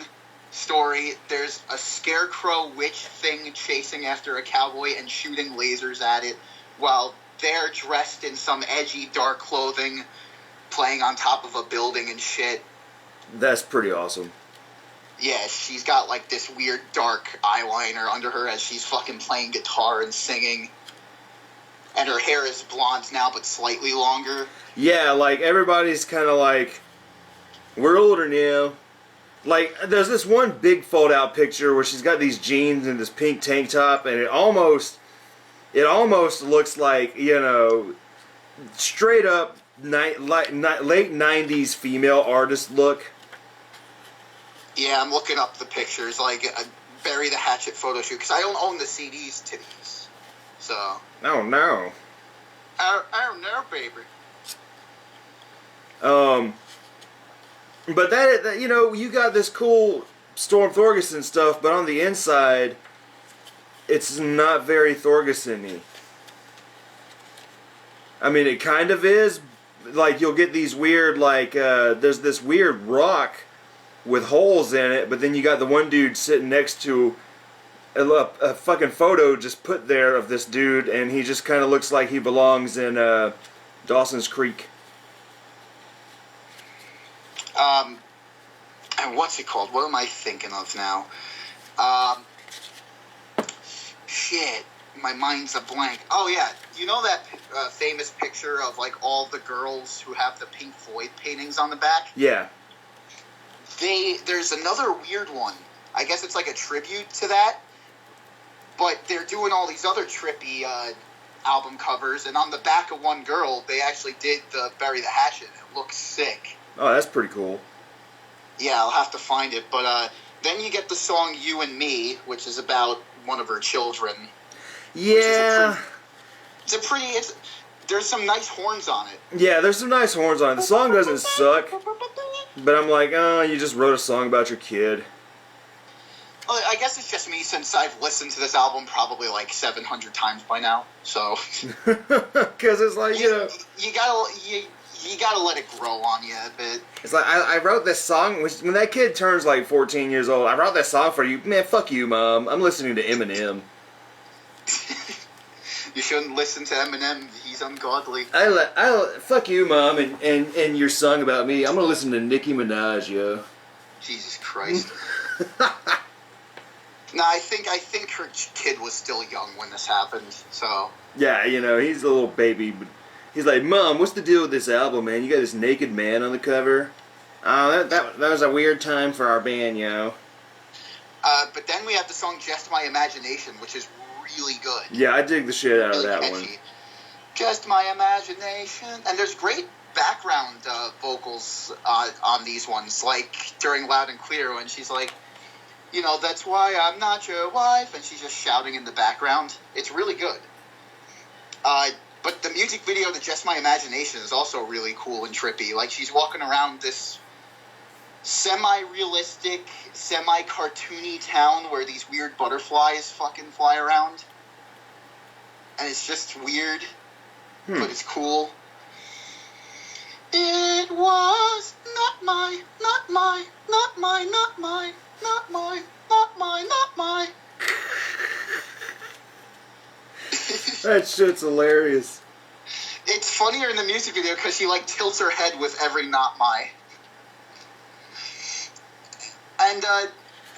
story. There's a scarecrow witch thing chasing after a cowboy and shooting lasers at it, while they're dressed in some edgy, dark clothing, playing on top of a building and shit. That's pretty awesome. Yeah, she's got like this weird dark eyeliner under her as she's fucking playing guitar and singing. And her hair is blonde now, but slightly longer. Yeah, like everybody's kind of like, we're older now. Like, there's this one big fold-out picture where she's got these jeans and this pink tank top, and it almost looks like, you know, straight up late 90s female artist look. Yeah, I'm looking up the pictures, like Bury the Hatchet photo shoot, because I don't own the CDs to these. So. Oh, no. I don't know, baby. But that, you know, you got this cool Storm Thorgerson stuff, but on the inside, it's not very Thorgerson-y. I mean, it kind of is. Like, you'll get these weird, like, there's this weird rock with holes in it, but then you got the one dude sitting next to a fucking photo just put there of this dude, and he just kind of looks like he belongs in Dawson's Creek. And what's it called? What am I thinking of now? Shit, my mind's a blank. Oh yeah, you know that famous picture of like all the girls who have the Pink Floyd paintings on the back? Yeah. There's another weird one. I guess it's like a tribute to that, but they're doing all these other trippy album covers, and on the back of one girl, they actually did the Bury the Hatchet. It looks sick. Oh, that's pretty cool. Yeah, I'll have to find it, but then you get the song You and Me, which is about one of her children. Yeah. There's some nice horns on it. Yeah, there's some nice horns on it. The song doesn't suck, but I'm like, oh, you just wrote a song about your kid. Well, I guess it's just me since I've listened to this album probably like 700 times by now, so. Because it's like, you know. You gotta let it grow on you a bit. It's like, I wrote this song, when that kid turns like 14 years old, I wrote that song for you. Man, fuck you, Mom. I'm listening to Eminem. You shouldn't listen to Eminem. He's ungodly. Fuck you, Mom, and your song about me. I'm gonna listen to Nicki Minaj, yo. Jesus Christ. No, I think her kid was still young when this happened, so. Yeah, you know, he's a little baby, but he's like, Mom, what's the deal with this album, man? You got this naked man on the cover? Oh, that was a weird time for our band, yo. But then we have the song Just My Imagination, which is really good. Yeah, I dig the shit out of that catchy. one. Just My Imagination. And there's great background vocals on these ones, like during Loud and Clear when she's like, you know, that's why I'm not your wife, and she's just shouting in the background. It's really good. But the music video to Just My Imagination is also really cool and trippy. Like, she's walking around this semi-realistic, semi-cartoony town where these weird butterflies fucking fly around. And it's just weird, but it's cool. It was not my. That shit's hilarious. It's funnier in the music video because she like tilts her head with every not my. And I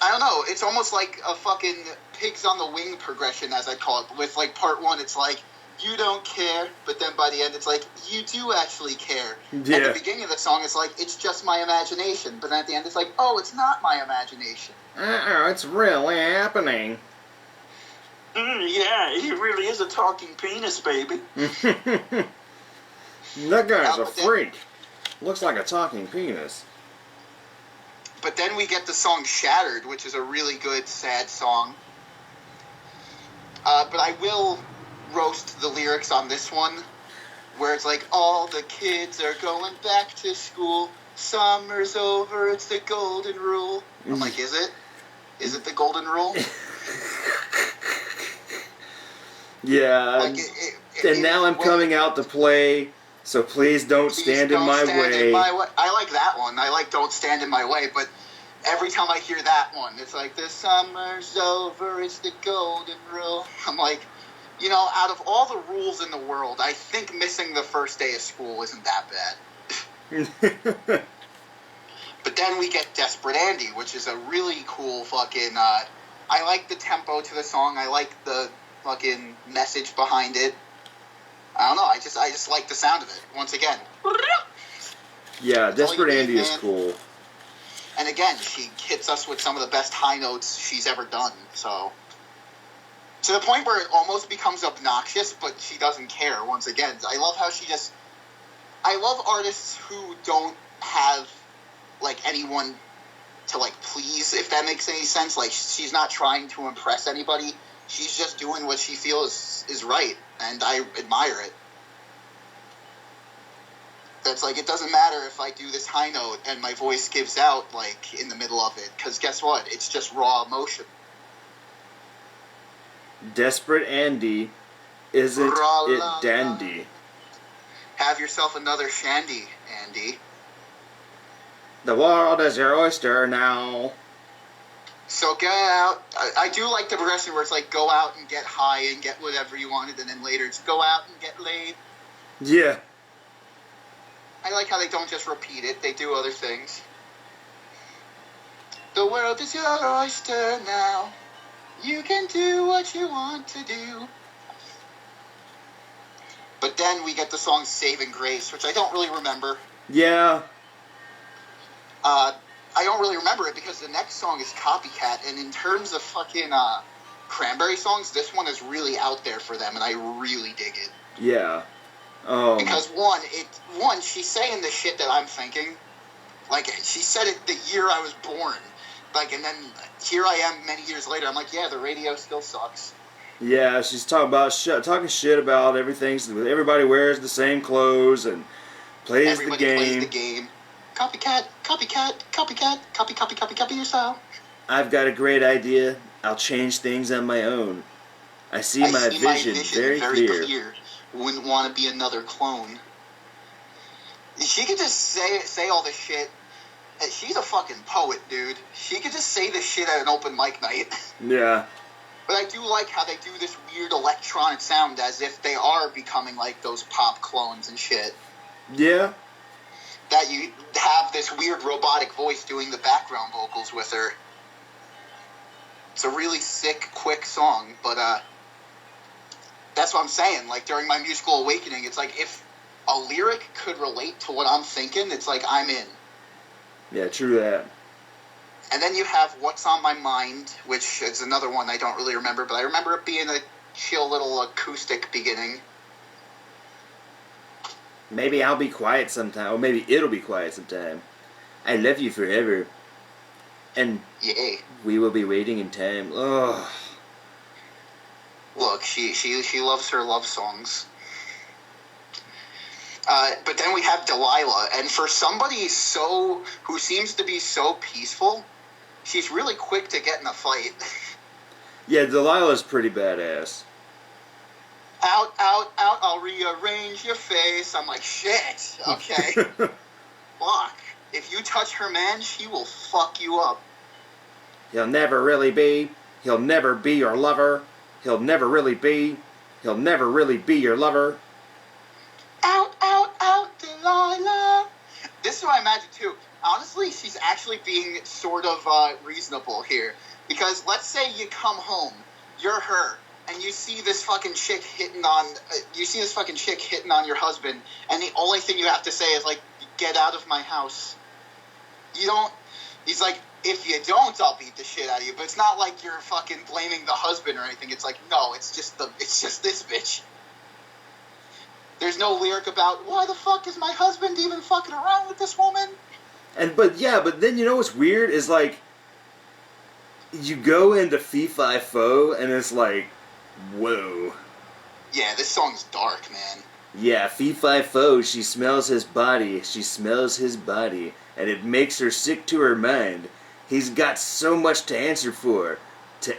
don't know, it's almost like a fucking Pigs on the Wing progression, as I call it. With like part one, it's like, you don't care, but then by the end it's like, you do actually care. Yeah. At the beginning of the song it's like, it's just my imagination, but then at the end it's like, oh, it's not my imagination. It's really happening. Yeah, he really is a talking penis, baby. That guy's a freak. Looks like a talking penis. But then we get the song Shattered, which is a really good, sad song. But I will roast the lyrics on this one, where it's like, all the kids are going back to school, summer's over, it's the golden rule. I'm like, is it? Is it the golden rule? Yeah, like and now I'm coming out to play, so please don't stand in my way. I like that one. I like Don't Stand in My Way, but every time I hear that one, it's like, the summer's over, it's the golden rule. I'm like, you know, out of all the rules in the world, I think missing the first day of school isn't that bad. But then we get Desperate Andy, which is a really cool fucking, I like the tempo to the song, I like the fucking message behind it. I don't know, I just like the sound of it, once again. Yeah, Desperate Andy is cool. And again, she hits us with some of the best high notes she's ever done, so. To the point where it almost becomes obnoxious, but she doesn't care, once again. I love how I love artists who don't have, like, anyone to, like, please, if that makes any sense. Like, she's not trying to impress anybody. She's just doing what she feels is right, and I admire it. That's like, it doesn't matter if I do this high note and my voice gives out, like, in the middle of it, because guess what? It's just raw emotion. Desperate Andy, isn't it dandy? Have yourself another shandy, Andy. The world is your oyster now. So get out. I do like the progression where it's like go out and get high and get whatever you wanted, and then later it's go out and get laid. Yeah. I like how they don't just repeat it, they do other things. The world is your oyster now. You can do what you want to do. But then we get the song Saving Grace, which I don't really remember. Yeah. I don't really remember it because the next song is Copycat, and in terms of fucking Cranberry songs, this one is really out there for them, and I really dig it. Yeah. Because one, she's saying the shit that I'm thinking. Like, she said it the year I was born. Like, and then here I am many years later. I'm like, yeah, the radio still sucks. Yeah, she's talking shit about everything. Everybody wears the same clothes and plays the game. Plays the game. Copycat, copycat, copycat, copy yourself. I've got a great idea. I'll change things on my own. I see my vision very clear. Wouldn't want to be another clone. She could just say all this shit. She's a fucking poet, dude. She could just say this shit at an open mic night. Yeah. But I do like how they do this weird electronic sound as if they are becoming like those pop clones and shit. Yeah. That you have this weird robotic voice doing the background vocals with her. It's a really sick, quick song, but that's what I'm saying. Like, during my musical awakening, it's like if a lyric could relate to what I'm thinking, it's like I'm in. Yeah, true that. And then you have What's on My Mind, which is another one I don't really remember, but I remember it being a chill little acoustic beginning. Maybe I'll be quiet sometime, or maybe it'll be quiet sometime. I love you forever. And yay. We will be waiting in time. Ugh. Look, she loves her love songs. But then we have Delilah, and for somebody who seems to be so peaceful, she's really quick to get in a fight. Yeah, Delilah's pretty badass. Out, I'll rearrange your face. I'm like, shit, okay. Fuck. If you touch her man, she will fuck you up. He'll never be your lover. He'll never really be your lover. Out, Delilah. This is what I imagine, too. Honestly, she's actually being sort of reasonable here. Because let's say you come home, you're her, and you see this fucking chick hitting on your husband, and the only thing you have to say is, like, get out of my house. He's like, if you don't, I'll beat the shit out of you. But it's not like you're fucking blaming the husband or anything. It's like, no, it's just this bitch. There's no lyric about, why the fuck is my husband even fucking around with this woman? But then you know what's weird is, like, you go into Fee Fi Fo and it's like, whoa. Yeah, this song's dark, man. Yeah, Fee Fi Fo, she smells his body, and it makes her sick to her mind. He's got so much to answer for. To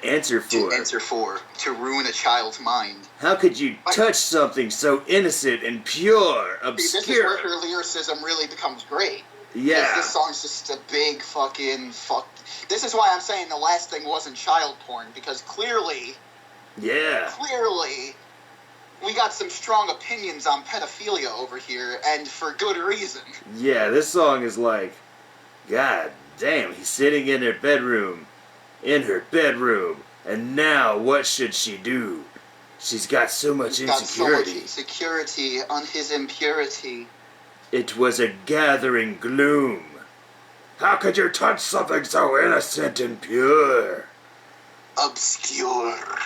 ruin a child's mind. How could you touch something so innocent and pure, obscure? See, this is where her lyricism really becomes great. Yeah. This song's just a big fucking fuck. This is why I'm saying the last thing wasn't child porn, because clearly, we got some strong opinions on pedophilia over here, and for good reason. Yeah, this song is like, God damn, he's sitting in her bedroom, and now what should she do? She's got so much insecurity. Insecurity on his impurity. It was a gathering gloom. How could you touch something so innocent and pure? Obscure.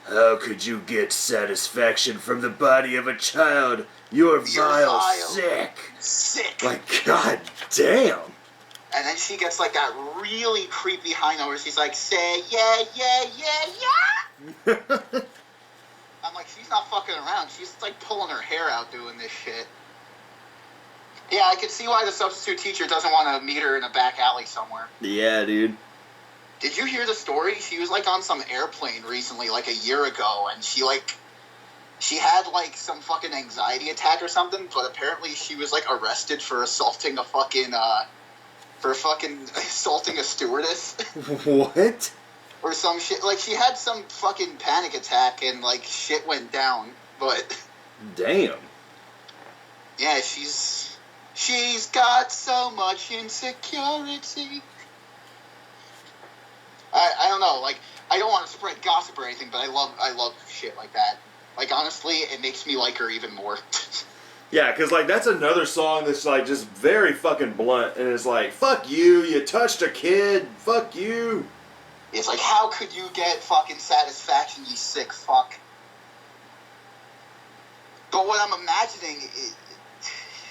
How could you get satisfaction from the body of a child? You're vile. Sick. Like, god damn. And then she gets like that really creepy high note where she's like, say yeah. I'm like, she's not fucking around. She's like pulling her hair out doing this shit. Yeah, I could see why the substitute teacher doesn't want to meet her in a back alley somewhere. Yeah, dude. Did you hear the story? She was like on some airplane recently, like a year ago, and she had like some fucking anxiety attack or something, but apparently she was like arrested for assaulting a fucking for fucking assaulting a stewardess. What? Or some shit. Like, she had some fucking panic attack and, like, shit went down. But... Damn. Yeah, she's got so much insecurity. I don't know, like, I don't want to spread gossip or anything, but I love shit like that. Like, honestly, it makes me like her even more. Yeah, because, like, that's another song that's, like, just very fucking blunt, and it's like, fuck you, you touched a kid, fuck you. It's like, how could you get fucking satisfaction, you sick fuck? But what I'm imagining is,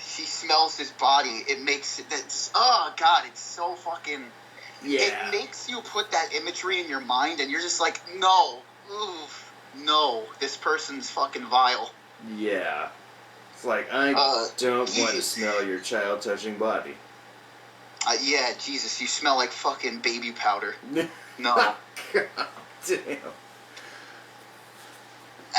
she smells his body, it makes it, that's, oh god, it's so fucking... Yeah. It makes you put that imagery in your mind, and you're just like, no, oof, no, this person's fucking vile. Yeah. It's like, I don't want to smell your child-touching body. Yeah, Jesus, you smell like fucking baby powder. No. God damn.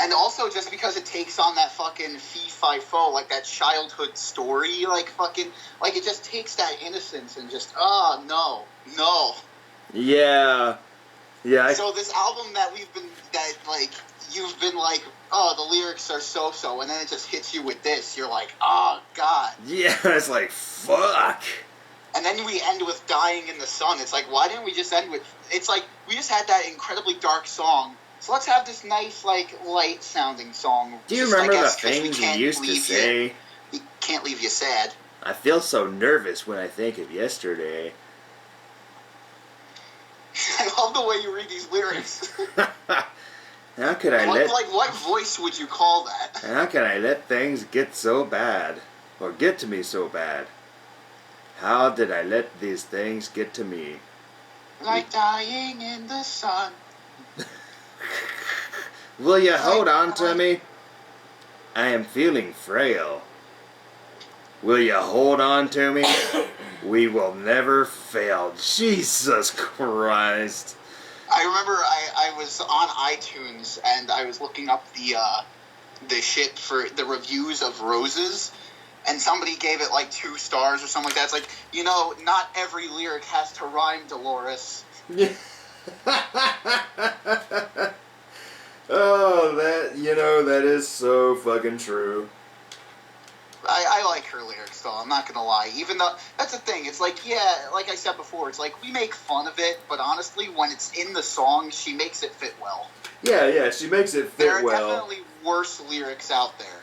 And also, just because it takes on that fucking fee-fi-fo, like that childhood story, like fucking, like it just takes that innocence and just, no. Yeah. Yeah. So this album that you've been like, oh, the lyrics are so-so, and then it just hits you with this, you're like, oh, God. Yeah, it's like, fuck. And then we end with Dying in the Sun. It's like, why didn't we just end with, it's like, we just had that incredibly dark song, so let's have this nice, like, light-sounding song. Do you just, remember I guess, the things you used to say? We can't leave you sad. I feel so nervous when I think of yesterday. I love the way you read these lyrics. How could I let... Like, what voice would you call that? How can I let things get so bad? Or get to me so bad? How did I let these things get to me? Like dying in the sun. Will you hold on to me? I am feeling frail. Will you hold on to me? We will never fail. Jesus Christ. I remember I was on iTunes and I was looking up the shit for the reviews of Roses, and somebody gave it like 2 stars or something like that. It's like, you know, not every lyric has to rhyme, Dolores. Oh, that is so fucking true. I like her lyrics, though, I'm not gonna lie. Even though, that's the thing, it's like, yeah, like I said before, it's like, we make fun of it, but honestly, when it's in the song, she makes it fit well. Yeah, she makes it fit well. There are definitely worse lyrics out there.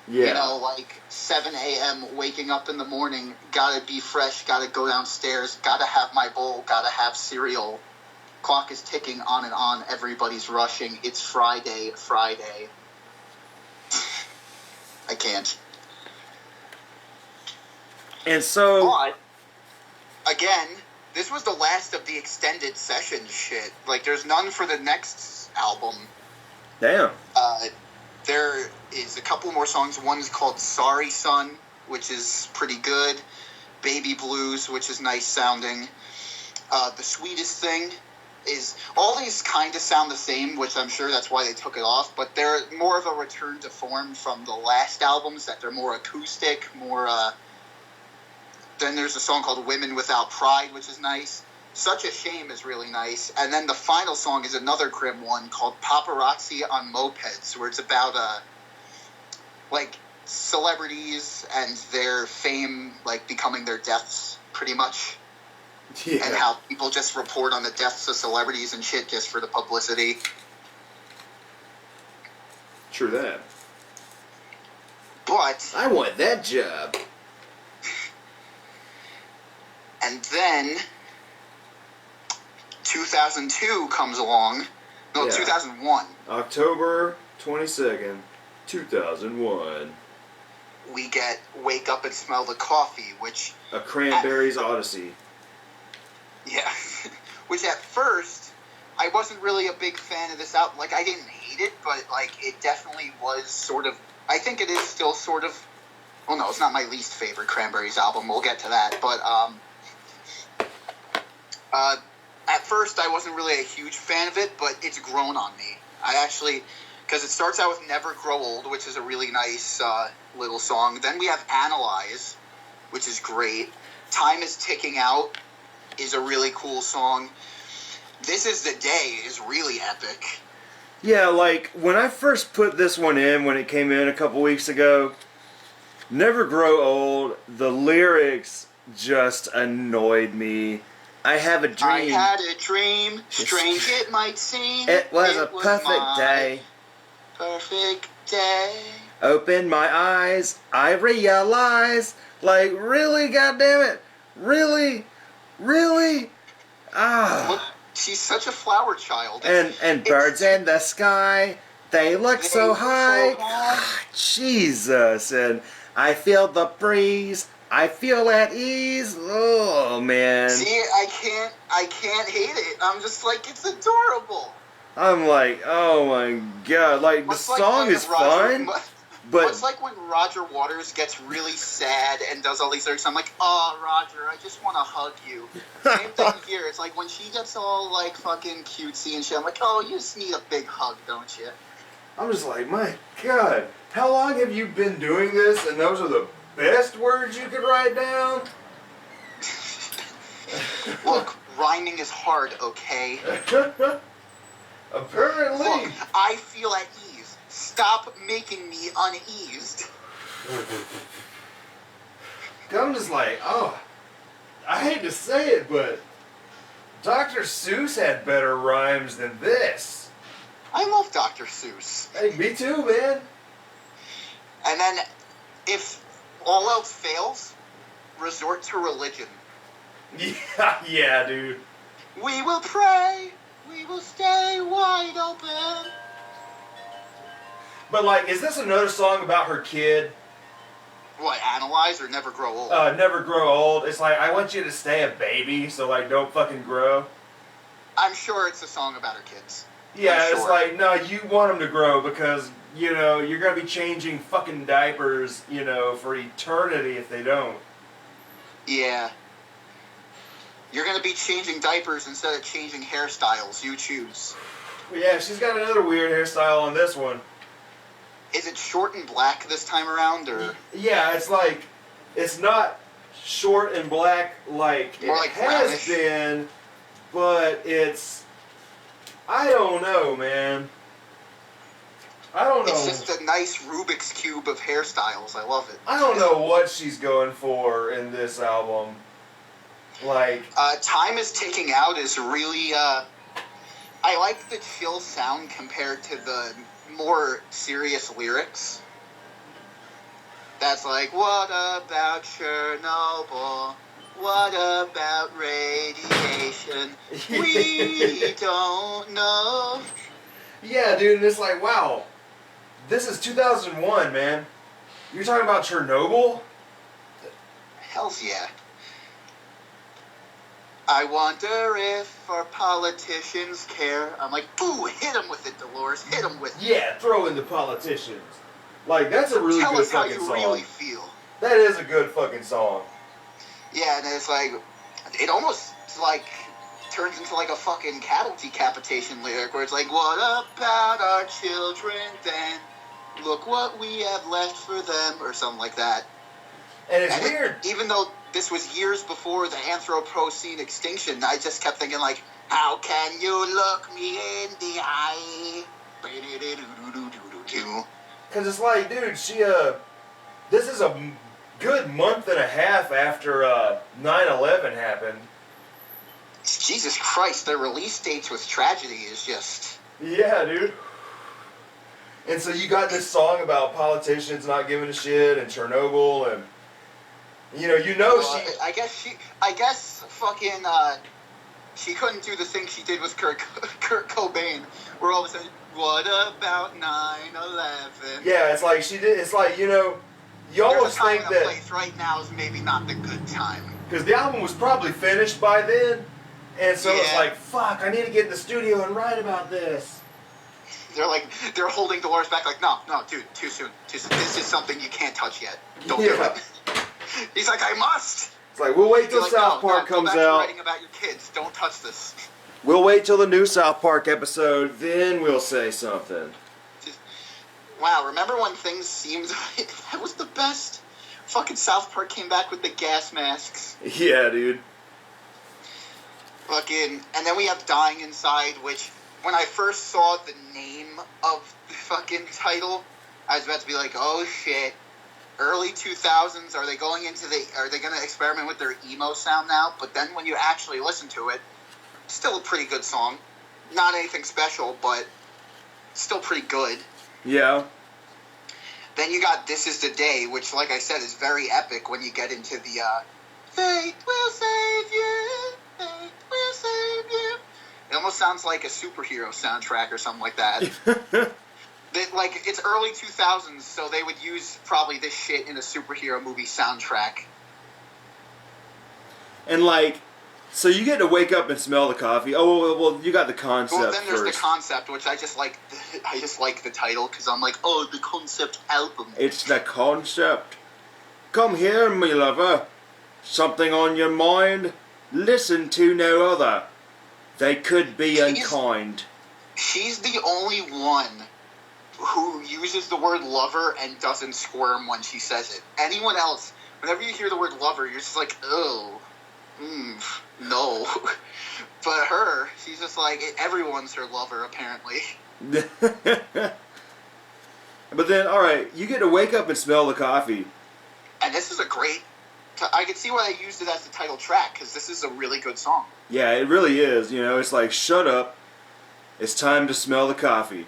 Yeah. You know, like 7 a.m., waking up in the morning, gotta be fresh, gotta go downstairs, gotta have my bowl, gotta have cereal. Clock is ticking on and on, everybody's rushing, it's Friday. I can't. And so... But, again, this was the last of the extended session shit. Like, there's none for the next album. Damn. There is a couple more songs. One's called Sorry Son, which is pretty good. Baby Blues, which is nice sounding. The Sweetest Thing is... All these kind of sound the same, which I'm sure that's why they took it off, but they're more of a return to form from the last albums, that they're more acoustic, more... Then there's a song called Women Without Pride, which is nice. Such a Shame is really nice. And then the final song is another grim one called Paparazzi on Mopeds, where it's about, like, celebrities and their fame, like, becoming their deaths, pretty much. Yeah. And how people just report on the deaths of celebrities and shit just for the publicity. True that. But... I want that job. And then... 2002 comes along. No, Yeah. 2001. October 22nd, 2001. We get Wake Up and Smell the Coffee, which... A Cranberries Odyssey. Yeah. Which at first, I wasn't really a big fan of this album. Like, I didn't hate it, but, like, it definitely was sort of... I think it is still sort of... Well, no, it's not my least favorite Cranberries album. We'll get to that. But, at first, I wasn't really a huge fan of it, but it's grown on me. I actually... Because it starts out with Never Grow Old, which is a really nice little song. Then we have Analyze, which is great. Time is Ticking Out is a really cool song. This Is the Day is really epic. Yeah, like, when I first put this one in, when it came in a couple weeks ago, Never Grow Old, the lyrics just annoyed me. I have a dream. I had a dream, strange it might seem. It was a perfect day. Perfect day. Open my eyes, I realize. Like, really, goddammit? Really? Really? Ah. Look, she's such a flower child. And birds in the sky, they look so high. Jesus. And I feel the breeze, I feel at ease. Oh, man. See, I can't hate it. I'm just like, it's adorable. I'm like, oh my god. Like, the song is fun, but... It's like when Roger Waters gets really sad and does all these lyrics, I'm like, oh, Roger, I just want to hug you. Same thing here. It's like when she gets all, like, fucking cutesy and shit, I'm like, oh, you just need a big hug, don't you? I'm just like, my god, how long have you been doing this, and those are the best words you could write down? Look, rhyming is hard, okay? Apparently. Look, I feel at ease. Stop making me uneased. I'm just like, oh, I hate to say it, but Dr. Seuss had better rhymes than this. I love Dr. Seuss. Hey, me too, man. And then, if all else fails, resort to religion. Yeah, dude. We will pray. We will stay wide open. But, like, is this another song about her kid? What, Analyze or Never Grow Old? Never Grow Old. It's like, I want you to stay a baby, so, like, don't fucking grow. I'm sure it's a song about her kids. Yeah, it's like, no, you want them to grow because, you know, you're going to be changing fucking diapers, you know, for eternity if they don't. Yeah. You're going to be changing diapers instead of changing hairstyles. You choose. Well, yeah, she's got another weird hairstyle on this one. Is it short and black this time around, or? Yeah, it's like, it's not short and black like more it like has brownish. been, but it's, I don't know, man. I don't know. It's just a nice Rubik's Cube of hairstyles. I love it. I don't know what she's going for in this album. Like... Time is Ticking Out is really, I like the chill sound compared to the more serious lyrics. That's like, what about Chernobyl? What about radiation? We don't know. Yeah, dude, and it's like, wow, this is 2001, man. You're talking about Chernobyl? Hells yeah. I wonder if our politicians care. I'm like, ooh, hit them with it, Dolores. Hit them with it. Yeah, throw in the politicians. Like, that's a really Tell good us how fucking you song. really feel. That is a good fucking song. Yeah, and it's like, it almost, like, turns into, like, a fucking cattle decapitation lyric, where it's like, what about our children then? Look what we have left for them, or something like that. And it's weird. Even though this was years before the Anthropocene extinction, I just kept thinking, like, how can you look me in the eye? Because it's like, dude, she, this is a good month and a half after 9/11 happened. Jesus Christ, their release dates with tragedy is just... Yeah, dude. And so you got this song about politicians not giving a shit and Chernobyl and... You know she... I guess fucking, she couldn't do the thing she did with Kurt Cobain, where all of a sudden, what about 9/11? Yeah, it's like she did, it's like, you know, you almost think that... place right now is maybe not the good time. Because the album was probably finished by then, and so it's like, fuck, I need to get in the studio and write about this. They're holding Dolores back, like, no, dude, too soon. This is something you can't touch yet. Don't do it. He's like, I must. It's like, we'll wait till South Park comes out. Writing about your kids. Don't touch this. We'll wait till the new South Park episode, then we'll say something. Wow, remember when things seemed... that was the best Fucking South Park came back with the gas masks. Yeah, dude. Fucking, and then we have Dying Inside, which, when I first saw the name of the fucking title, I was about to be like, oh shit. Early 2000s, are they going to experiment with their emo sound now? But then when you actually listen to it, still a pretty good song. Not anything special, but still pretty good. Yeah. Then you got This Is the Day, which, like I said, is very epic when you get into the, Fate will save you, fate will save you. It almost sounds like a superhero soundtrack or something like that. Like, it's early 2000s, so they would use probably this shit in a superhero movie soundtrack. And, like, so you get to wake up and smell the coffee. Oh, well, you got the concept Well, then there's first. the concept, which I just like the title, because I'm like, oh, the concept album. It's the concept. Come here, me lover. Something on your mind? Listen to no other. They could be unkind. She's the only one who uses the word lover and doesn't squirm when she says it. Anyone else, whenever you hear the word lover, you're just like, oh, no. But her, she's just like, everyone's her lover, apparently. But then, alright, you get to wake up and smell the coffee. And this is a great... I could see why they used it as the title track, because this is a really good song. Yeah, it really is. You know, it's like, shut up. It's time to smell the coffee.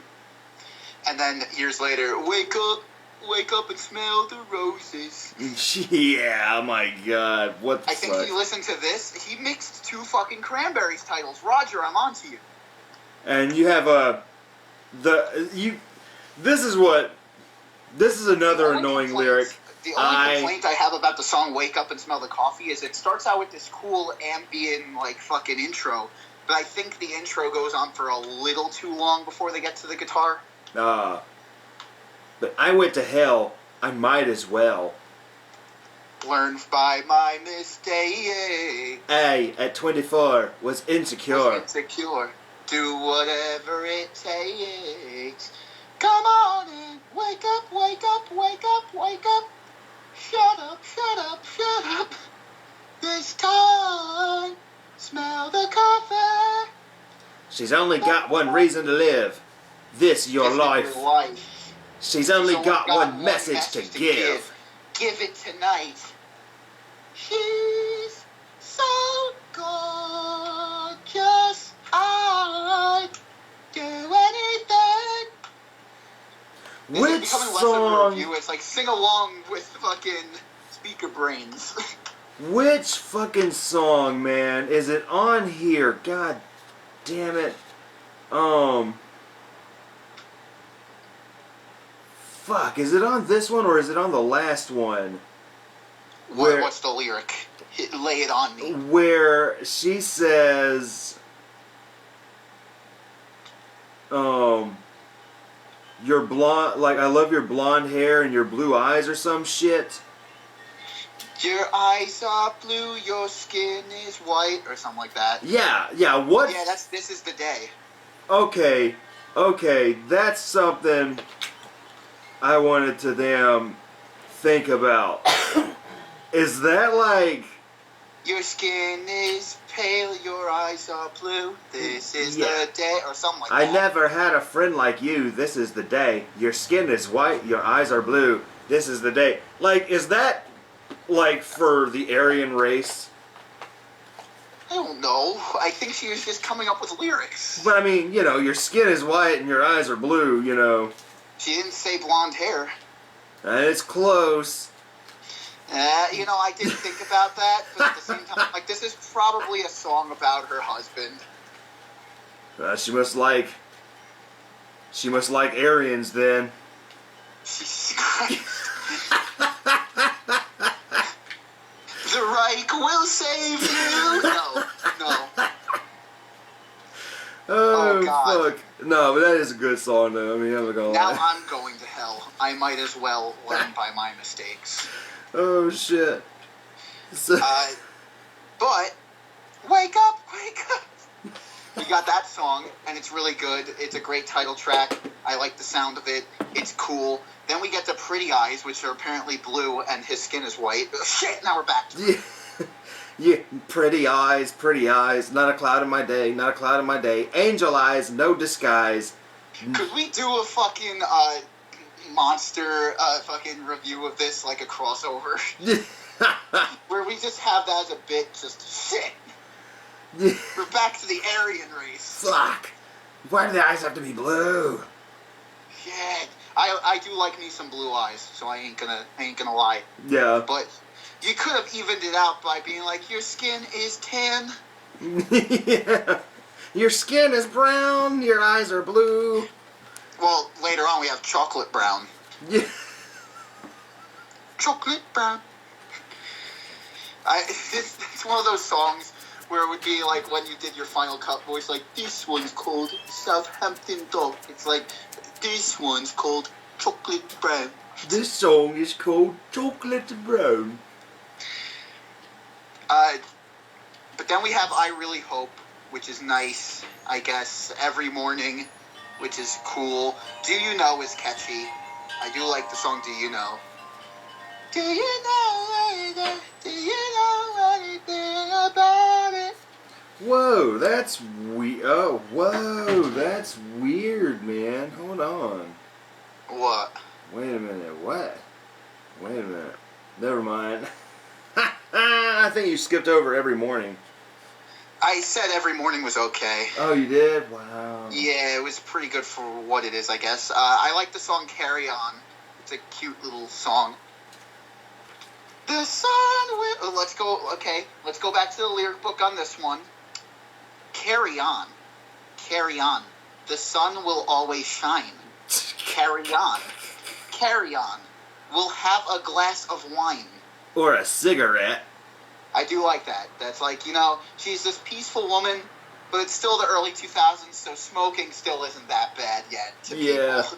And then, years later, wake up and smell the roses. Yeah, oh my god, what the I think if you listen to this, he mixed two fucking Cranberries titles. Roger, I'm on to you. And you have this is another annoying lyric. The only complaint I have about the song Wake Up and Smell the Coffee is it starts out with this cool ambient, like, fucking intro, but I think the intro goes on for a little too long before they get to the guitar. But I went to hell, I might as well. Learn by my mistake. I, at 24, was insecure. Do whatever it takes. Come on in. Wake up, wake up, wake up, wake up. Shut up, shut up, shut up. This time, smell the coffee. She's only got one reason to live. This your life. She's only got one message to give. Give it tonight. She's so gorgeous. I'd do anything. Which song? It's like sing along with fucking speaker brains. Which fucking song, man? Is it on here? God damn it. Fuck, is it on this one or is it on the last one? What's the lyric? Lay it on me. Where she says, your blonde, like, I love your blonde hair and your blue eyes or some shit. Your eyes are blue, your skin is white, or something like that. Yeah, what? Yeah, This Is the Day. Okay, that's something I wanted to think about. Is that like... Your skin is pale, your eyes are blue, this is the day, or something like that. I never had a friend like you, this is the day. Your skin is white, your eyes are blue, this is the day. Like, is that, like, for the Aryan race? I don't know. I think she was just coming up with lyrics. But I mean, you know, your skin is white and your eyes are blue, you know. She didn't say blonde hair. It's close. I didn't think about that, but at the same time, like, this is probably a song about her husband. She must like Aryans then. Jesus Christ. The Reich will save you! No. Oh, God. fuck. No, but that is a good song, though. I mean, I'm not gonna Now lie. I'm going to hell. I might as well learn by my mistakes. Oh, shit. So, But, wake up, wake up! We got that song, and it's really good. It's a great title track. I like the sound of it. It's cool. Then we get to Pretty Eyes, which are apparently blue, and his skin is white. Shit, now we're back to it. Yeah, pretty eyes, not a cloud in my day, not a cloud in my day. Angel eyes, no disguise. Could we do a fucking monster fucking review of this, like a crossover? Where we just have that as a bit, just shit. We're back to the Aryan race. Fuck. Why do the eyes have to be blue? Shit. I do like me some blue eyes, so I ain't gonna lie. Yeah. But you could have evened it out by being like, your skin is tan. Yeah. Your skin is brown, your eyes are blue. Well, later on we have chocolate brown. Yeah. Chocolate brown. It's one of those songs where it would be like when you did your Final Cut voice, like, this one's called Southampton Dog. It's like, this one's called Chocolate Brown. This song is called Chocolate Brown. But then we have I Really Hope, which is nice, I guess, every morning, which is cool. Do You Know is catchy. I do like the song Do You Know. Do you know anything? Do you know anything about it? Whoa, that's that's weird, man. Hold on. What? Wait a minute, what? Wait a minute. Never mind. I think you skipped over every morning. I said every morning was okay. Oh, you did? Wow. Yeah, it was pretty good for what it is, I guess. I like the song Carry On. It's a cute little song. The sun will... Let's go back to the lyric book on this one. Carry on. Carry on. The sun will always shine. Carry on. Carry on. We'll have a glass of wine. Or a cigarette. I do like that. That's like, she's this peaceful woman, but it's still the early 2000s, so smoking still isn't that bad yet to yeah. people.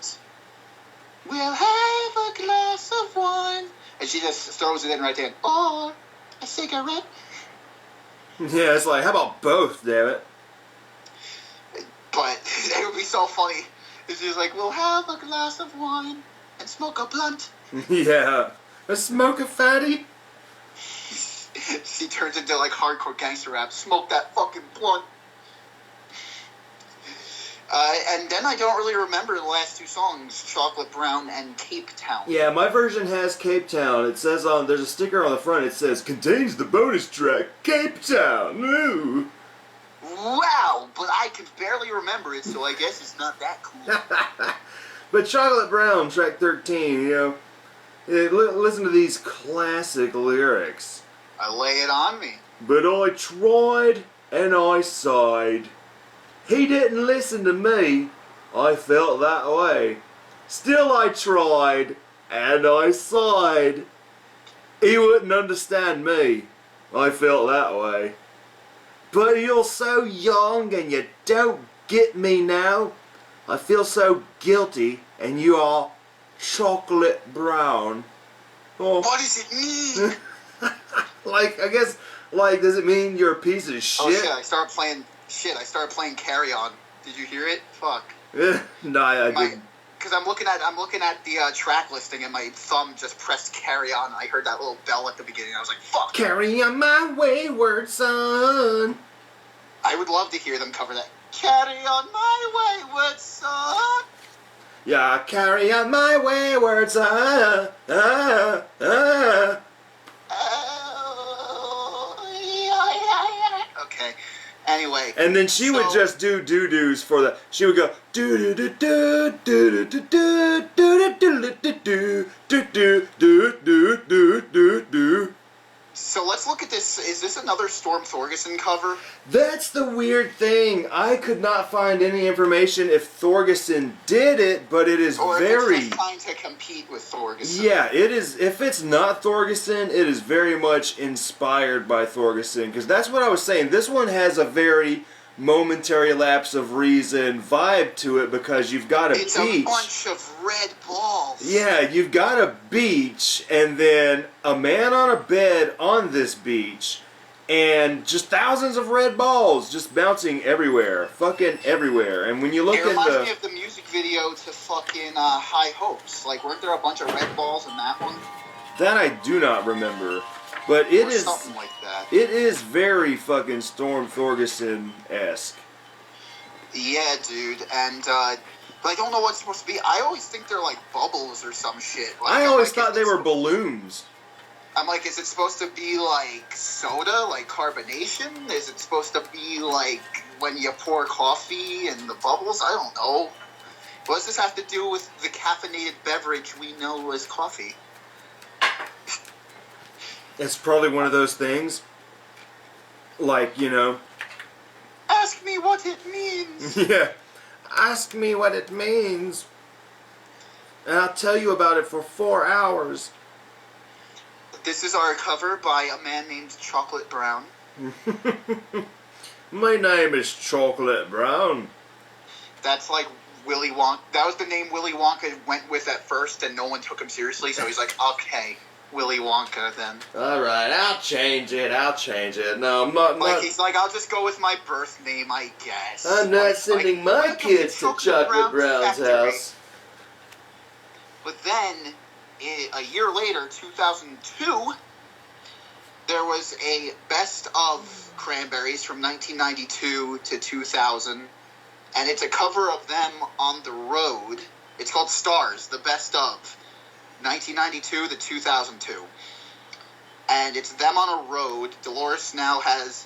We'll have a glass of wine. And she just throws it in right there. Or a cigarette. Yeah, it's like, how about both, damn it? But it would be so funny. It's just like, we'll have a glass of wine and smoke a blunt. Yeah. A smoke a fatty? She turns into like hardcore gangster rap. Smoke that fucking blunt. And then I don't really remember the last two songs, Chocolate Brown and Cape Town. Yeah, my version has Cape Town. It says there's a sticker on the front. It says, contains the bonus track, Cape Town. Ooh. Wow, but I can barely remember it, so I guess it's not that cool. But Chocolate Brown, track 13, listen to these classic lyrics. Lay it on me. But I tried and I sighed. He didn't listen to me. I felt that way. Still I tried and I sighed. He wouldn't understand me. I felt that way. But you're so young and you don't get me now. I feel so guilty and you are chocolate brown. Oh. What does it mean? I guess, does it mean you're a piece of shit? Oh shit, I started playing Carry On. Did you hear it? Fuck. No, I didn't. Because I'm looking at the track listing and my thumb just pressed Carry On. I heard that little bell at the beginning. I was like, fuck. Carry on my wayward son. I would love to hear them cover that. Carry on my wayward son. Yeah, carry on my wayward son. Okay. Anyway. And then she would just do doo-doos for the... She would go... Do-do-do-do, do-do-do-do, do-do-do-do-do, do-do-do-do-do-do. So let's look at this. Is this another Storm Thorgerson cover? That's the weird thing. I could not find any information if Thorgerson did it, but it is or very... Or if it's trying to compete with Thorgerson. Yeah, it is. If it's not Thorgerson, it is very much inspired by Thorgerson, because that's what I was saying. This one has a very momentary lapse of reason vibe to it, because you've got a beach. It's a bunch of red balls. Yeah, you've got a beach, and then a man on a bed on this beach, and just thousands of red balls just bouncing everywhere, fucking everywhere. And when you look It at reminds me of the music video to fucking High Hopes. Like, weren't there a bunch of red balls in that one? that I do not remember, but it or is something like that. it is very fucking Storm Thorgerson-esque. Yeah, dude, and but I don't know what it's supposed to be. I always think they're like bubbles or some shit. Like, I I'm always like, thought they were balloons. I'm like, is it supposed to be like soda, like carbonation? Is it supposed to be like when you pour coffee and the bubbles? I don't know. What does this have to do with the caffeinated beverage we know as coffee? It's probably one of those things, like, you know... Ask me what it means! Yeah. Ask me what it means, and I'll tell you about it for 4 hours. This is our cover by a man named Chocolate Brown. My name is Chocolate Brown. That's like Willy Wonka. That was the name Willy Wonka went with at first, and no one took him seriously, so he's like, okay, Willy Wonka then. Alright, I'll change it. No, I'm not... Like, he's like, I'll just go with my birth name, I guess. I'm not like, sending my kids to Chocolate Brown's house. But then, a year later, 2002, there was a best of Cranberries from 1992 to 2000, and it's a cover of them on the road. It's called Stars, the best of 1992 to 2002. And it's them on a road. Dolores now has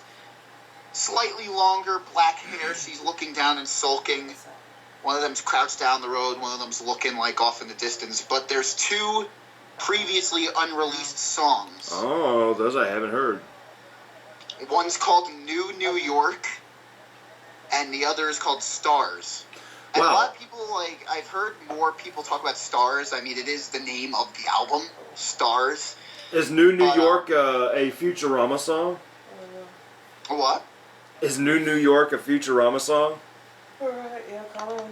slightly longer black hair. She's looking down and sulking. One of them's crouched down the road. One of them's looking like off in the distance. But there's two previously unreleased songs. Oh, those I haven't heard. One's called New New York, and the other is called Stars. And wow. A lot of people, like, I've heard more people talk about Stars. I mean, it is the name of the album, Stars. Is New New York a Futurama song? What? Is New New York a Futurama song? Alright, yeah, come on.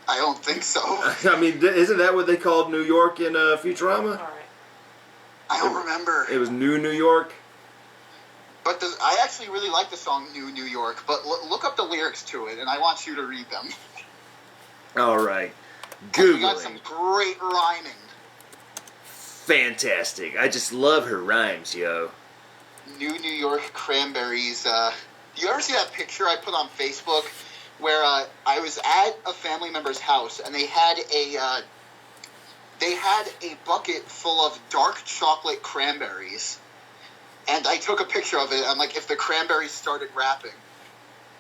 I don't think so. I mean, isn't that what they called New York in Futurama? Alright. I don't remember. It was New New York? But I actually really like the song New New York, but look up the lyrics to it, and I want you to read them. Alright. We got Googling. some great rhyming. Fantastic. I just love her rhymes, yo. New New York Cranberries. You ever see that picture I put on Facebook where I was at a family member's house and they had a bucket full of dark chocolate cranberries, and I took a picture of it. I'm like, if the cranberries started rapping,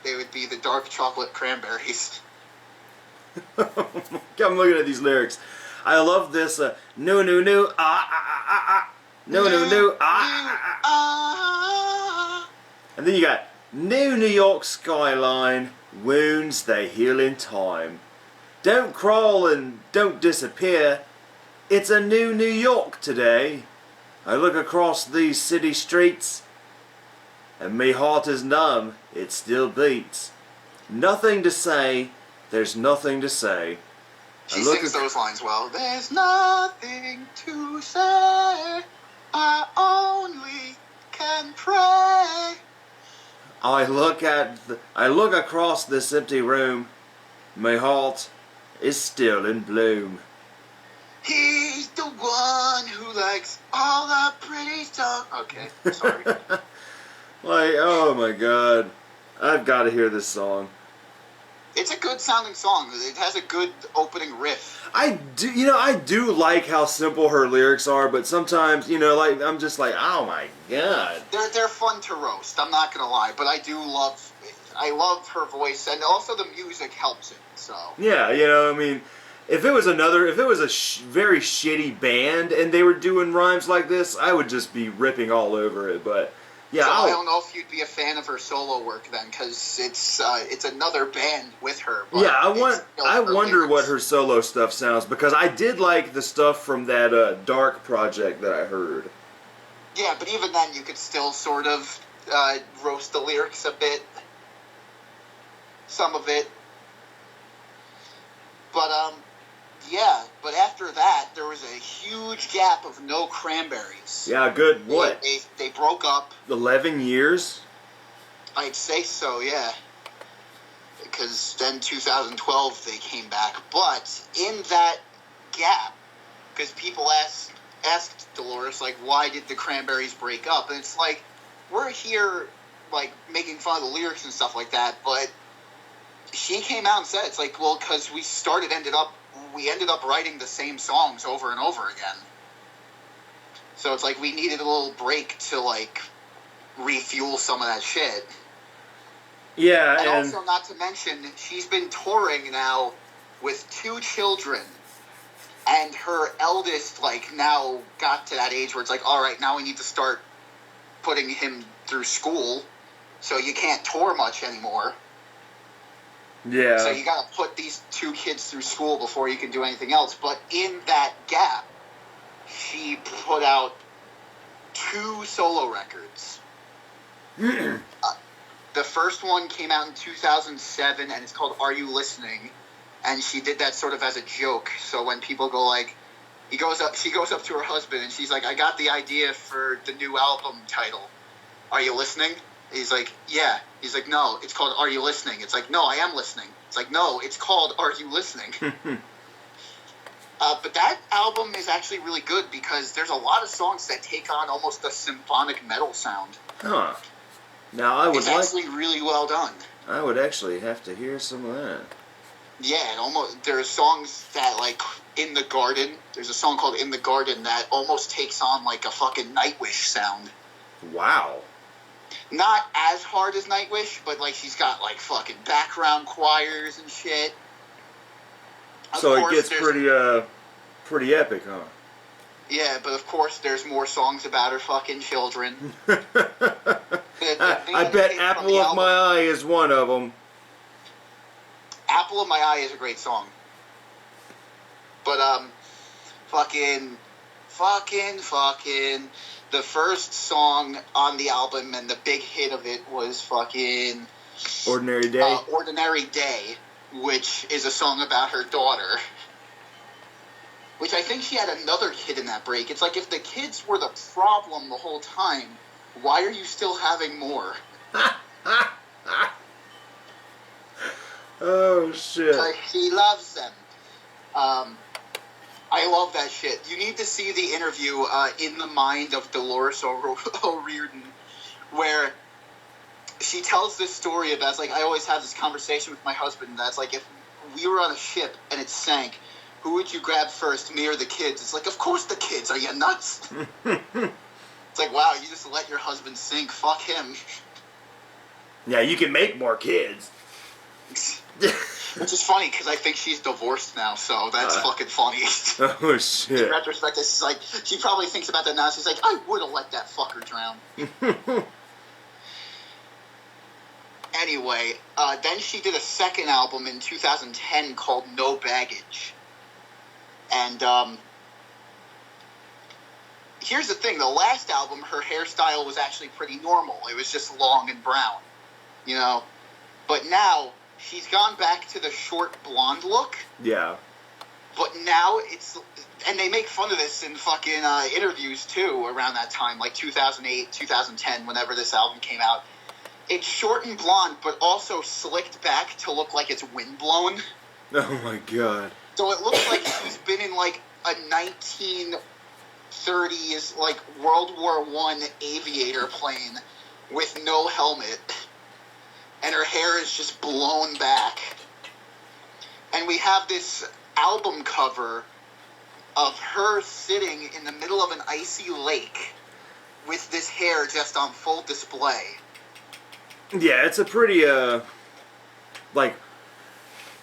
they would be the dark chocolate cranberries. I'm looking at these lyrics. I love this. No, no, no, ah, ah, ah, ah, ah. No, no, no, ah, ah, ah. And then you got New New York skyline, wounds they heal in time. Don't crawl and don't disappear. It's a new New York today. I look across these city streets, and me heart is numb. It still beats. Nothing to say. There's nothing to say. She sings those lines well. There's nothing to say. I only can pray. I look across this empty room. My heart is still in bloom. He's the one who likes all the pretty stuff. Okay, sorry. Like, oh my god. I've got to hear this song. It's a good sounding song. It has a good opening riff. I do like how simple her lyrics are, but sometimes, like, I'm just like, oh my god. They're fun to roast, I'm not gonna lie, but I love her voice, and also the music helps it, so. Yeah, I mean, if it was a very shitty band and they were doing rhymes like this, I would just be ripping all over it, but yeah. So I don't know if you'd be a fan of her solo work then, because it's another band with her. But yeah, I wonder lyrics. what her solo stuff sounds, because I did like the stuff from that Dark project that I heard. Yeah, but even then you could still sort of roast the lyrics a bit. Some of it. But Yeah, but after that, there was a huge gap of no Cranberries. Yeah, good. What? They broke up. 11 years? I'd say so, yeah. Because then 2012 they came back. But in that gap, because people asked Dolores, like, why did the Cranberries break up? And it's like, we're here, like, making fun of the lyrics and stuff like that, but she came out and said, it's like, well, because we ended up writing the same songs over and over again. So it's like we needed a little break to, like, refuel some of that shit. Yeah, and also, not to mention, she's been touring now with 2 children. And her eldest, like, now got to that age where it's like, all right, now we need to start putting him through school. So you can't tour much anymore. Yeah. So you got to put these 2 kids through school before you can do anything else. But in that gap, she put out 2 solo records. The first one came out in 2007, and it's called Are You Listening? And she did that sort of as a joke. So when people go like, she goes up to her husband, and she's like, I got the idea for the new album title. Are you listening? He's like, yeah. He's like, no, it's called Are You Listening? It's like, no, I am listening. It's like, no, it's called Are You Listening? But that album is actually really good because there's a lot of songs that take on almost a symphonic metal sound. Huh. Now, it's actually really well done. I would actually have to hear some of that. Yeah, and there are songs that, like, In the Garden, there's a song called In the Garden that almost takes on, like, a fucking Nightwish sound. Wow. Not as hard as Nightwish, but, like, she's got, like, fucking background choirs and shit. So it gets pretty epic, huh? Yeah, but of course there's more songs about her fucking children. I bet Apple of My Eye is one of them. Apple of My Eye is a great song. But, fucking, the first song on the album and the big hit of it was fucking Ordinary Day? Ordinary Day, which is a song about her daughter. Which I think she had another kid in that break. It's like, if the kids were the problem the whole time, why are you still having more? Oh, shit. Like, she loves them. I love that shit. You need to see the interview, In the Mind of Dolores O'Riordan, where she tells this story about, like, I always have this conversation with my husband that's like, if we were on a ship and it sank, who would you grab first, me or the kids? It's like, of course the kids. Are you nuts? It's like, wow, you just let your husband sink. Fuck him. Yeah, you can make more kids. Which is funny, because I think she's divorced now, so that's fucking funny. Oh, shit. In retrospect, it's like, she probably thinks about that now. She's like, I would have let that fucker drown. Anyway, then she did a second album in 2010 called No Baggage. And, here's the thing. The last album, her hairstyle was actually pretty normal. It was just long and brown, you know? But now, she's gone back to the short blonde look. Yeah. But now it's... And they make fun of this in fucking interviews, too, around that time. Like 2008, 2010, whenever this album came out. It's short and blonde, but also slicked back to look like it's windblown. Oh, my God. So it looks like she's been in, like, a 1930s, like, World War I aviator plane with no helmet. And her hair is just blown back. And we have this album cover of her sitting in the middle of an icy lake with this hair just on full display. Yeah, it's a pretty, like,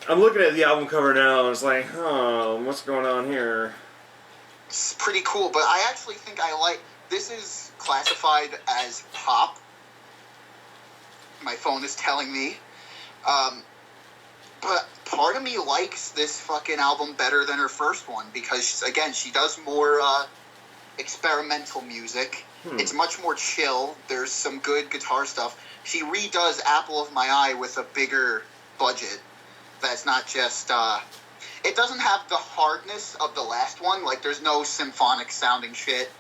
I'm looking at the album cover now, and it's like, oh, what's going on here? It's pretty cool, but I actually think I like... This is classified as pop. My phone is telling me. But part of me likes this fucking album better than her first one, because, again, she does more experimental music. It's much more chill. There's some good guitar stuff. She redoes Apple of My Eye with a bigger budget. That's not just... It doesn't have the hardness of the last one. Like, there's no symphonic sounding shit.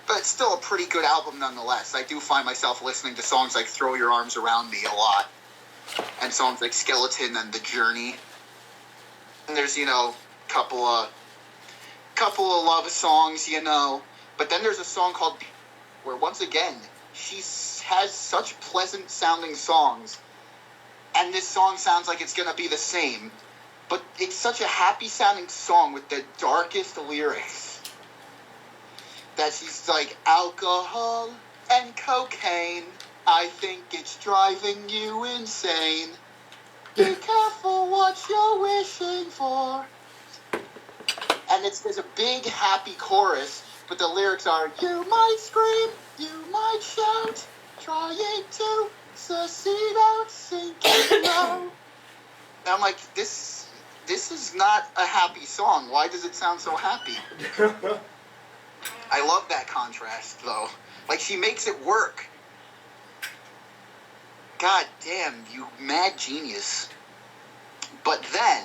But it's still a pretty good album nonetheless. I do find myself listening to songs like Throw Your Arms Around Me a lot. And songs like Skeleton and The Journey. And there's, couple of love songs, But then there's a song called where, once again, she has such pleasant sounding songs. And this song sounds like it's going to be the same. But it's such a happy sounding song with the darkest lyrics. That she's like, alcohol and cocaine, I think it's driving you insane. Be careful what you're wishing for. And there's a big happy chorus, but the lyrics are, you might scream, you might shout, trying to succeed out, sinking low. And I'm like, this is not a happy song. Why does it sound so happy? I love that contrast, though. Like, she makes it work. God damn, you mad genius. But then,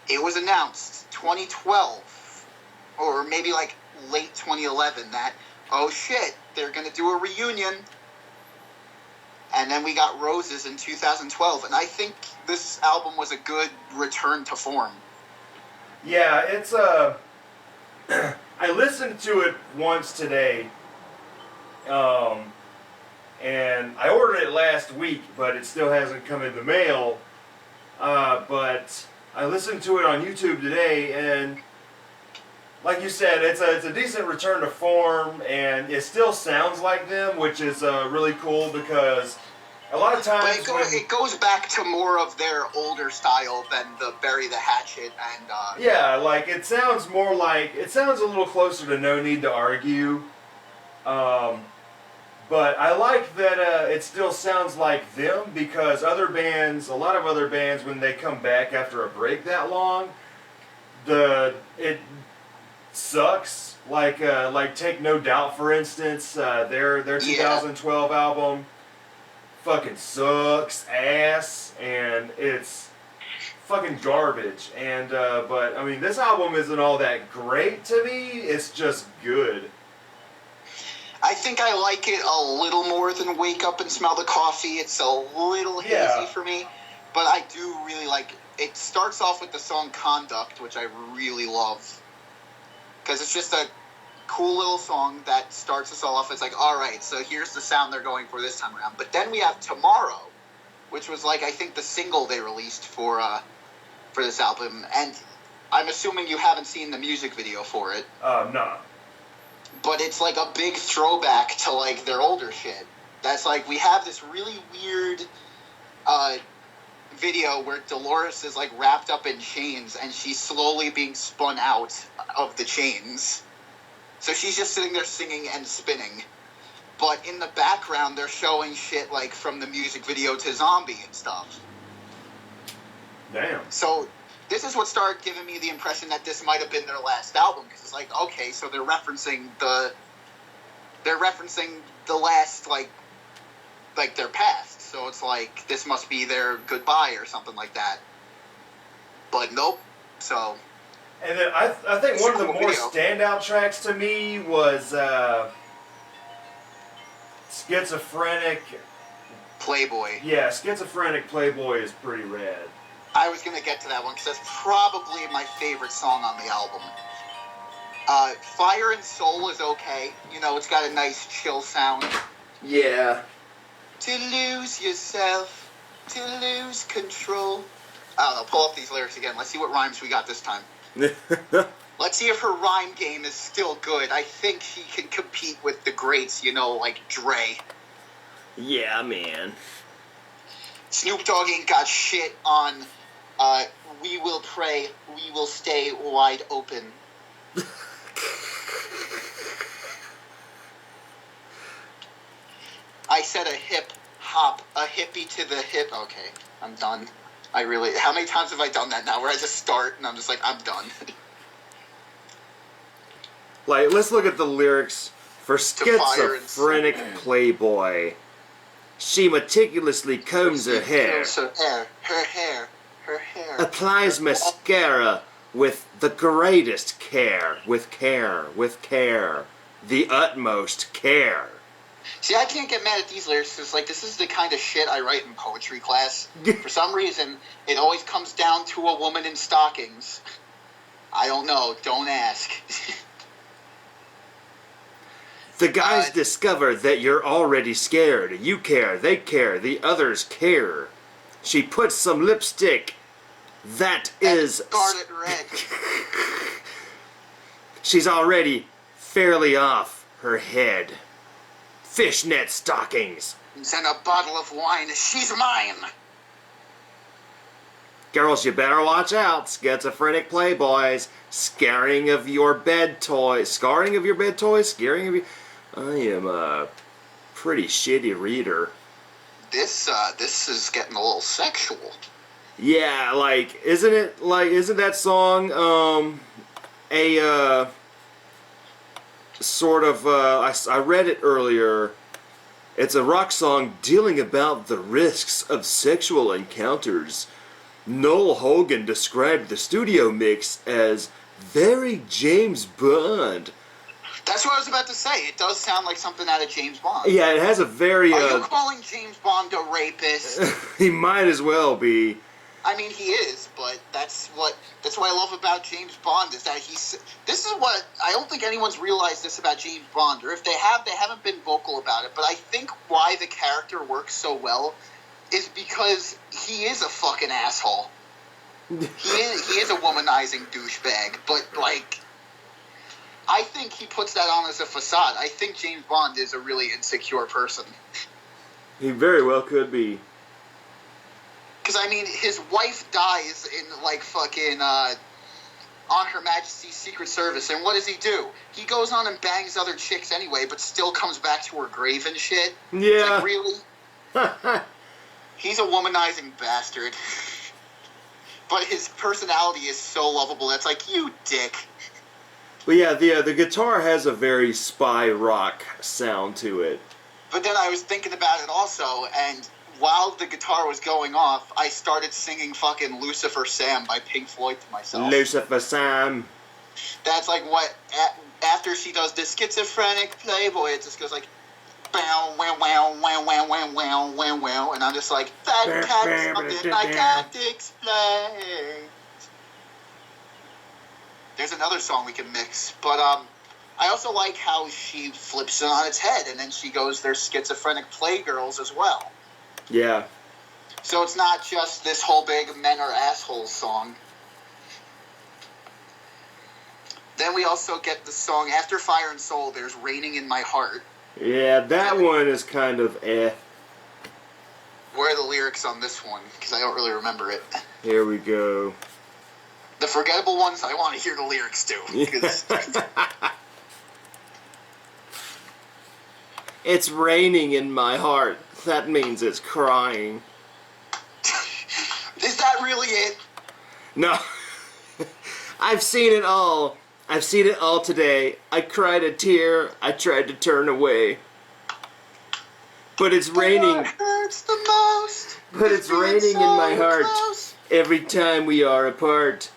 it was announced, 2012, or maybe like late 2011, that, oh shit, they're gonna do a reunion. And then we got Roses in 2012, and I think this album was a good return to form. Yeah, it's I listened to it once today, and I ordered it last week, but it still hasn't come in the mail. But I listened to it on YouTube today, and like you said, it's a decent return to form, and it still sounds like them, which is really cool because a lot of times it goes back to more of their older style than the Bury the Hatchet and yeah, like it sounds a little closer to No Need to Argue, but I like that it still sounds like them, because a lot of other bands, when they come back after a break that long, it sucks. Like Take No Doubt, for instance, their 2012 album fucking sucks ass, and it's fucking garbage. And but I mean, this album isn't all that great to me. It's just good. I think I like it a little more than Wake Up and Smell the Coffee. It's a little hazy for me, but I do really like it. It starts off with the song Conduct, which I really love, because it's just a cool little song that starts us all off. It's like, alright, so here's the sound they're going for this time around. But then we have Tomorrow, which was like, I think, the single they released for this album, and I'm assuming you haven't seen the music video for it. No. But it's like a big throwback to like their older shit. That's like, we have this really weird video where Dolores is like wrapped up in chains and she's slowly being spun out of the chains. So she's just sitting there singing and spinning. But in the background, they're showing shit like from the music video to Zombie and stuff. Damn. So this is what started giving me the impression that this might have been their last album, because it's like, okay, so they're referencing the last like their past. So it's like, this must be their goodbye or something like that. But nope. So. And then I think one of the more standout tracks to me was Schizophrenic Playboy. Yeah, Schizophrenic Playboy is pretty rad. I was going to get to that one because that's probably my favorite song on the album. Fire and Soul is okay. It's got a nice chill sound. Yeah. To lose yourself, to lose control. I don't know, pull up these lyrics again. Let's see what rhymes we got this time. Let's see if her rhyme game is still good. I think she can compete with the greats, like Dre. Yeah, man. Snoop Dogg ain't got shit on We Will Pray, We Will Stay Wide Open. I said a hip hop, a hippie to the hip. Okay, I'm done. How many times have I done that now where I just start and I'm just like, I'm done. Like, let's look at the lyrics for Schizophrenic Playboy. She meticulously combs her hair. Her hair. her hair. Applies her mascara with the greatest care. With care. The utmost care. See, I can't get mad at these lyrics because, like, this is the kind of shit I write in poetry class. For some reason, it always comes down to a woman in stockings. I don't know. Don't ask. The guys discover that you're already scared. You care, they care, the others care. She puts some lipstick. That is scarlet red. She's already fairly off her head. Fishnet stockings. And a bottle of wine. She's mine. Girls, you better watch out. Schizophrenic playboys. Scaring of your bed toys. Scaring of your bed toys? Scaring of your... I am a pretty shitty reader. This is getting a little sexual. Yeah, like, isn't that song, I read it earlier. It's a rock song dealing about the risks of sexual encounters. Noel Hogan described the studio mix as very James Bond. That's what I was about to say. It does sound like something out of James Bond. Yeah, it has a very... Are you calling James Bond a rapist? He might as well be. I mean, he is, but that's what I love about James Bond is that this is what I don't think anyone's realized this about James Bond, or if they have, they haven't been vocal about it. But I think why the character works so well is because he is a fucking asshole. He is a womanizing douchebag, but like, I think he puts that on as a facade. I think James Bond is a really insecure person. He very well could be. Because, I mean, his wife dies in, like, fucking, on Her Majesty's Secret Service, and what does he do? He goes on and bangs other chicks anyway, but still comes back to her grave and shit. Yeah. It's like, really? He's a womanizing bastard. But his personality is so lovable, that's like, you dick. But yeah, the guitar has a very spy rock sound to it. But then I was thinking about it also, and while the guitar was going off, I started singing fucking Lucifer Sam by Pink Floyd to myself. Lucifer Sam. That's like what, after she does this schizophrenic playboy, it just goes like, bow, wow, wow, wow, wow, wow, wow, wow, wow, and I'm just like, that cat's something I can't explain. There's another song we can mix, but I also like how she flips it on its head, and then she goes, there's schizophrenic playgirls as well. Yeah. So it's not just this whole big men are assholes song. Then we also get the song After Fire and Soul, there's Raining in My Heart. Yeah, that one is kind of eh. Where are the lyrics on this one? Because I don't really remember it. Here we go. The forgettable ones, I want to hear the lyrics too. It's raining in my heart. That means it's crying. Is that really it? No. I've seen it all. I've seen it all today. I cried a tear. I tried to turn away. But it's raining. What hurts the most? But it's raining so in my heart close. every time we are apart.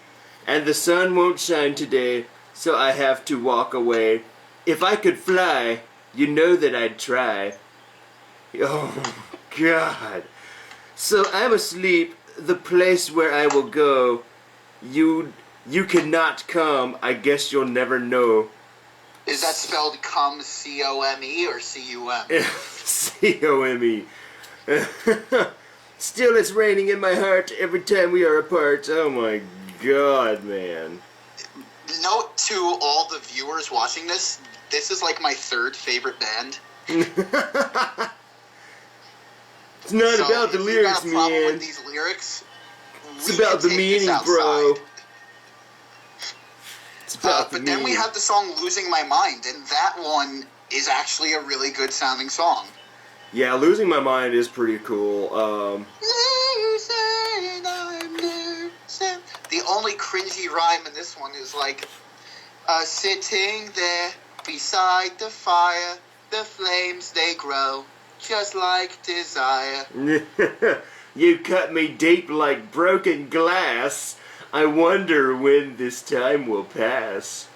And the sun won't shine today, so I have to walk away. If I could fly, you know that I'd try. Oh, God. So I'm asleep, the place where I will go. You cannot come, I guess you'll never know. Is that spelled come, C-O-M-E, or C-U-M? C-O-M-E. Still it's raining in my heart every time we are apart. Oh my God, man. Note to all the viewers watching this, this is like my third favorite band. It's not about the lyrics, if you got a problem man. with these lyrics, It's about the meaning, bro. It's about the But then we have the song Losing My Mind, and that one is actually a really good sounding song. Yeah, Losing My Mind is pretty cool. Losing, I'm losing. The only cringy rhyme in this one is like, sitting there beside the fire, the flames they grow, just like desire. You cut me deep like broken glass. I wonder when this time will pass.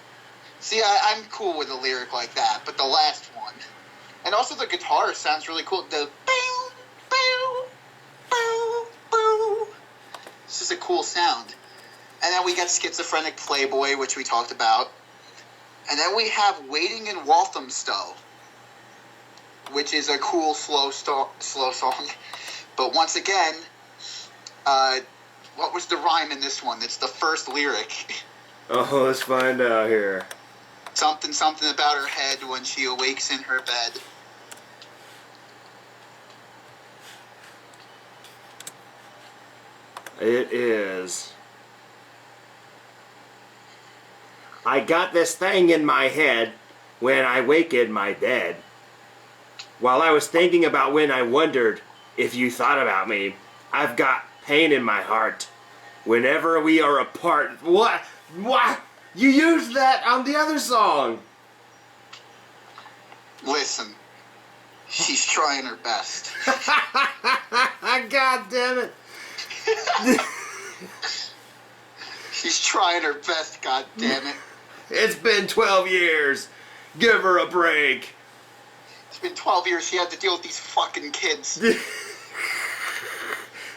See, I'm cool with a lyric like that, but the last one. And also the guitar sounds really cool. The bow, bow, bow, bow. It's just a cool sound. And then we got Schizophrenic Playboy, which we talked about. And then we have Waiting in Walthamstow, which is a cool, slow song. But once again, what was the rhyme in this one? It's the first lyric. Oh, let's find out here. Something about her head when she awakes in her bed. It is. I got this thing in my head when I wake in my bed. While I was thinking about when I wondered if you thought about me, I've got pain in my heart. Whenever we are apart. What? What? You used that on the other song. Listen, she's trying her best. God damn it. She's trying her best, god damn it. It's been 12 years. Give her a break. It's been 12 years she had to deal with these fucking kids.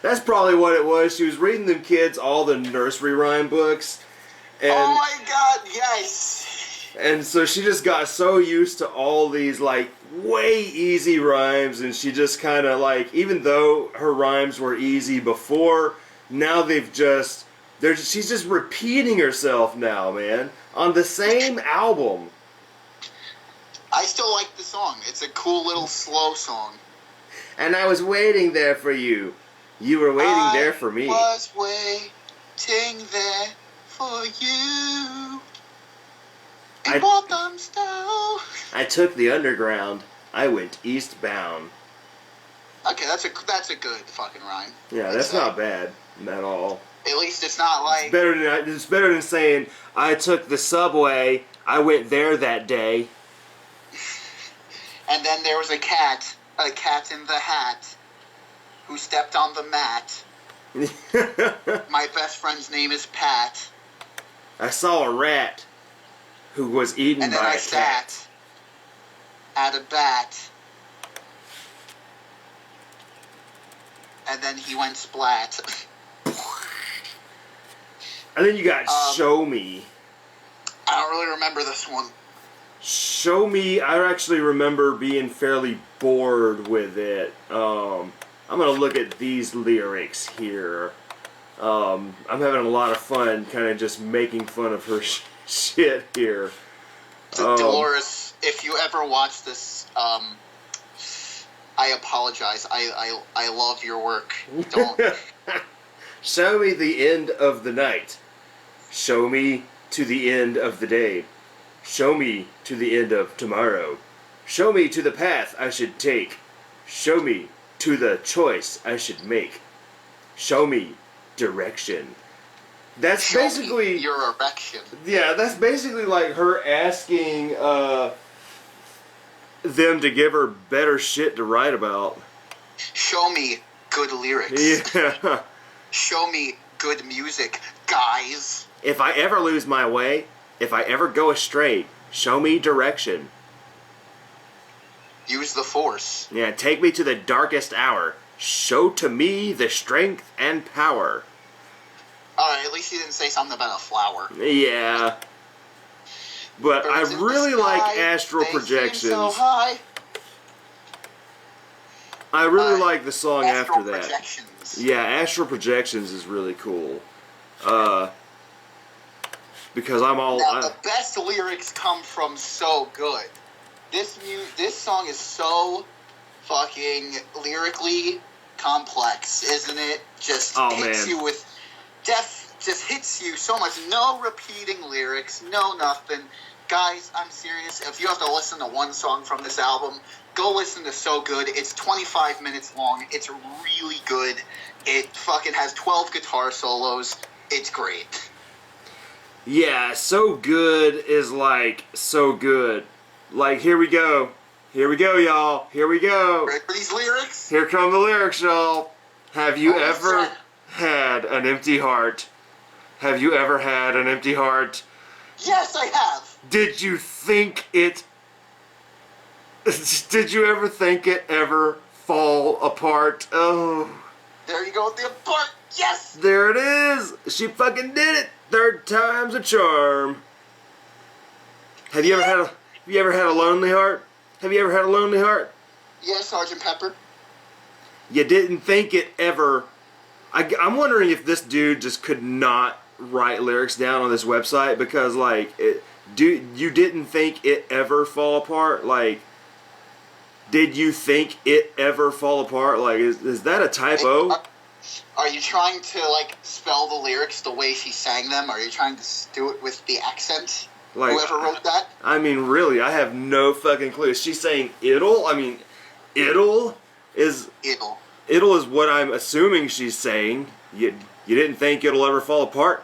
That's probably what it was. She was reading them kids all the nursery rhyme books. And, oh my god, yes! And so she just got so used to all these, like, way easy rhymes, and she just kind of, like, even though her rhymes were easy before, now she's just repeating herself now, man, on the same album. I still like the song. It's a cool little slow song. And I was waiting there for you. You were waiting there for me. I was waiting there for you. In Walthamstow. I took the underground. I went eastbound. Okay, that's a good fucking rhyme. Yeah, that's not bad at all. At least it's not like... It's better than saying, I took the subway, I went there that day. And then there was a cat in the hat, who stepped on the mat. My best friend's name is Pat. I saw a rat who was eaten by a cat. And then I sat at a bat. And then he went splat. And then you got Show Me. I don't really remember this one. Show Me, I actually remember being fairly bored with it. I'm going to look at these lyrics here. I'm having a lot of fun kind of just making fun of her shit here. Dolores, if you ever watch this, I apologize. I love your work. Don't. Show me the end of the night. Show me to the end of the day. Show me to the end of tomorrow. Show me to the path I should take. Show me to the choice I should make. Show me direction. That's Show basically me your erection. Yeah, that's basically like her asking them to give her better shit to write about. Show me good lyrics. Yeah. Show me good music, guys. If I ever lose my way, if I ever go astray, show me direction. Use the force. Yeah, take me to the darkest hour. Show to me the strength and power. Alright, at least he didn't say something about a flower. Yeah. But Birds I in the really like sky, Astral they seem Projections. so high. I really like the song Astral after that. Projections. Yeah, Astral Projections is really cool. Because I'm all... Now, the best lyrics come from So Good. This song is so fucking lyrically complex, isn't it? Just hits you with... just hits you so much. No repeating lyrics, no nothing. Guys, I'm serious. If you have to listen to one song from this album, go listen to So Good. It's 25 minutes long. It's really good. It fucking has 12 guitar solos. It's great. Yeah, So Good is like so good. Like, here we go. Here we go, y'all. Here we go. Ready for these lyrics? Here come the lyrics, y'all. Have you Oh, ever yeah. had an empty heart? Have you ever had an empty heart? Yes, I have. Did you think it... Did you ever think it ever fall apart? Oh... There you go with the part. Yes. There it is! She fucking did it! Third time's a charm. Have you ever had a lonely heart? Have you ever had a lonely heart? Yes, Sergeant Pepper. You didn't think it ever... I'm wondering if this dude just could not write lyrics down on this website because, like, you didn't think it ever fall apart? Like, did you think it ever fall apart? Like, is that a typo? Are you trying to, like, spell the lyrics the way she sang them? Are you trying to do it with the accent? Like, Whoever wrote that? I mean, really, I have no fucking clue. Is she saying it'll? I mean, it'll is what I'm assuming she's saying. You didn't think it'll ever fall apart,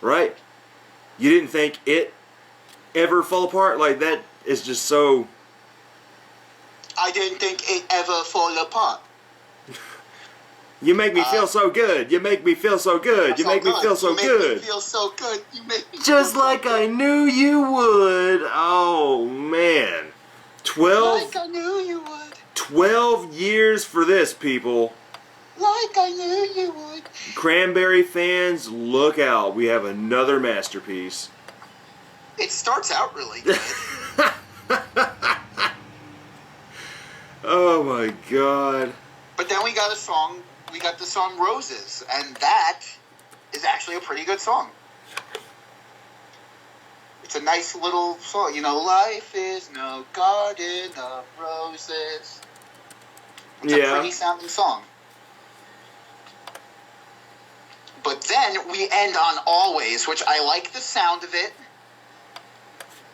right? You didn't think it ever fall apart? Like, that is just so... I didn't think it ever fall apart. You make me feel so good. You make me feel so good. You make me feel so good. You make me feel so good. You make me just feel like so I good. knew you would. Oh, man. 12... Like I knew you would. 12 years for this, people. Like I knew you would. Cranberry fans, look out. We have another masterpiece. It starts out really good. Oh my god. But then we got the song Roses, and that is actually a pretty good song. It's a nice little song. You know, life is no garden of roses. It's a pretty sounding song. But then we end on Always, which I like the sound of it,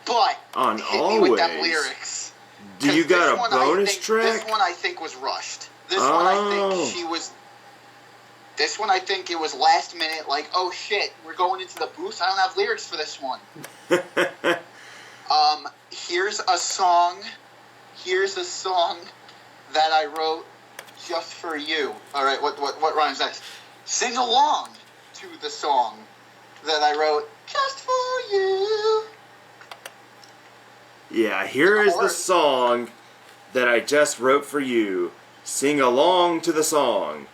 but On hit me with them Always? lyrics. Do you 'Cause this got a one bonus This track? one I think was rushed. This one I think she was... This one I think it was last minute, like, oh shit, we're going into the booth, I don't have lyrics for this one. Here's a song that I wrote just for you. Alright, what rhymes next? Sing along to the song that I wrote just for you. Yeah, here is the song that I just wrote for you. Sing along to the song.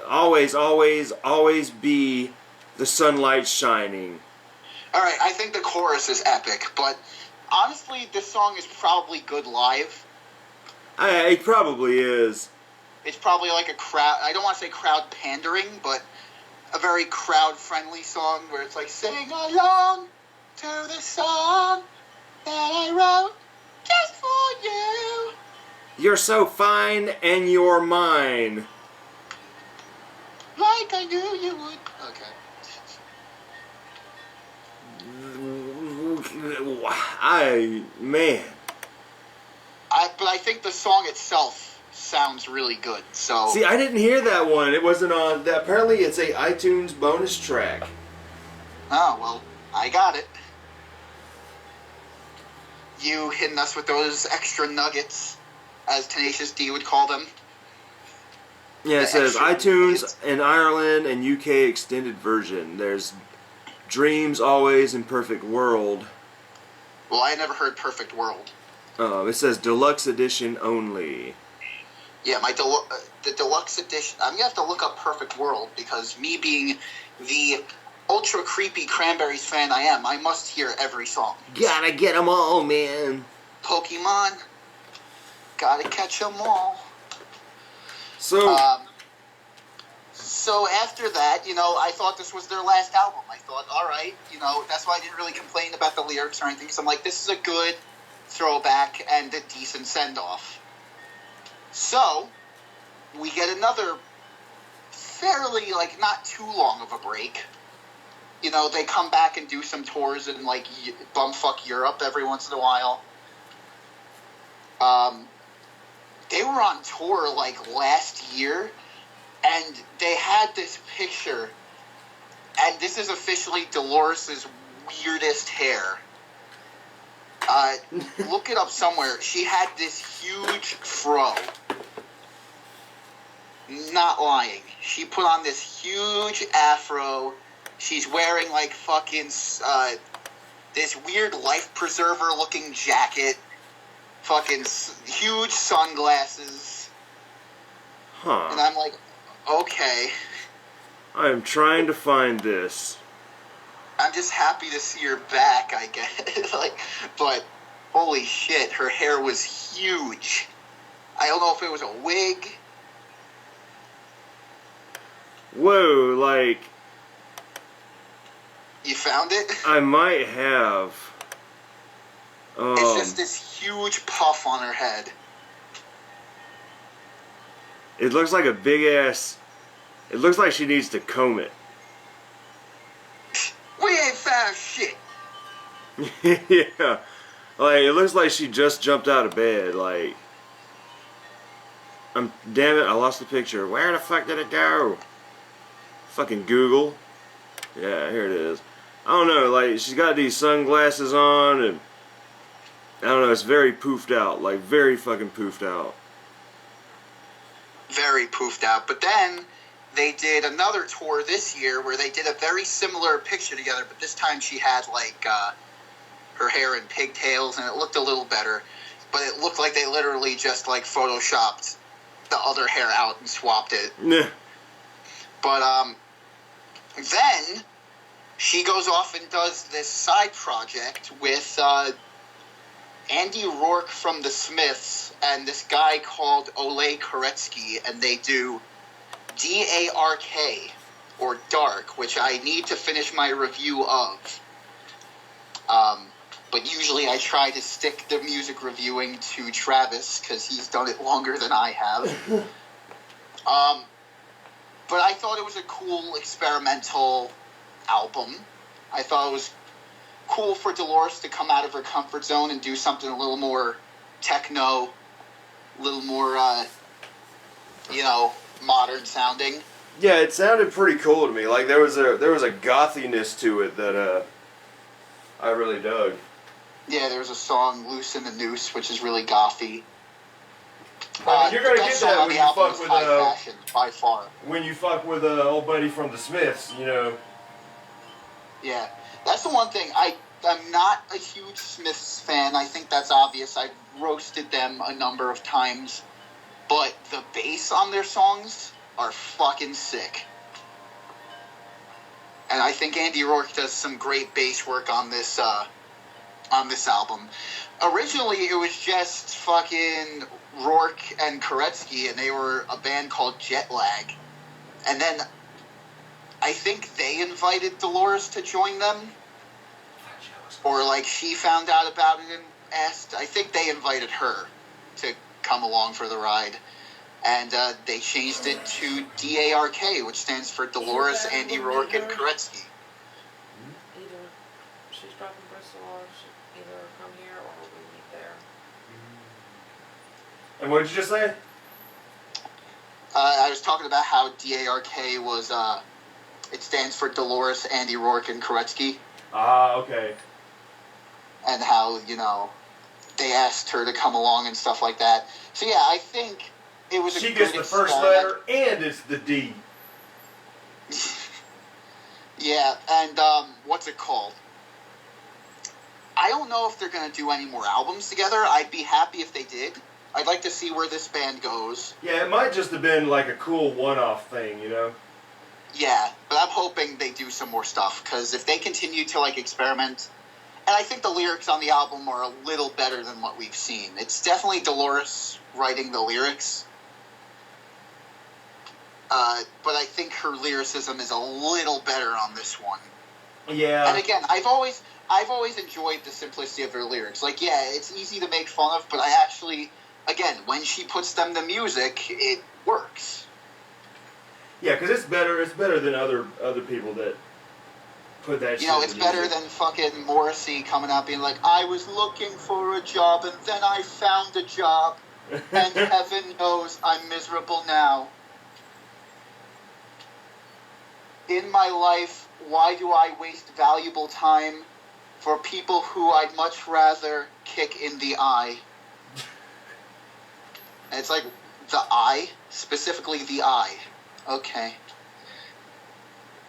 Always, always, always be the sunlight shining. Alright, I think the chorus is epic, but honestly, this song is probably good live. It probably is. It's probably like a crowd, I don't want to say crowd pandering, but a very crowd-friendly song where it's like, sing along to the song that I wrote just for you. You're so fine and you're mine. Like I knew you would. Okay. Man. But I think the song itself sounds really good, so... See, I didn't hear that one. It wasn't on... Apparently, it's a iTunes bonus track. Oh, well, I got it. You hitting us with those extra nuggets, as Tenacious D would call them. Yeah, it says extra iTunes nuggets. in Ireland and UK extended version. There's Dreams Always in Perfect World. Well, I never heard Perfect World. It says deluxe edition only. Yeah, the deluxe edition... I'm going to have to look up Perfect World, because me being the ultra creepy Cranberries fan I am, I must hear every song. Gotta get 'em all, man. Pokemon, gotta catch 'em all. So, So after that, you know, I thought this was their last album. I thought, all right, you know, that's why I didn't really complain about the lyrics or anything, because I'm like, this is a good throwback and a decent send-off. So, we get another fairly, like, not too long of a break. You know, they come back and do some tours in, like, bumfuck Europe every once in a while. They were on tour, like, last year, and they had this picture, and this is officially Dolores' weirdest hair. Look it up somewhere. She had this huge fro. not lying. She put on this huge afro. She's wearing like fucking this weird life preserver looking jacket. Fucking huge sunglasses. Huh. And I'm like, okay. I am trying to find this. I'm just happy to see her back, I guess. But holy shit, her hair was huge. I don't know if it was a wig. Whoa, like... You found it? I might have. It's just this huge puff on her head. It looks like a big ass... It looks like she needs to comb it. We ain't found shit. Yeah. Like, it looks like she just jumped out of bed, like... Damn it, I lost the picture. Where the fuck did it go? Fucking Google. Yeah, here it is. I don't know, like, she's got these sunglasses on, and... I don't know, it's very poofed out. Like, very fucking poofed out. Very poofed out. But then, they did another tour this year where they did a very similar picture together, but this time she had, like, her hair in pigtails, and it looked a little better. But it looked like they literally just, like, photoshopped the other hair out and swapped it. Nah. But, then she goes off and does this side project with, Andy Rourke from the Smiths and this guy called Ole Koretsky, and they do D-A-R-K, or Dark, which I need to finish my review of. But usually I try to stick the music reviewing to Travis, because he's done it longer than I have. But I thought it was a cool experimental album. I thought it was cool for Dolores to come out of her comfort zone and do something a little more techno, a little more, modern sounding. Yeah, it sounded pretty cool to me. Like, there was a gothiness to it that, I really dug. Yeah, there was a song, Loose in the Noose, which is really gothy. You're gonna get that when you fuck with fashion, by far. When you fuck with old buddy from the Smiths, you know. Yeah, that's the one thing. I'm not a huge Smiths fan. I think that's obvious. I've roasted them a number of times, but the bass on their songs are fucking sick. And I think Andy Rourke does some great bass work on this album. Originally, it was just fucking Rourke and Koretsky, and they were a band called Jet Lag. And then I think they invited Dolores to join them. Or, like, she found out about it and asked. I think they invited her to come along for the ride. And they changed it to D-A-R-K, which stands for Dolores, Andy Rourke, and Koretsky. Either she's dropping Bristol, or either come here or we meet there. And what did you just say? I was talking about how D-A-R-K was, it stands for Dolores, Andy Rourke, and Koretsky. Ah, okay. And how, they asked her to come along and stuff like that. So, yeah, I think it was a She good gets the first letter and it's the D. Yeah, and, what's it called? I don't know if they're going to do any more albums together. I'd be happy if they did. I'd like to see where this band goes. Yeah, it might just have been like a cool one-off thing, you know? Yeah, but I'm hoping they do some more stuff, because if they continue to, like, experiment... And I think the lyrics on the album are a little better than what we've seen. It's definitely Dolores writing the lyrics. But I think her lyricism is a little better on this one. Yeah. And again, I've always enjoyed the simplicity of her lyrics. Like, yeah, it's easy to make fun of, but I actually, again, when she puts them to music, it works. Yeah, because it's better than other people that put that shit It's to better music. than fucking Morrissey coming out being like, I was looking for a job and then I found a job and heaven knows I'm miserable now. In my life, why do I waste valuable time for people who I'd much rather kick in the eye? And it's like, The eye? Specifically the eye. Okay.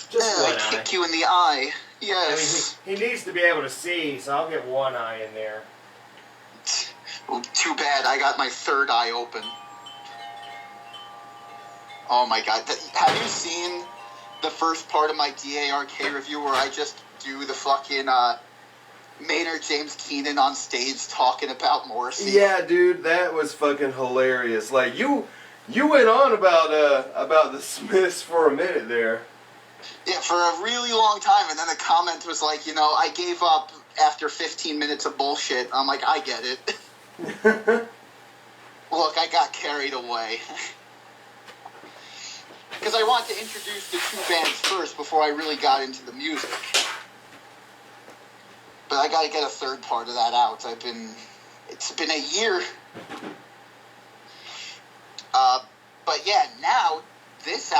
Just one I eye. kick you in the eye. I Yes. mean, he needs to be able to see, so I'll get one eye in there. Well, too bad. I got my third eye open. Oh my god. Have you seen the first part of my DARK review where I just do the fucking Maynard James Keenan on stage talking about Morrissey? Yeah, dude, that was fucking hilarious. Like, you went on about the Smiths for a minute there. Yeah, for a really long time, and then the comment was like, I gave up after 15 minutes of bullshit. I'm like, I get it. Look, I got carried away. Because I want to introduce the two bands first before I really got into the music. But I gotta get a third part of that out. It's been a year. But yeah, now, this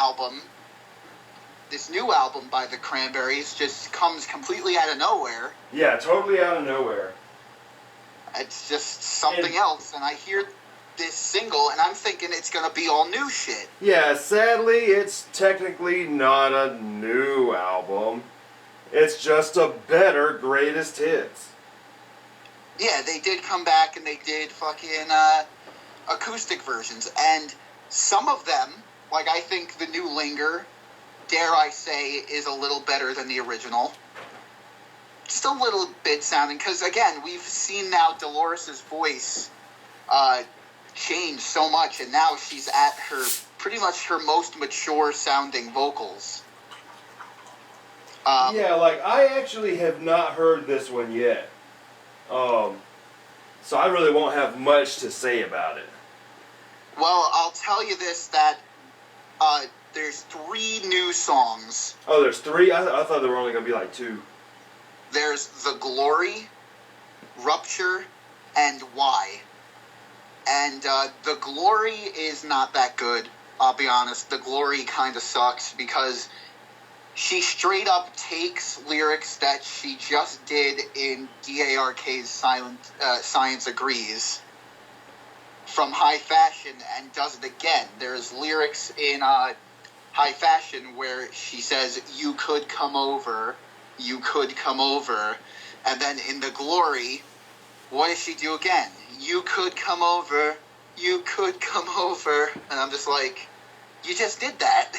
new album by the Cranberries just comes completely out of nowhere. Yeah, totally out of nowhere. It's just something else, and I hear this single, and I'm thinking it's gonna be all new shit. Yeah, sadly, it's technically not a new album. It's just a better greatest hits. Yeah, they did come back and they did fucking acoustic versions, and some of them, like I think the new Linger, dare I say, is a little better than the original. Just a little bit sounding, because again, we've seen now Dolores' voice change so much, and now she's at pretty much her most mature sounding vocals. Yeah, like, I actually have not heard this one yet. So I really won't have much to say about it. Well, I'll tell you this, that there's 3 new songs. Oh, there's 3? I thought there were only going to be like 2. There's The Glory, Rupture, and Why. And The Glory is not that good, I'll be honest. The Glory kind of sucks because she straight up takes lyrics that she just did in DARK's Science Agrees from High Fashion and does it again. There's lyrics in High Fashion where she says, "You could come over, you could come over." And then in The Glory, what does she do again? "You could come over, you could come over." And I'm just like, you just did that.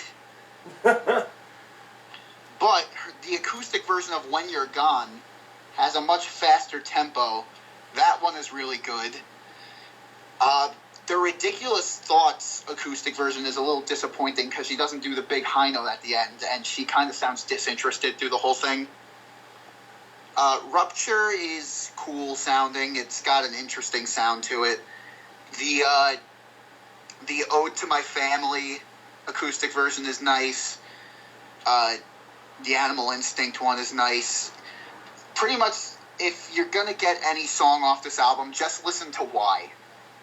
But the acoustic version of When You're Gone has a much faster tempo. That one is really good. The Ridiculous Thoughts acoustic version is a little disappointing because she doesn't do the big high note at the end, and she kind of sounds disinterested through the whole thing. Rupture is cool sounding. It's got an interesting sound to it. The Ode to My Family acoustic version is nice. The Animal Instinct one is nice. Pretty much, if you're going to get any song off this album, just listen to Why.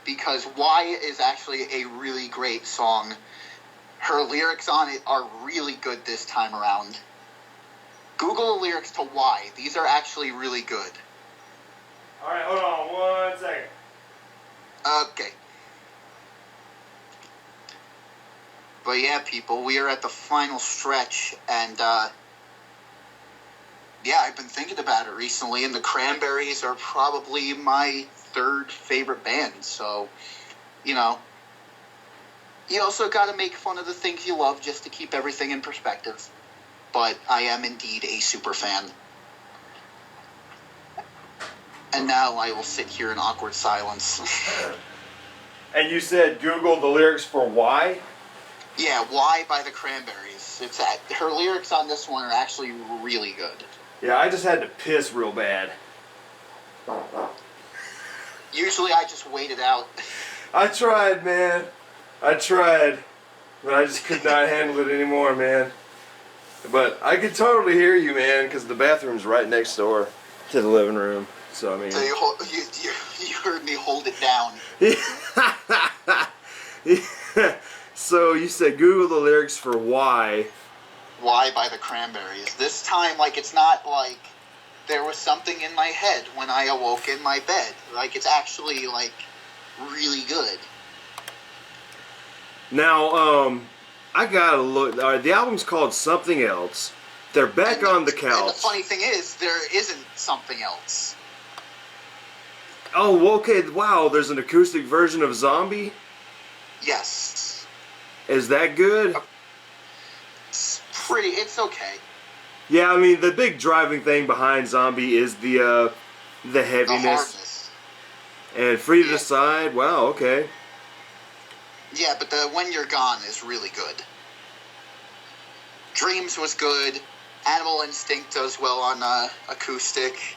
Because Why is actually a really great song. Her lyrics on it are really good this time around. Google the lyrics to Why. These are actually really good. Alright, hold on 1 second. Okay. But yeah, people, we are at the final stretch, and yeah, I've been thinking about it recently, and the Cranberries are probably my 3rd favorite band, so, you also gotta make fun of the things you love just to keep everything in perspective. But I am indeed a super fan. And now I will sit here in awkward silence. And you said Google the lyrics for Why? Yeah, Why by the Cranberries. Her lyrics on this one are actually really good. Yeah, I just had to piss real bad. Usually I just wait it out. I tried, man. I tried. But I just could not handle it anymore, man. But I could totally hear you, man, because the bathroom's right next door to the living room. So, I mean... So you heard me hold it down. So you said Google the lyrics for Why. Why by the Cranberries. This time, it's not like there was something in my head when I awoke in my bed. It's actually, really good. Now, I gotta look. The album's called Something Else. They're back on the couch. And the funny thing is, there isn't something else. Oh, well, okay. Wow, there's an acoustic version of Zombie. Yes. Is that good? It's okay. Yeah, I mean the big driving thing behind Zombie is the heaviness. The hardness. And Free to Decide. Wow, okay. Yeah, but the When You're Gone is really good. Dreams was good. Animal Instinct does well on acoustic.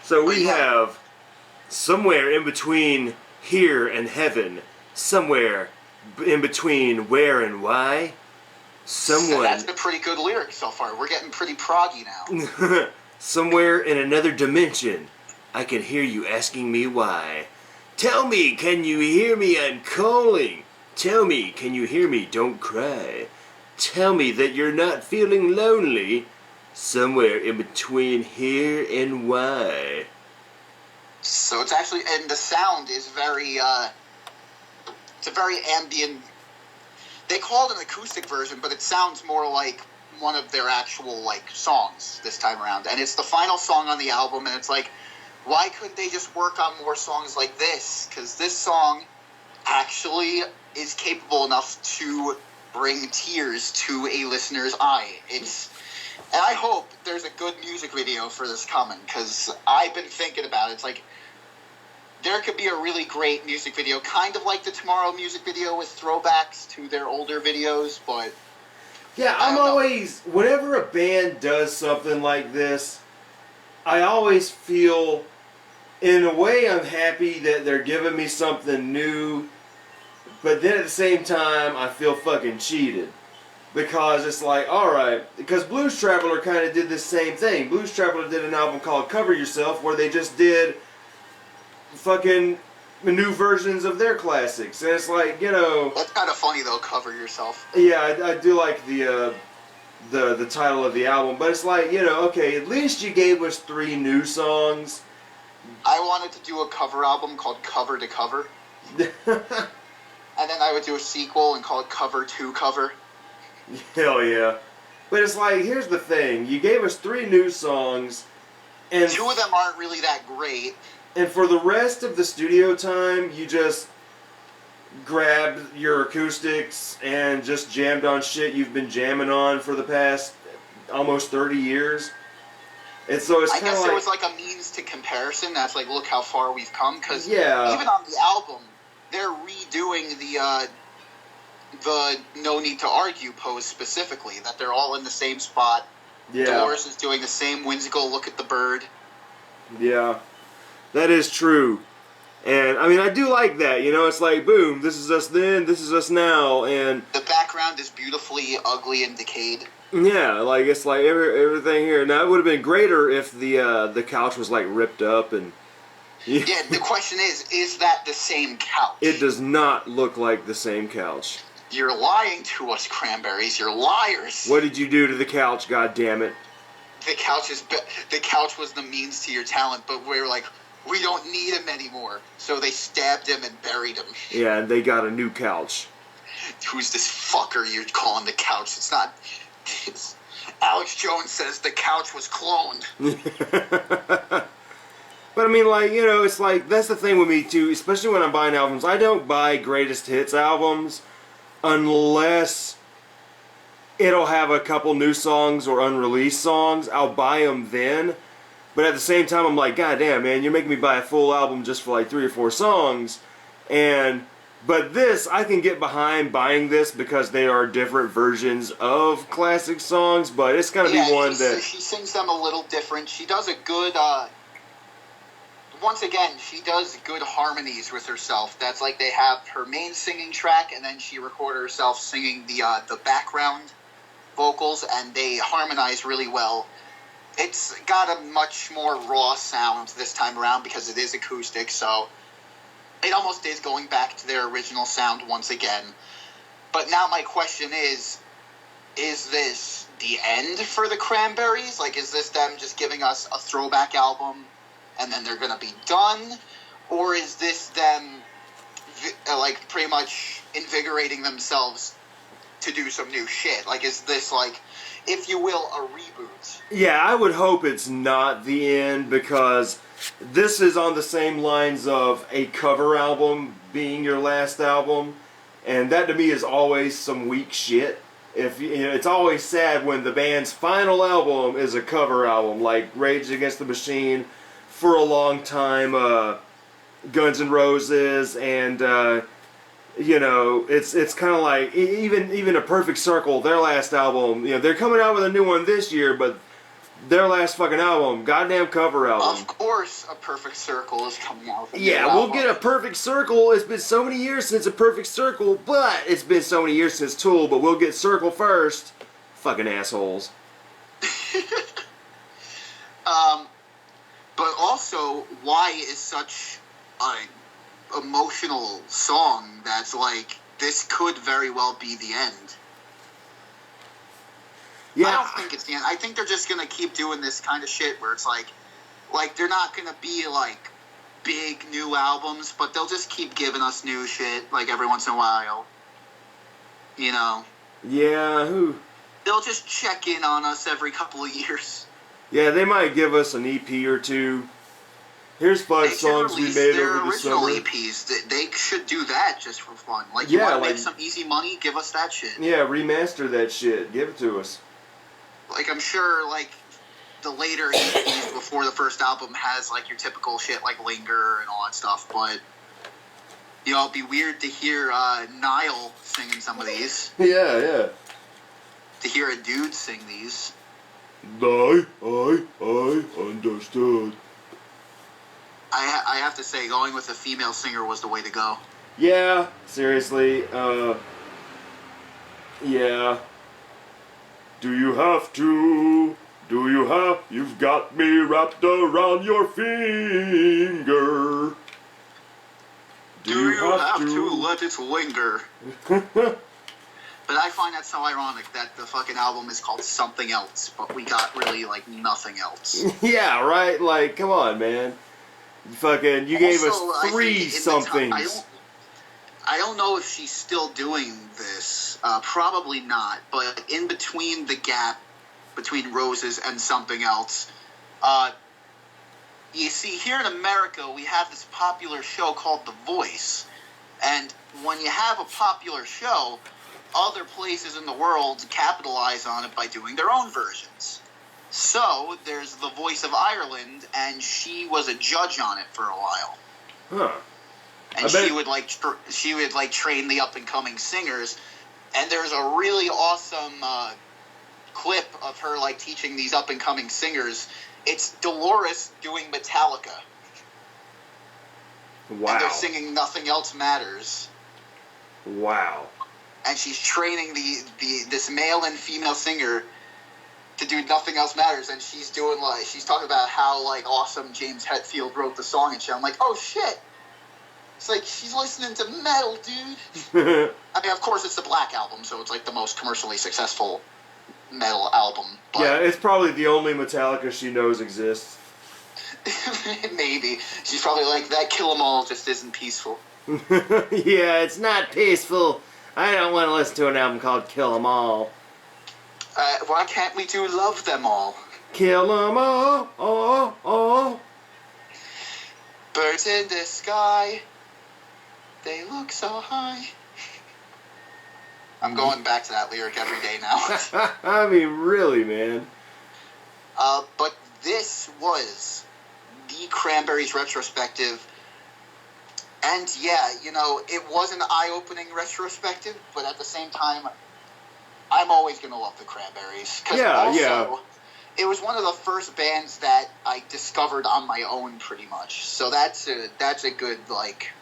So we have somewhere in between here and heaven, somewhere in between where and why, someone... That's a pretty good lyric so far. We're getting pretty proggy now. Somewhere in another dimension, I can hear you asking me why. Tell me, can you hear me? I'm calling. Tell me, can you hear me? Don't cry. Tell me that you're not feeling lonely. Somewhere in between here and why. So it's actually, and the sound is very, it's a very ambient. They call it an acoustic version, but it sounds more like one of their actual, like, songs this time around. And it's the final song on the album, and it's like, why couldn't they just work on more songs like this? Because this song actually is capable enough to bring tears to a listener's eye. And I hope there's a good music video for this coming, because I've been thinking about it. It's like, there could be a really great music video, kind of like the Tomorrow music video with throwbacks to their older videos, but... Yeah, I'm always... Whenever a band does something like this, I always feel... In a way, I'm happy that they're giving me something new, but then at the same time, I feel fucking cheated. Because it's like, alright, because Blues Traveler kind of did the same thing. Blues Traveler did an album called Cover Yourself, where they just did fucking new versions of their classics. And it's like, you know... That's kind of funny, though, Cover Yourself. Yeah, I do like the title of the album, but it's like, you know, okay, at least you gave us 3 new songs. I wanted to do a cover album called Cover to Cover. And then I would do a sequel and call it Cover to Cover. Hell yeah. But it's like, here's the thing. You gave us 3 new songs, and 2 of them aren't really that great. And for the rest of the studio time, you just grabbed your acoustics and just jammed on shit you've been jamming on for the past almost 30 years. And so it's kind of like... I guess it was like a means to comparison. That's like, look how far we've come. Because even on the album, they're redoing the No Need to Argue pose specifically. That they're all in the same spot. Yeah. Doors is doing the same whimsical look at the bird. Yeah. That is true. And, I mean, I do like that. You know, it's like, boom, this is us then, this is us now. And the background is beautifully ugly and decayed. Yeah, like, it's like everything here. Now, it would have been greater if the couch was, like, ripped up and... Yeah, the question is that the same couch? It does not look like the same couch. You're lying to us, Cranberries. You're liars. What did you do to the couch, goddammit? The couch was the means to your talent, but we were like, we don't need him anymore. So they stabbed him and buried him. Yeah, and they got a new couch. Who's this fucker you're calling the couch? It's not... Alex Jones says the couch was cloned. But I mean, like, you know, it's like, that's the thing with me too, especially when I'm buying albums. I don't buy greatest hits albums unless it'll have a couple new songs or unreleased songs. I'll buy them then. But at the same time, I'm like, God damn, man, you're making me buy a full album just for like 3 or 4 songs. But this, I can get behind buying this because they are different versions of classic songs, but it's going to be one that... She sings them a little different. She does a good, once again, she does good harmonies with herself. That's like they have her main singing track, and then she recorded herself singing the background vocals, and they harmonize really well. It's got a much more raw sound this time around because it is acoustic, so... It almost is going back to their original sound once again. But now my question is this the end for the Cranberries? Like, is this them just giving us a throwback album and then they're going to be done? Or is this them like pretty much invigorating themselves to do some new shit? Like, is this like, if you will, a reboot? Yeah, I would hope it's not the end, because this is on the same lines of a cover album being your last album, and that to me is always some weak shit. If you know, it's always sad when the band's final album is a cover album, like Rage Against the Machine for a long time, Guns N' Roses, and you know, it's kind of like even a Perfect Circle, their last album. You know, they're coming out with a new one this year, but their last fucking album, goddamn cover album. Of course, a Perfect Circle is coming out with a new Yeah, we'll album. get a Perfect Circle. It's been so many years since a Perfect Circle, but it's been so many years since Tool, but we'll get Circle first. Fucking assholes. But also, why is such an emotional song that's like, this could very well be the end? Yeah. I don't think it's the end. I think they're just gonna keep doing this kind of shit where it's like they're not gonna be like big new albums, but they'll just keep giving us new shit like every once in a while. You know? Yeah, who? They'll just check in on us every couple of years. Yeah, they might give us an EP or two. Here's 5 songs we made over the summer. Their original EPs, they should do that just for fun. Like, Yeah, you want to like- make some easy money? Give us that shit. Yeah, remaster that shit. Give it to us. Like, I'm sure, like, the later EPs before the first album has, like, your typical shit like Linger and all that stuff, but, you know, it'd be weird to hear Niall singing some of these. Yeah. To hear a dude sing these. I understood. I have to say, going with a female singer was the way to go. Yeah, seriously, yeah. Do you have to? Do you have? You've got me wrapped around your finger. Do you have to let it linger? But I find that so ironic that the fucking album is called Something Else, but we got really, like, nothing else. Yeah, right? Like, come on, man. Fucking, you gave us Also, I 3 think in the somethings. I don't know if she's still doing this. Probably not. But in between the gap between Roses and Something Else, you see, here in America, we have this popular show called The Voice. And when you have a popular show, other places in the world capitalize on it by doing their own versions. So, there's The Voice of Ireland, and she was a judge on it for a while. Huh. And she would train the up and coming singers. And there's a really awesome clip of her like teaching these up and coming singers. It's Dolores doing Metallica. Wow. And they're singing Nothing Else Matters. Wow. And she's training this male and female singer to do Nothing Else Matters, and she's talking about how like awesome James Hetfield wrote the song and shit. I'm like, oh shit. It's like, she's listening to metal, dude. I mean, of course, it's the Black Album, so it's like the most commercially successful metal album. But Yeah, it's probably the only Metallica she knows exists. maybe. She's probably like, that Kill 'Em All just isn't peaceful. Yeah, it's not peaceful. I don't want to listen to an album called Kill 'Em All. Why can't we do Love Them All? Kill 'em all. Birds in the sky, they look so high. I'm going back to that lyric every day now. I mean, really, man. But this was the Cranberries retrospective. And yeah, you know, it was an eye-opening retrospective, but at the same time, I'm always going to love the Cranberries. 'Cause also, it was one of the first bands that I discovered on my own, pretty much. So that's a good, like,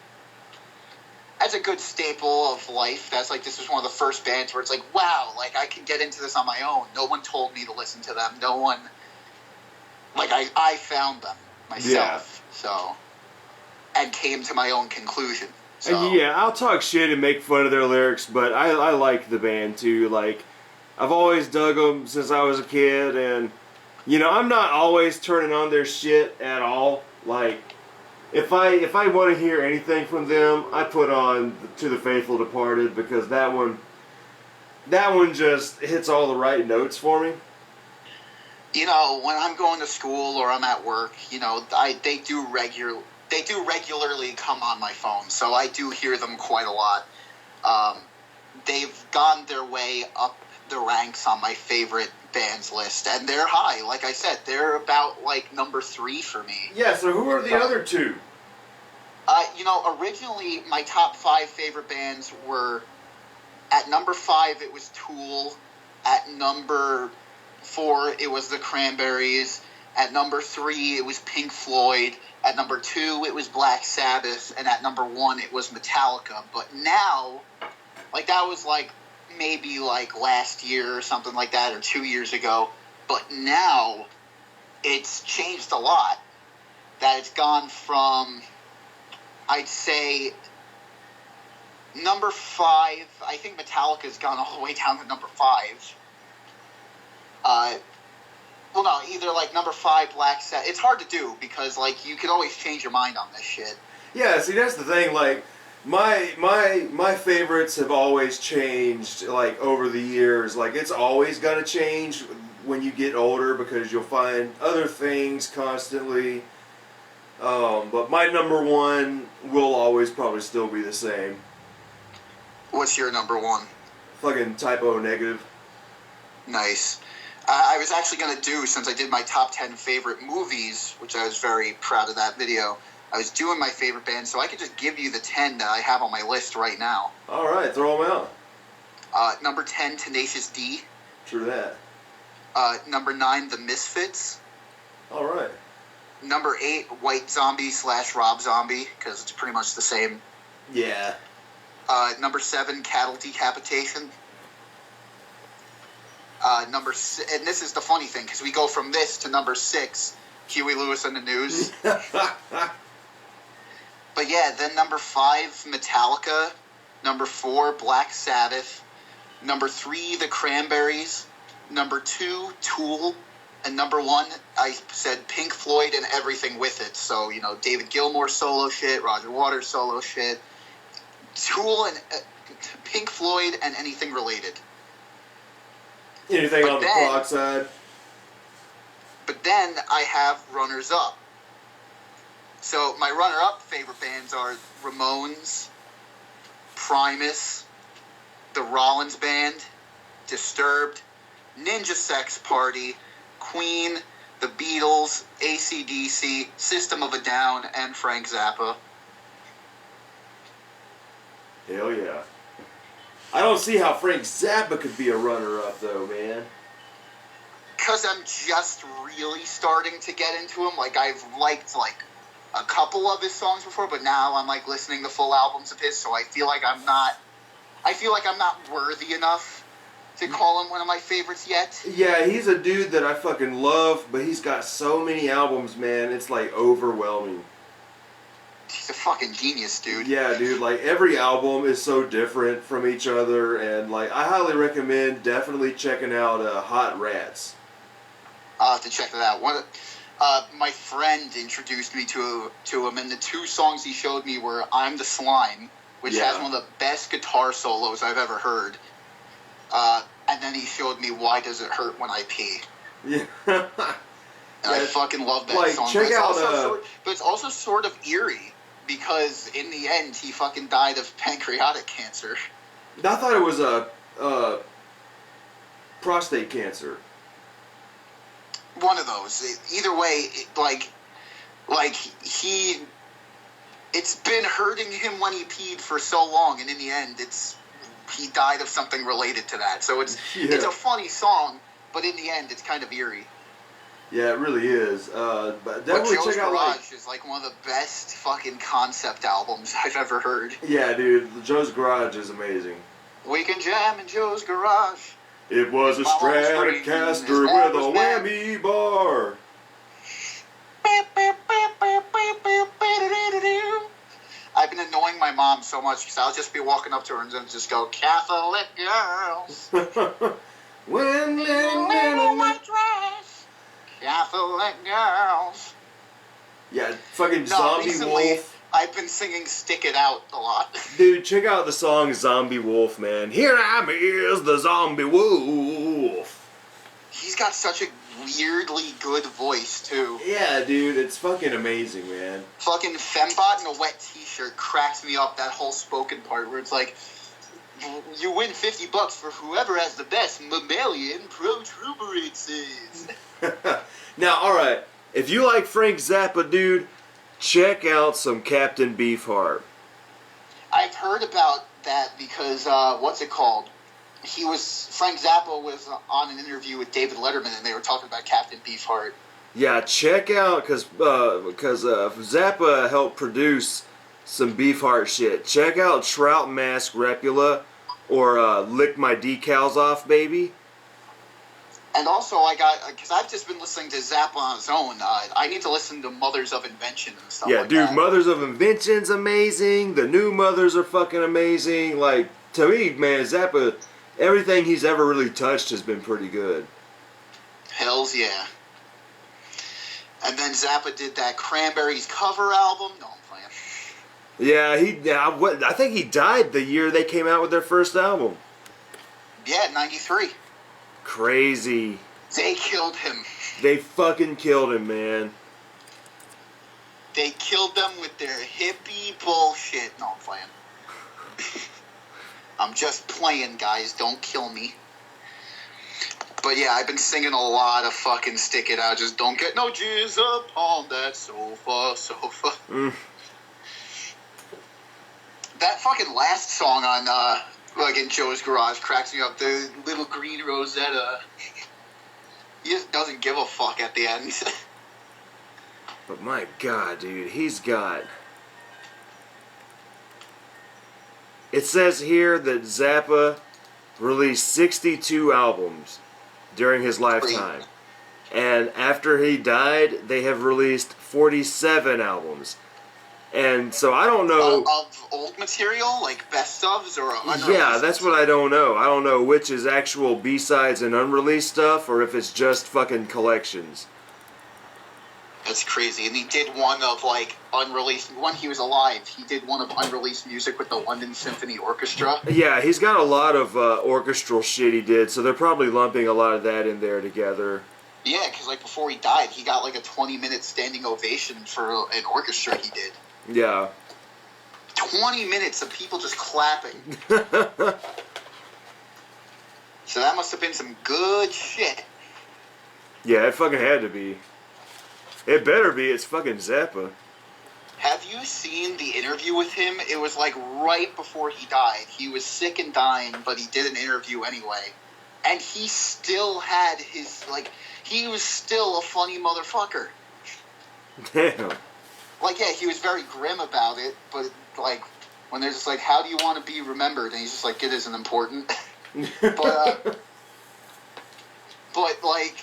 that's a good staple of life. That's like, this was one of the first bands where it's like, wow, like, I can get into this on my own. No one told me to listen to them. No one, like, I found them myself. So, and came to my own conclusion. So. Yeah, I'll talk shit and make fun of their lyrics, but I like the band too. Like, I've always dug them since I was a kid, and, you know, I'm not always turning on their shit at all. Like, If I want to hear anything from them, I put on To the Faithful Departed, because that one just hits all the right notes for me. You know, when I'm going to school or I'm at work, you know, they do regularly come on my phone, so I do hear them quite a lot. They've gone their way up the ranks on my favorite bands list, and they're high. Like I said, they're about like number 3 for me. Yeah, so who are the other two? You know, originally my top 5 favorite bands were, at number 5 it was Tool, at number 4 it was the Cranberries, at number 3 it was Pink Floyd, at number 2 it was Black Sabbath, and at number 1 it was Metallica. But now, like, that was like maybe like last year or something like that, or 2 years ago, but now it's changed a lot. That it's gone from, I'd say, number 5, I think Metallica's gone all the way down to number 5. Well, no, either like number 5, Black Sabbath. It's hard to do because, like, you could always change your mind on this shit. Yeah, see, that's the thing. Like, my favorites have always changed, like, over the years. Like, it's always gonna change when you get older because you'll find other things constantly. But my number 1 will always probably still be the same. What's your number 1? Fucking Typo Negative. Nice. I was actually going to do, since I did my top 10 favorite movies, which I was very proud of that video, I was doing my favorite band, so I could just give you the 10 that I have on my list right now. Alright, throw them out. Number 10, Tenacious D. True that. Number 9, The Misfits. Alright. Number 8, White Zombie / Rob Zombie, because it's pretty much the same. Yeah. Number 7, Cattle Decapitation. Number 6, and this is the funny thing, because we go from this to number 6, Huey Lewis and the News. But yeah, then number 5, Metallica. Number 4, Black Sabbath. Number 3, The Cranberries. Number 2, Tool. And number 1, I said Pink Floyd and everything with it. So, you know, David Gilmour solo shit, Roger Waters solo shit, Tool and Pink Floyd and anything related. Anything on the clock side? But then I have runners-up. So my runner-up favorite bands are Ramones, Primus, The Rollins Band, Disturbed, Ninja Sex Party, Queen, The Beatles, AC/DC, System of a Down, and Frank Zappa. Hell yeah. I don't see how Frank Zappa could be a runner-up, though, man. Because I'm just really starting to get into him. Like, I've liked, like, a couple of his songs before, but now I'm, like, listening to full albums of his, so I feel like I'm not worthy enough to call him one of my favorites yet. Yeah, he's a dude that I fucking love, but he's got so many albums, man. It's, like, overwhelming. He's a fucking genius, dude. Yeah, dude, like, every album is so different from each other, and, like, I highly recommend definitely checking out Hot Rats. I'll have to check that out. My friend introduced me to him, and the 2 songs he showed me were I'm the Slime, which has one of the best guitar solos I've ever heard. And then he showed me Why Does It Hurt When I Pee. Yeah. And I fucking love that like, song. Check out, but it's also sort of eerie, because in the end, he fucking died of pancreatic cancer. I thought it was prostate cancer. One of those. Either way, it's been hurting him when he peed for so long, and in the end, he died of something related to that. So it's a funny song, but in the end, it's kind of eerie. Yeah, it really is. But definitely check out Garage is like one of the best fucking concept albums I've ever heard. Yeah, dude, Joe's Garage is amazing. We can jam in Joe's Garage. It was a Stratocaster with a whammy bar. I've been annoying my mom so much because I'll just be walking up to her and then just go, Catholic girls. When little white dress. Catholic girls. Yeah, Fucking No, Zombie recently, Wolf. I've been singing Stick It Out a lot. Dude, check out the song Zombie Wolf, man. Here I is the Zombie Wolf. He's got such a weirdly good voice, too. Yeah, dude, it's fucking amazing, man. Fucking Fembot in a wet t-shirt cracks me up, that whole spoken part where it's like, you win $50 for whoever has the best mammalian protuberances. Now, alright, if you like Frank Zappa, dude, check out some Captain Beefheart. I've heard about that because, what's it called? Frank Zappa was on an interview with David Letterman and they were talking about Captain Beefheart. Yeah, check out, because Zappa helped produce some Beefheart shit. Check out Trout Mask Repula or Lick My Decals Off, Baby. And also, because I've just been listening to Zappa on his own, I need to listen to Mothers of Invention and stuff Yeah, like dude, that. Mothers of Invention's amazing. The new Mothers are fucking amazing. Like, to me, man, Zappa, everything he's ever really touched has been pretty good. Hells yeah. And then Zappa did that Cranberries cover album. No, I'm playing. Yeah, I think he died the year they came out with their first album. Yeah, 93. Crazy. They killed him. They fucking killed him, man. They killed them with their hippie bullshit. No, I'm playing. I'm just playing, guys. Don't kill me. But yeah, I've been singing a lot of fucking Stick It Out. Just don't get no jizz upon that sofa. That fucking last song on, like in Joe's Garage cracks me up. The little green Rosetta. He just doesn't give a fuck at the end. But my God, dude, he's got... It says here that Zappa released 62 albums during his lifetime. And after he died, they have released 47 albums. And so I don't know... Of old material, like best ofs or unreleased? Yeah, that's what I don't know. I don't know which is actual B-sides and unreleased stuff, or if it's just fucking collections. That's crazy. And he did one of, like, unreleased... When he was alive, he did one of unreleased music with the London Symphony Orchestra. Yeah, he's got a lot of orchestral shit he did, so they're probably lumping a lot of that in there together. Yeah, because, like, before he died, he got, like, a 20-minute standing ovation for an orchestra he did. Yeah. 20 minutes of people just clapping. So that must have been some good shit. Yeah, it fucking had to be. It better be. It's fucking Zappa. Have you seen the interview with him? It was like right before he died. He was sick and dying, but he did an interview anyway. And he still had his, like, he was still a funny motherfucker. Damn. Like, yeah, he was very grim about it, but, like, when they're just like, how do you want to be remembered? And he's just like, it isn't important. But, like,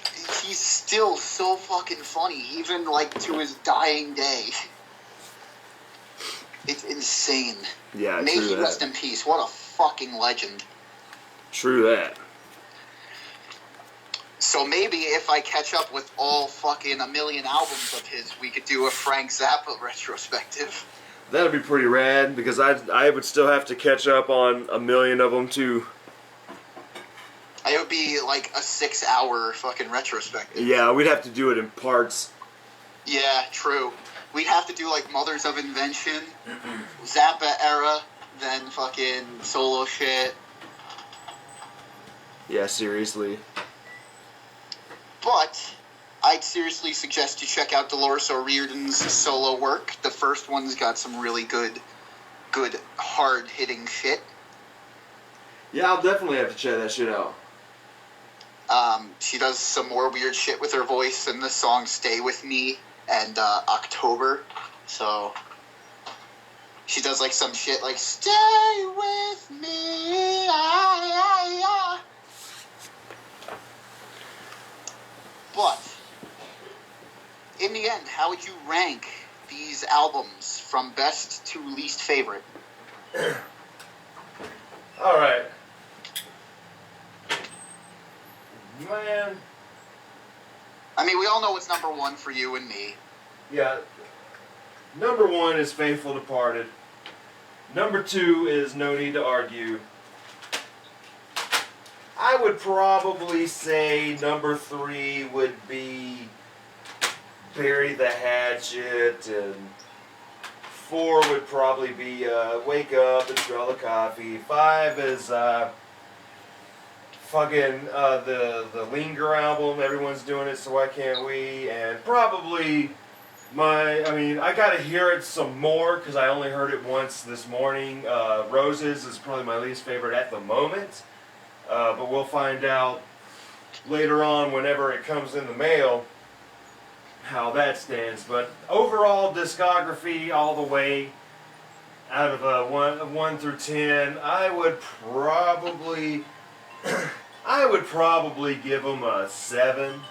he's still so fucking funny, even, like, to his dying day. It's insane. Yeah, May true he that. rest in peace. What a fucking legend. True that. So maybe if I catch up with all fucking a million albums of his, we could do a Frank Zappa retrospective. That'd be pretty rad, because I would still have to catch up on a million of them, too. It would be like a 6-hour fucking retrospective. Yeah, we'd have to do it in parts. Yeah, true. We'd have to do like Mothers of Invention, Zappa era, then fucking solo shit. Yeah, seriously. But I'd seriously suggest you check out Dolores O'Riordan's solo work. The first one's got some really good hard-hitting shit. Yeah, I'll definitely have to check that shit out. She does some more weird shit with her voice in the song Stay With Me and October. So she does like some shit like Stay With Me. But in the end, how would you rank these albums from best to least favorite? Alright. Man. I mean, we all know what's number one for you and me. Yeah. Number 1 is Faithful Departed. Number 2 is No Need to Argue. I would probably say number 3 would be Bury the Hatchet, and 4 would probably be Wake Up and Smell the Coffee. 5 is the Linger album. Everyone's doing it, so why can't we? And probably I gotta hear it some more because I only heard it once this morning. Roses is probably my least favorite at the moment, but we'll find out later on whenever it comes in the mail how that stands. But overall discography all the way out of 1 through 10, I would probably give them a 7.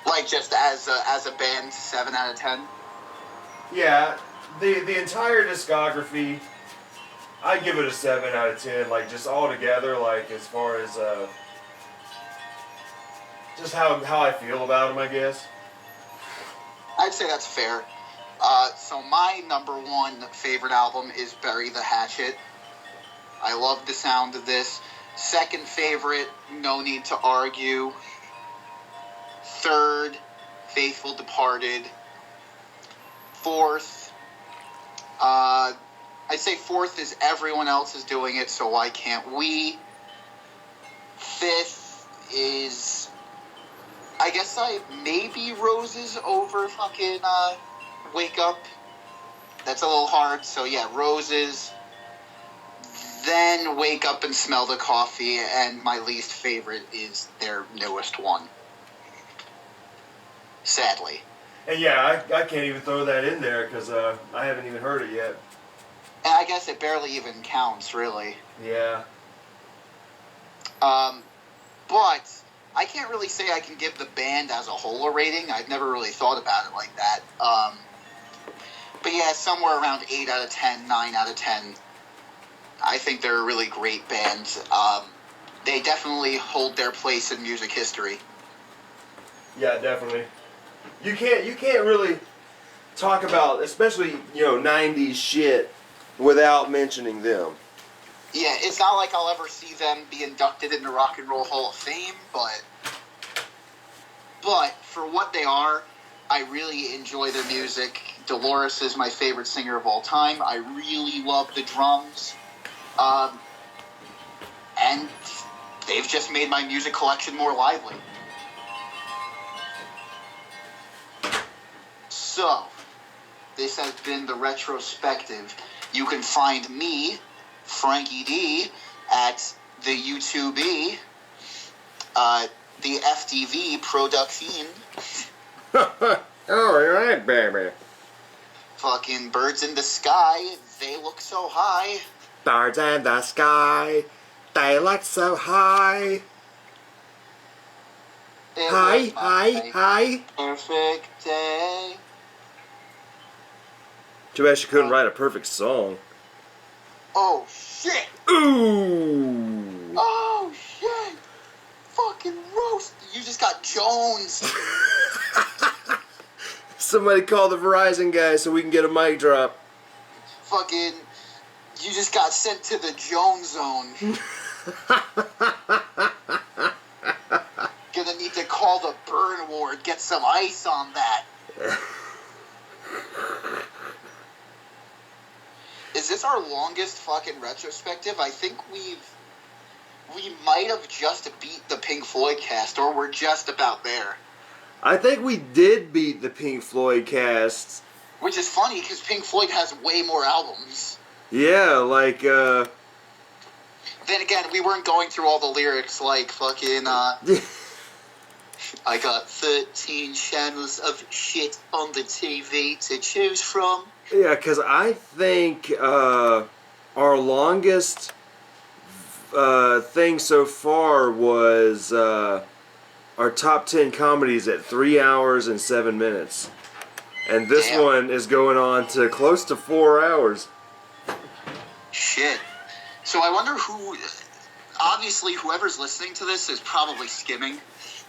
Like just as a band, 7 out of 10. Yeah, the entire discography, I'd give it a 7 out of 10. Like just all together, like as far as just how I feel about them, I guess. I'd say that's fair. So my number 1 favorite album is Bury the Hatchet. I love the sound of this. Second favorite, No Need to Argue. Third, Faithful Departed. Fourth, I'd say fourth is Everyone Else Is Doing It, so why can't we? Fifth is, I guess maybe Roses over fucking Wake Up. That's a little hard, so yeah, Roses. Then Wake Up and Smell the Coffee, and my least favorite is their newest one. Sadly. And yeah, I can't even throw that in there because I haven't even heard it yet. And I guess it barely even counts, really. Yeah. But I can't really say I can give the band as a whole a rating. I've never really thought about it like that. But yeah, somewhere around 8 out of 10, 9 out of 10. I think they're a really great band. They definitely hold their place in music history. Yeah, definitely. You can't really talk about, especially 90s shit, without mentioning them. Yeah, it's not like I'll ever see them be inducted in the Rock and Roll Hall of Fame, but for what they are, I really enjoy their music. Dolores is my favorite singer of all time. I really love the drums. And they've just made my music collection more lively. So, this has been the Retrospective. You can find me, Frankie D, at the YouTube, the FTV production. Alright, baby. Fucking Birds in the Sky, they look so high. Birds in the sky, they look so high. It Hi, was hi, my hi. perfect day. Too bad she couldn't write a perfect song. Oh shit! Ooh! Oh shit! Fucking roast! You just got Jones! Somebody call the Verizon guy so we can get a mic drop. Fucking, you just got sent to the Jones zone. Gonna need to call the burn ward, get some ice on that. Is this our longest fucking retrospective? I think we might have just beat the Pink Floyd cast, or we're just about there. I think we did beat the Pink Floyd cast. Which is funny, because Pink Floyd has way more albums. Yeah, like, Then again, we weren't going through all the lyrics like fucking, I got 13 channels of shit on the TV to choose from. Yeah, because I think our longest thing so far was our top 10 comedies at 3 hours and 7 minutes. And this Damn. one is going on to close to 4 hours. Shit. So I wonder who... Obviously, whoever's listening to this is probably skimming.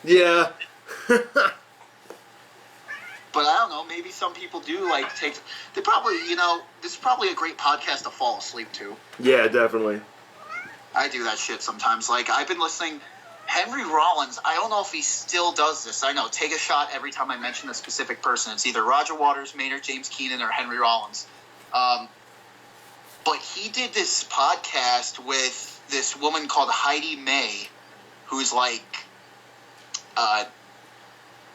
Yeah. But But I don't know, maybe some people do, like, take... They probably, this is probably a great podcast to fall asleep to. Yeah, definitely. I do that shit sometimes. Like, I've been listening... Henry Rollins, I don't know if he still does this. I know, take a shot every time I mention a specific person. It's either Roger Waters, Maynard James Keenan, or Henry Rollins. But he did this podcast with this woman called Heidi May, who's like, I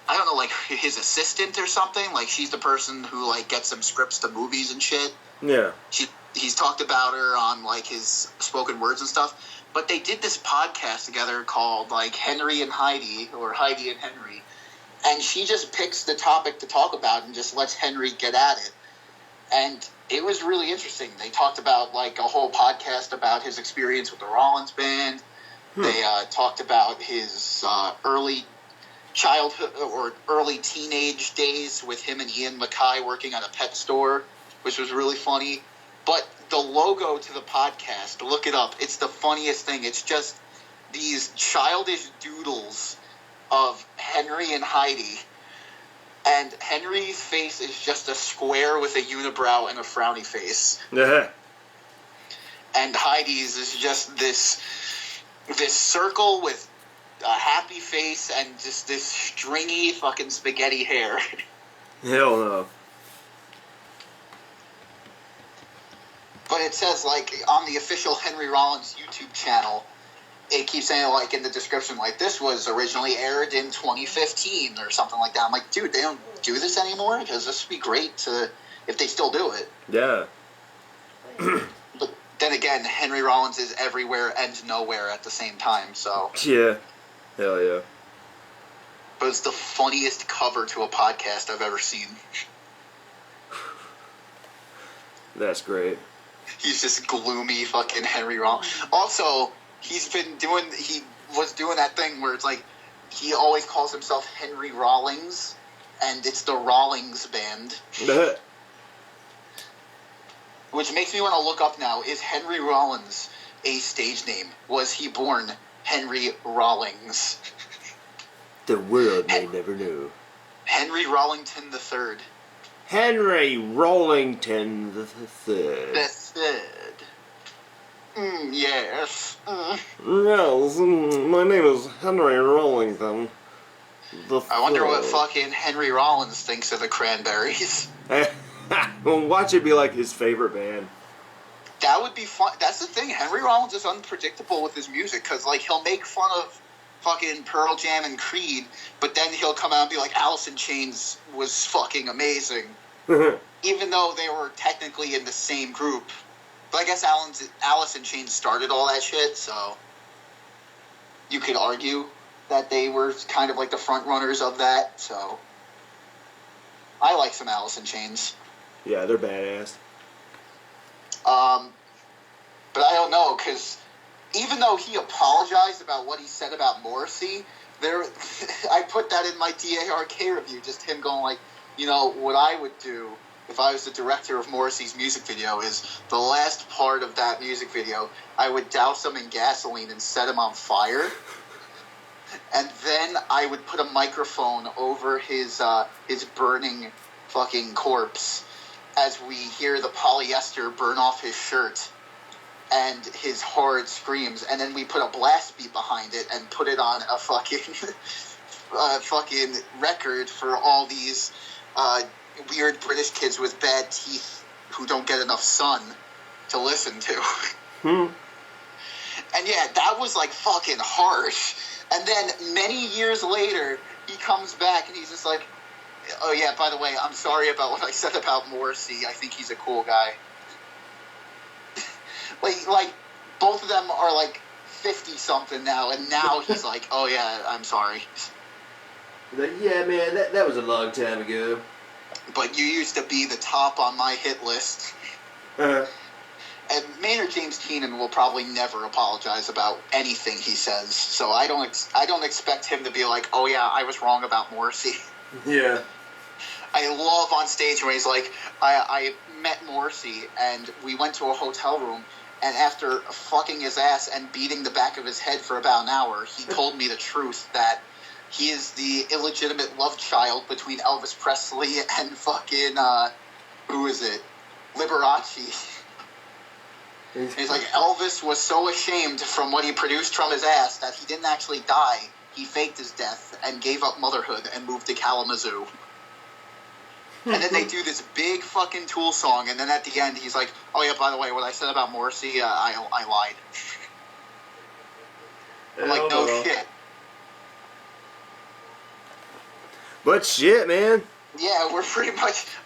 don't know, like his assistant or something. Like, she's the person who like gets him scripts to movies and shit. Yeah. He's talked about her on like his spoken words and stuff. But they did this podcast together called like Henry and Heidi, or Heidi and Henry, and she just picks the topic to talk about and just lets Henry get at it. And it was really interesting. They talked about like a whole podcast about his experience with the Rollins band. They talked about his early childhood or early teenage days with him and Ian MacKaye working at a pet store, which was really funny. But the logo to the podcast, look it up. It's the funniest thing. It's just these childish doodles of Henry and Heidi. And Henry's face is just a square with a unibrow and a frowny face. Yeah. And Heidi's is just this circle with a happy face and just this stringy fucking spaghetti hair. Hell no. But it says, like, on the official Henry Rollins YouTube channel, it keeps saying, like, in the description, like, this was originally aired in 2015 or something like that. I'm like, dude, they don't do this anymore? Because this would be great if they still do it. Yeah. But then again, Henry Rollins is everywhere and nowhere at the same time, so... Yeah. Hell yeah. But it's the funniest cover to a podcast I've ever seen. That's great. He's just gloomy fucking Henry Rollins. Also, he was doing that thing where it's like, he always calls himself Henry Rollins, and it's the Rollins band. Which makes me want to look up now, is Henry Rollins a stage name? Was he born Henry Rollins? The world may never know. Henry Rollington III. Henry Rollington the Third. The third. Yes. Yes, my name is Henry Rollington the Third. I wonder what fucking Henry Rollins thinks of the Cranberries. Well, watch it be like his favorite band. That would be fun. That's the thing. Henry Rollins is unpredictable with his music because, like, he'll make fun of fucking Pearl Jam and Creed, but then he'll come out and be like, Alice in Chains was fucking amazing. Even though they were technically in the same group. But I guess Alice in Chains started all that shit, so you could argue that they were kind of like the front runners of that, so I like some Alice in Chains. Yeah, they're badass. But I don't know, because even though he apologized about what he said about Morrissey, I put that in my DARK review, just him going like, what I would do if I was the director of Morrissey's music video is the last part of that music video, I would douse him in gasoline and set him on fire. And then I would put a microphone over his burning fucking corpse as we hear the polyester burn off his shirt and his horrid screams. And then we put a blast beat behind it and put it on a fucking record for all these weird British kids with bad teeth who don't get enough sun to listen to. And yeah, that was like fucking harsh. And then many years later, he comes back and he's just like, oh yeah, by the way, I'm sorry about what I said about Morrissey. I think he's a cool guy. like both of them are like 50-something now, and now he's like, oh yeah, I'm sorry. Like, yeah, man, that was a long time ago. But you used to be the top on my hit list. And Maynard James Keenan will probably never apologize about anything he says. So I don't expect him to be like, oh yeah, I was wrong about Morrissey. Yeah. I love on stage when he's like, I met Morrissey and we went to a hotel room, and after fucking his ass and beating the back of his head for about an hour, he told me the truth that He is the illegitimate love child between Elvis Presley and fucking, who is it? Liberace. It's like Elvis was so ashamed from what he produced from his ass that he didn't actually die. He faked his death and gave up motherhood and moved to Kalamazoo. And then they do this big fucking Tool song, and then at the end he's like, "Oh yeah, by the way, what I said about Morrissey, I lied." I'm like, no shit. But shit, man. Yeah,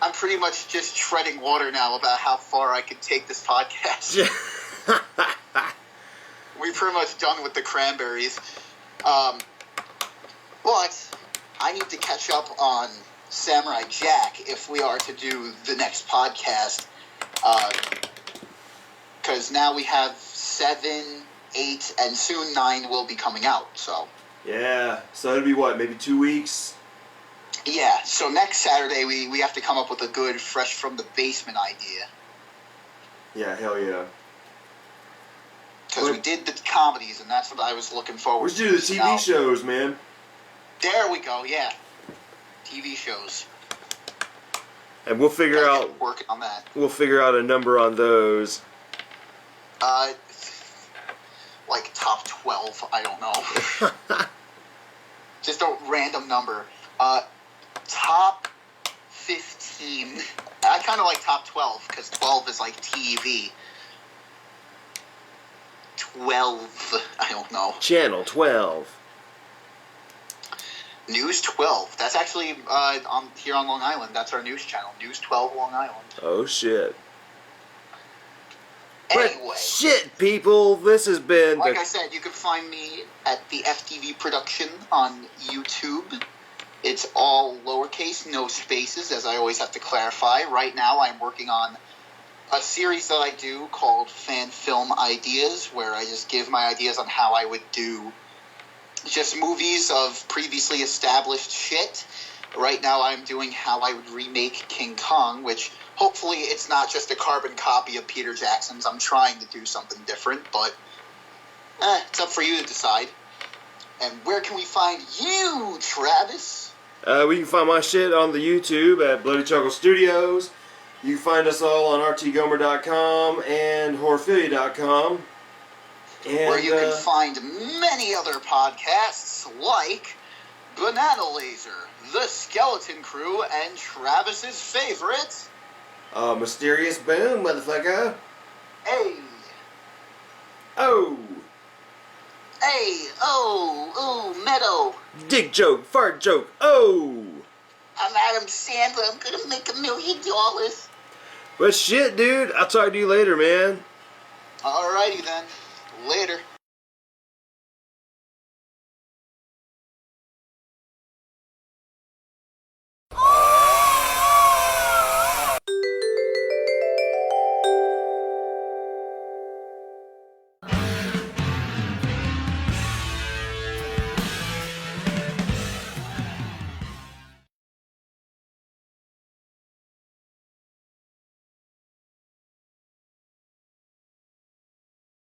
I'm pretty much just treading water now about how far I can take this podcast. We're pretty much done with the Cranberries. But I need to catch up on Samurai Jack if we are to do the next podcast. Because now we have 7, 8, and soon 9 will be coming out, so. Yeah, so it'll be what, maybe 2 weeks? Yeah, so next Saturday we have to come up with a good, fresh from the basement idea. Yeah, hell yeah. Because we did the comedies, and that's what I was looking forward to. We should do the TV shows, man. There we go, yeah. TV shows. And we'll figure out... Working on that. We'll figure out a number on those. Like top 12, I don't know. Just a random number. Top 15. I kind of like top 12, because 12 is like TV. 12, I don't know. Channel 12. News 12. That's actually here on Long Island. That's our news channel. News 12 Long Island. Oh, shit. Anyway. But shit, people. This has been... Like I said, you can find me at the FTV production on YouTube. It's all lowercase, no spaces, as I always have to clarify. Right now, I'm working on a series that I do called Fan Film Ideas, where I just give my ideas on how I would do just movies of previously established shit. Right now I'm doing how I would remake King Kong, which hopefully it's not just a carbon copy of Peter Jackson's. I'm trying to do something different, but it's up for you to decide. And where can we find you, Travis? We can find my shit on the YouTube at Bloody Chuckle Studios. You can find us all on rtgomer.com and horrorphilia.com. And, where you can find many other podcasts like Banana Laser, The Skeleton Crew, and Travis's favorite... Mysterious Boom, motherfucker. Hey. Oh. Hey, oh, Meadow. Dick joke, fart joke, oh. I'm Adam Sandler. I'm gonna make $1 million. But shit, dude, I'll talk to you later, man. Alrighty then. Later.